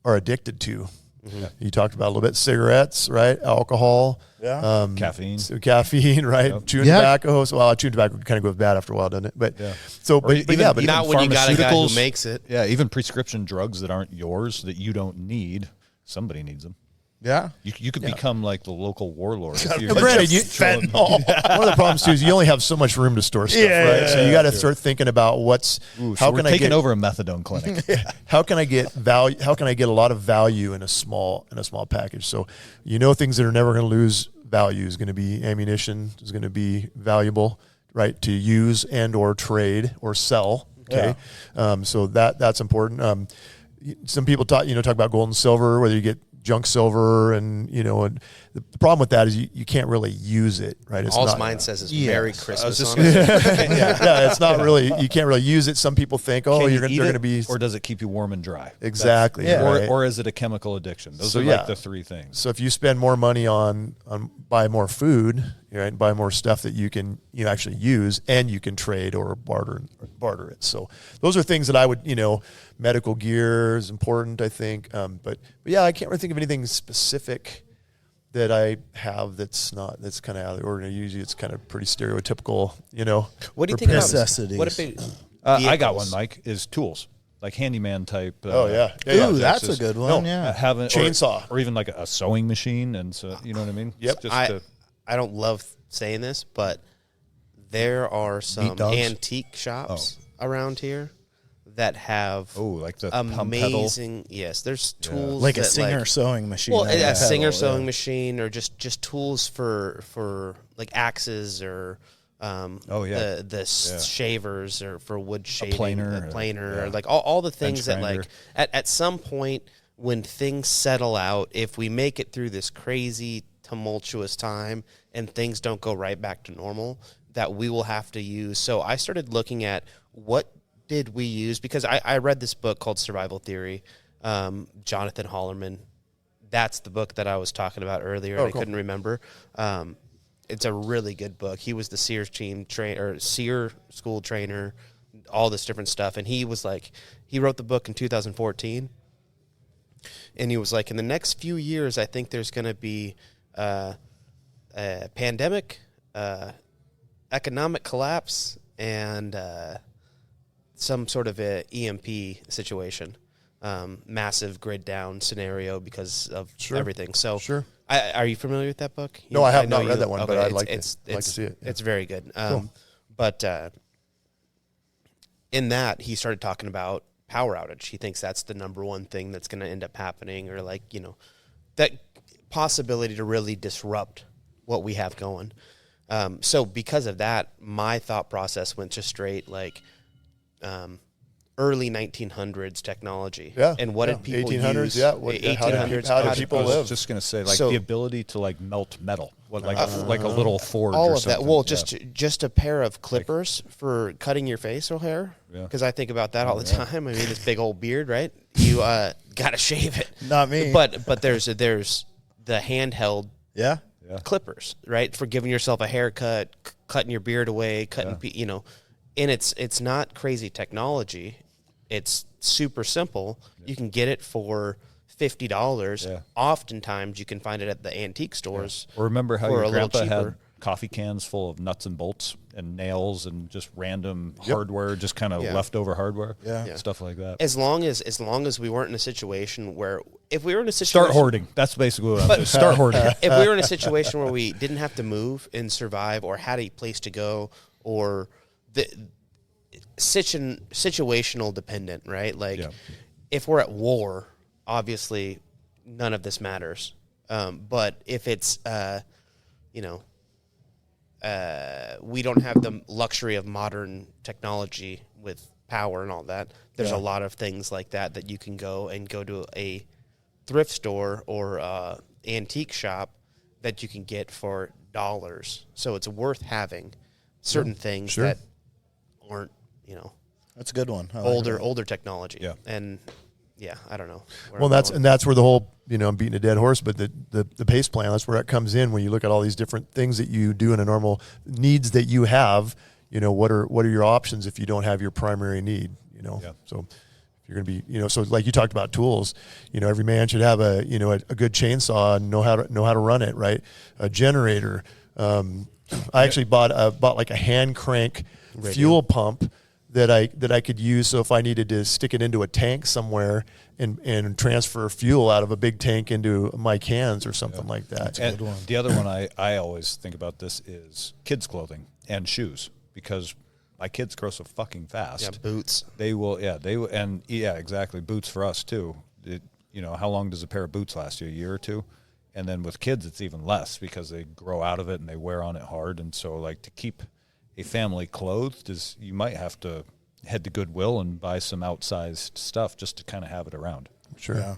are addicted to? Mm-hmm. You talked about a little bit cigarettes, right? Alcohol. Yeah. Caffeine, right? Yep. Chewing tobacco. So, well, chewing tobacco kind of goes bad after a while, doesn't it? But but not when you got a guy who pharmaceuticals- makes it. Yeah, even prescription drugs that aren't yours, that you don't need, somebody needs them. Yeah. You could become like the local warlord. If you're Fentanyl. One of the problems too is you only have so much room to store stuff, right? So you got to start thinking about how can I get over a methadone clinic? how can I get value? How can I get a lot of value in a small package? So things that are never going to lose value is going to be ammunition, is going to be valuable, right, to use and or trade or sell. Okay, so that's important. Some people talk about gold and silver, whether you get junk silver, and and the problem with that is you can't really use it, right? It's All not, mine says is Merry Christmas. it's not really, you can't really use it. Some people think, Can you they're eat going to it, be, or does it keep you warm and dry? Exactly. Right. Or is it a chemical addiction? Those are like the three things. So if you spend more money on buy more food, right, buy more stuff that you can actually use and you can trade or barter it. So those are things that I would, medical gear is important, I think. But yeah, I can't really think of anything specific that I have that's kind of out of the ordinary. Usually it's kind of pretty stereotypical, What do you think about necessities? What if it, I got one, Mike, is tools. Like handyman type. Yeah. Ooh, that's a good one. Have a chainsaw. Or even like a sewing machine. And so, you know what I mean? Yep. Just I don't love saying this, but there are some dogs? antique shops around here that have like the pump pedal. amazing. Yes, there's tools Like a that, Singer sewing machine. Well, that a has pedal, Singer sewing machine, or just tools for like axes or the shavers or for wood shaving, planer, or like all the things that grinder. like at some point when things settle out, if we make it through this crazy tumultuous time and things don't go right back to normal, that we will have to use. So I started looking at what did we use, because I read this book called Survival Theory, Jonathan Hollerman. That's the book that I was talking about earlier, and I couldn't remember. It's a really good book. He was the SEER SEER school trainer, all this different stuff. And he was like, he wrote the book in 2014. And he was like, in the next few years, I think there's going to be a pandemic, economic collapse, and some sort of a EMP situation, massive grid down scenario because of everything. So, are you familiar with that book? No, I have not read that one, but I'd like to see it. It's very good. Cool. But in that, he started talking about power outage. He thinks that's the number one thing that's going to end up happening, or that possibility to really disrupt what we have going. So because of that, my thought process went just straight like early 1900s technology. Yeah. And what did people 1800s, use? yeah. 1800s. How did people I live? was just going to say, like, So- the ability to, like, melt metal. What, like a little forge all or of something. that. Well, Yeah. just a pair of clippers for cutting your facial hair. Yeah. Because I think about that all the time. I mean, this big old beard, right? You got to shave it. Not me. But there's the handheld Yeah. clippers, right? For giving yourself a haircut, cutting your beard away, cutting, and it's not crazy technology. It's super simple. You can get it for $50. Yeah. Oftentimes, you can find it at the antique stores. Or remember how for your a little grandpa had cheaper. coffee cans full of nuts and bolts and nails and just random hardware, just kind of leftover hardware, stuff like that. As long as we weren't in a situation where, if we were in a situation, Start hoarding. That's basically what I'm saying. Start hoarding. if we were in a situation where we didn't have to move and survive, or had a place to go, or the situational dependent, right? Like, if we're at war, obviously none of this matters. But if it's, we don't have the luxury of modern technology with power and all that. There's a lot of things like that you can go to a thrift store or antique shop that you can get for dollars. So it's worth having certain things that aren't, That's a good one. I like that. older technology. Yeah. And I don't know. Well, that's where the whole, I'm beating a dead horse, but the PACE plan, that's where it comes in when you look at all these different things that you do in a normal needs that you have. What are your options if you don't have your primary need? So if you're going to be, so like you talked about tools, every man should have a good chainsaw and know how to run it, right? A generator. I actually bought like a hand crank fuel pump that I could use. So if I needed to stick it into a tank somewhere and transfer fuel out of a big tank into my cans or something like that. That's a good one. The other one I always think about this is kids' clothing and shoes, because my kids grow so fucking fast. Yeah, boots. They will, exactly. Boots for us too. How long does a pair of boots last you? A year or two? And then with kids, it's even less because they grow out of it and they wear on it hard. And so, like, to keep a family clothed is, you might have to head to Goodwill and buy some outsized stuff just to kind of have it around. Sure. Yeah.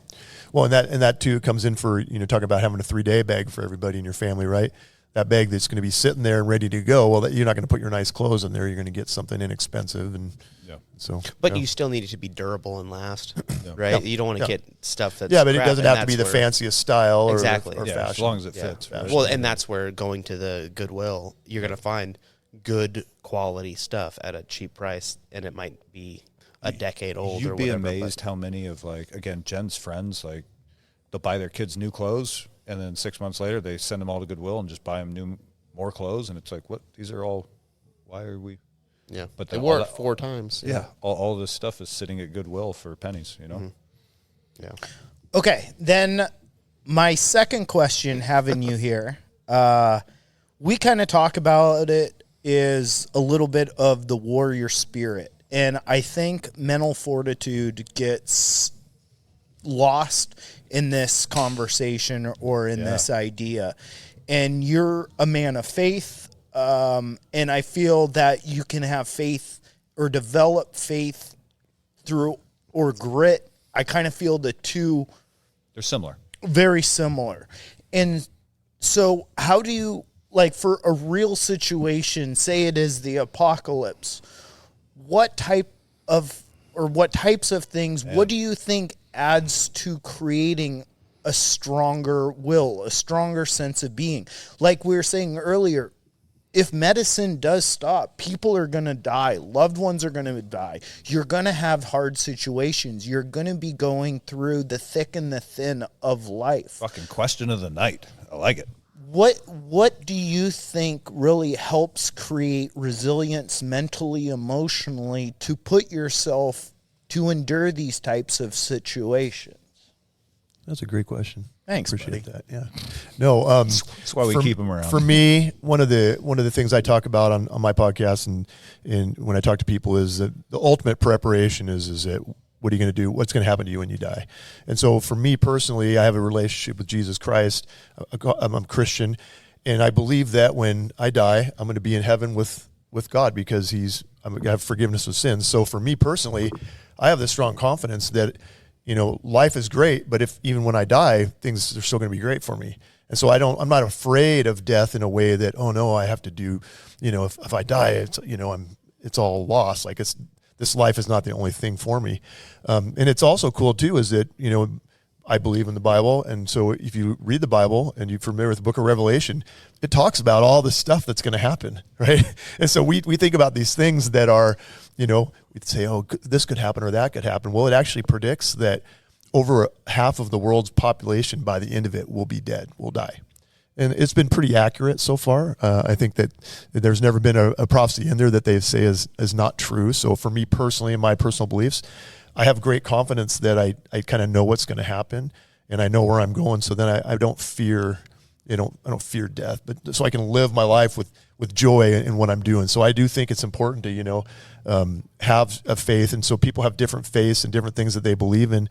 Well, and that too comes in for, talk about having a 3-day bag for everybody in your family, right? That bag that's going to be sitting there and ready to go. Well, you're not going to put your nice clothes in there. You're going to get something inexpensive, and But you still need it to be durable and last, right? Yeah. You don't want to get stuff that's but it crap, doesn't and have to be the that's where- fanciest style or Exactly. or Yeah, fashion. as long as it Yeah. fits. Fashion. Well, and that's where going to the Goodwill, you're going to find good quality stuff at a cheap price, and it might be a decade old. You'd or be whatever, amazed how many of, like, again, Jen's friends, like, they'll buy their kids new clothes, and then 6 months later they send them all to Goodwill and just buy them more clothes, and it's like, what? These are all. Why are we? Yeah, But they then wore all it that- 4 times. Yeah, all this stuff is sitting at Goodwill for pennies. Mm-hmm. Yeah. Okay, then my second question, having you here, we kind of talk about it, is a little bit of the warrior spirit. And I think mental fortitude gets lost in this conversation or in this idea. And you're a man of faith, and I feel that you can have faith or develop faith through, or grit. I kind of feel the two They're similar. very similar. And so how do you, like, for a real situation, say it is the apocalypse, what types of things, what do you think adds to creating a stronger will, a stronger sense of being? Like we were saying earlier, if medicine does stop, people are going to die. Loved ones are going to die. You're going to have hard situations. You're going to be going through the thick and the thin of life. Fucking question of the night. I like it. What do you think really helps create resilience mentally, emotionally, to put yourself to endure these types of situations? That's a great question. Thanks, Appreciate buddy. that. Yeah. No, That's why we keep them around. For me, one of the things I talk about on my podcast and when I talk to people is that the ultimate preparation is that what are you going to do? What's going to happen to you when you die? And so for me personally, I have a relationship with Jesus Christ. I'm a Christian, And I believe that when I die, I'm going to be in heaven with God because I'm going to have forgiveness of sins. So for me personally, I have this strong confidence that, life is great, but even when I die, things are still going to be great for me. And so I'm not afraid of death in a way that, oh no, I have to do, if I die, it's all lost. Like this life is not the only thing for me. And it's also cool too, is that, I believe in the Bible. And so if you read the Bible and you're familiar with the book of Revelation, it talks about all the stuff that's going to happen, right? And so we think about these things that are, we'd say, oh, this could happen or that could happen. Well, it actually predicts that over half of the world's population by the end of it will be dead, will die. And it's been pretty accurate so far. I think that there's never been a prophecy in there that they say is not true. So for me personally, and my personal beliefs, I have great confidence that I kind of know what's going to happen and I know where I'm going. So then I don't fear, I don't fear death, but so I can live my life with joy in what I'm doing. So I do think it's important to, have a faith. And so people have different faiths and different things that they believe in.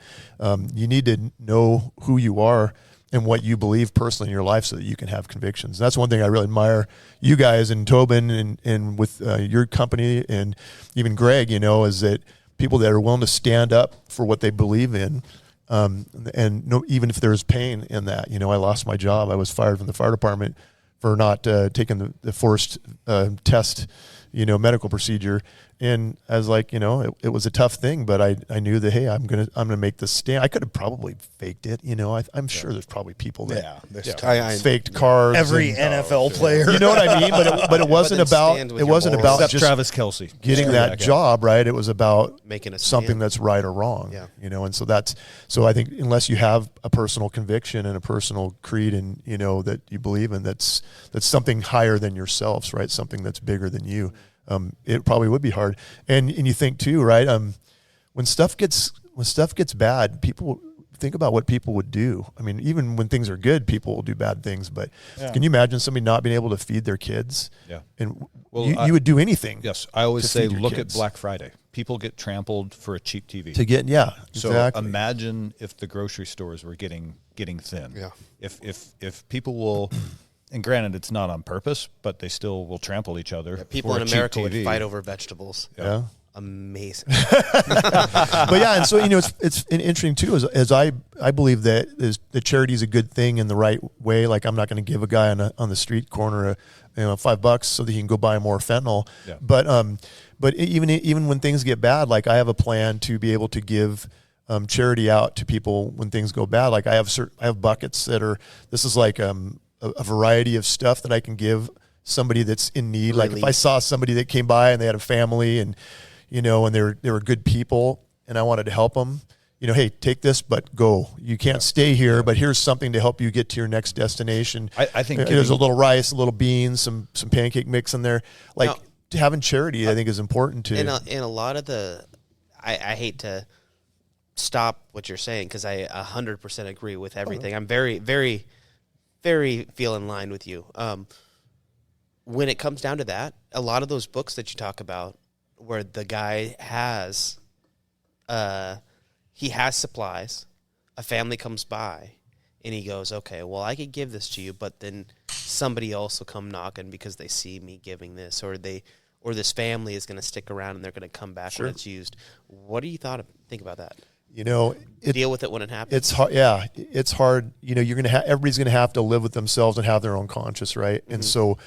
You need to know who you are and what you believe personally in your life so that you can have convictions. And that's one thing I really admire you guys and Tobin and with your company and even Greg, is that people that are willing to stand up for what they believe in. And even if there's pain in that, I lost my job. I was fired from the fire department for not taking the forced test, medical procedure. And I was like, it was a tough thing, but I knew that, hey, I'm gonna make this stand. I could have probably faked it, I'm sure there's probably people that faked cars. Every NFL player, you know what I mean? But it wasn't about Except just Travis Kelce getting that job, right? It was about making something that's right or wrong. Yeah. And so I think unless you have a personal conviction and a personal creed and that you believe in, that's something higher than yourselves, right? Something that's bigger than you. It probably would be hard. And you think too, right? When stuff gets bad, people think about what people would do. I mean, even when things are good, people will do bad things. But can you imagine somebody not being able to feed their kids? Yeah. And you would do anything. Yes. I always say, look at Black Friday. People get trampled for a cheap TV. So exactly. Imagine if the grocery stores were getting thin. Yeah. If people will, and granted, it's not on purpose, but they still will trample each other. Yeah, people in America would fight over vegetables. Yeah. Amazing. But yeah, and so it's interesting too. As I believe that the charity is a good thing in the right way. Like I'm not going to give a guy on the street corner $5 so that he can go buy more fentanyl. Yeah. But even when things get bad, like I have a plan to be able to give charity out to people when things go bad. Like I have buckets that are. This is like a variety of stuff that I can give somebody that's in need. Like if I saw somebody that came by and they had a family and and they were good people and I wanted to help them, hey, take this, but go. You can't stay here, but here's something to help you get to your next destination. I think there's a little rice, a little beans, some pancake mix in there. Like having charity, I think is important too. And a lot of I hate to stop what you're saying because I 100% agree with everything. I'm very, very, very feel in line with you. When it comes down to that, a lot of those books that you talk about where the guy has supplies, a family comes by and he goes, okay, well, I could give this to you, but then somebody else will come knocking because they see me giving this, or this family is going to stick around and they're going to come back when it's used. What do you think about that? Deal with it when it happens. It's hard. Yeah, it's hard. Everybody's going to have to live with themselves and have their own conscience, right? Mm-hmm. And so,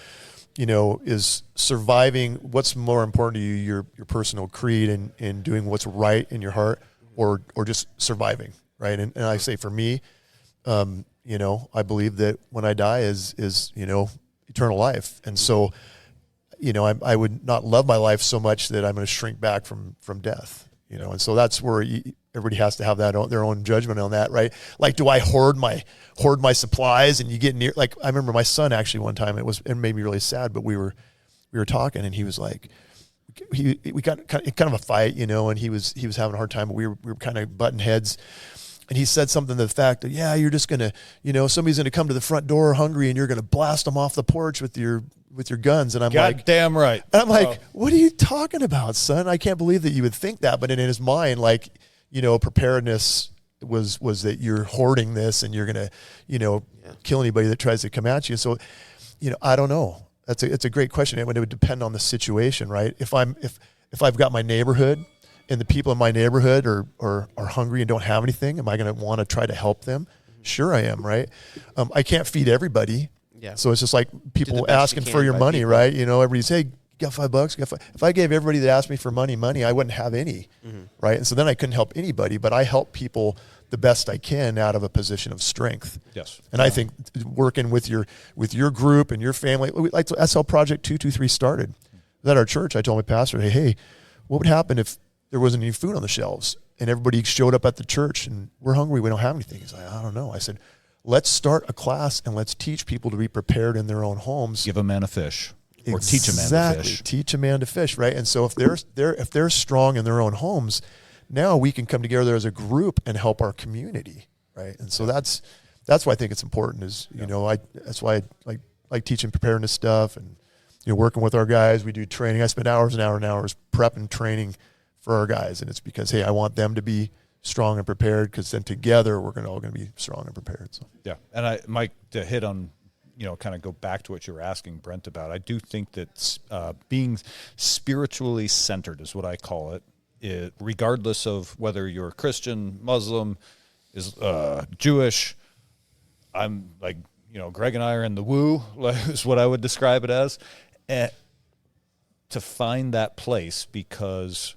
is surviving. What's more important to you, your personal creed and doing what's right in your heart, or just surviving, right? And I say for me, I believe that when I die is eternal life, and so, I would not love my life so much that I'm going to shrink back from death. And so that's where everybody has to have their own judgment on that, right? Like, do I hoard my supplies? And you get near, like, I remember my son actually one time, it made me really sad, but we were talking and he was like, we got kind of a fight, and he was having a hard time. We were kind of butting heads. And he said something to the fact that, yeah, you're just going to, somebody's going to come to the front door hungry and you're going to blast them off the porch with your guns. And I'm like, damn right. And I'm like, what are you talking about, son? I can't believe that you would think that. But in his mind, like, preparedness was that you're hoarding this and you're going to, kill anybody that tries to come at you. So I don't know. It's a great question. It would depend on the situation, right? If I've got my neighborhood and the people in my neighborhood are hungry and don't have anything, am I going to want to try to help them? Sure I am, right? I can't feed everybody. Yeah. So it's just like people best asking you for can your by money, people. right? Everybody's, hey, you got $5? If I gave everybody that asked me for money, I wouldn't have any, right? And so then I couldn't help anybody, but I help people the best I can out of a position of strength. Yes. And I think working with your group and your family, that's how Project 223 started. At our church, I told my pastor, hey, what would happen if there wasn't any food on the shelves and everybody showed up at the church and we're hungry, we don't have anything? He's like, I don't know. I said, let's start a class and let's teach people to be prepared in their own homes. Give a man a fish, or teach a man to fish. Teach a man to fish, right? And so if they're strong in their own homes, now we can come together as a group and help our community, right? And so that's why I think it's important. That's why I like teaching preparedness stuff and working with our guys. We do training. I spend hours and hours and hours prepping training for our guys, and it's because I want them to be strong and prepared, because then together we're all going to be strong and prepared. So yeah, and Mike, to hit on, kind of go back to what you were asking Brent about, I do think that being spiritually centered is what I call it. Regardless of whether you're Christian, Muslim, Jewish, I'm like, Greg and I are in the woo, is what I would describe it as, to find that place, because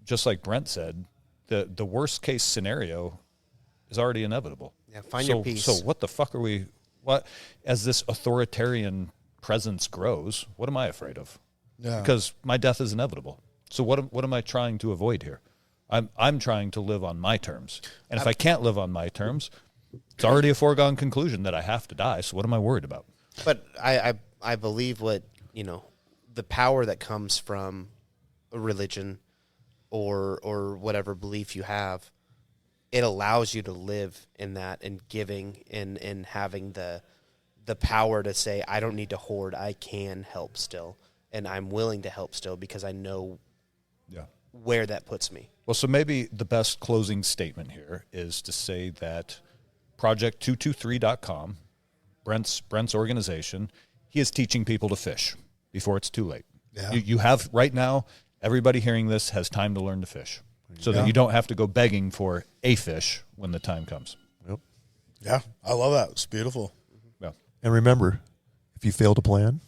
just like Brent said, the worst case scenario is already inevitable. Yeah, find your peace. So what the fuck are as this authoritarian presence grows, what am I afraid of? Yeah. Because my death is inevitable. So what am I trying to avoid here? I'm trying to live on my terms. And if I can't live on my terms, it's already a foregone conclusion that I have to die. So what am I worried about? But I believe what, the power that comes from a religion or whatever belief you have, it allows you to live in that, and giving and having the power to say, I don't need to hoard. I can help still. And I'm willing to help still, because I know where that puts me. Well, so maybe the best closing statement here is to say that Project223.com, Brent's organization, he is teaching people to fish before it's too late. Yeah. You have right now, everybody hearing this has time to learn to fish, so that you don't have to go begging for a fish when the time comes. Yep. Yeah, I love that. It's beautiful. Yeah. And remember, if you fail to plan,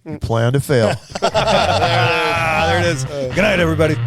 you plan to fail. There it is. Good night, everybody.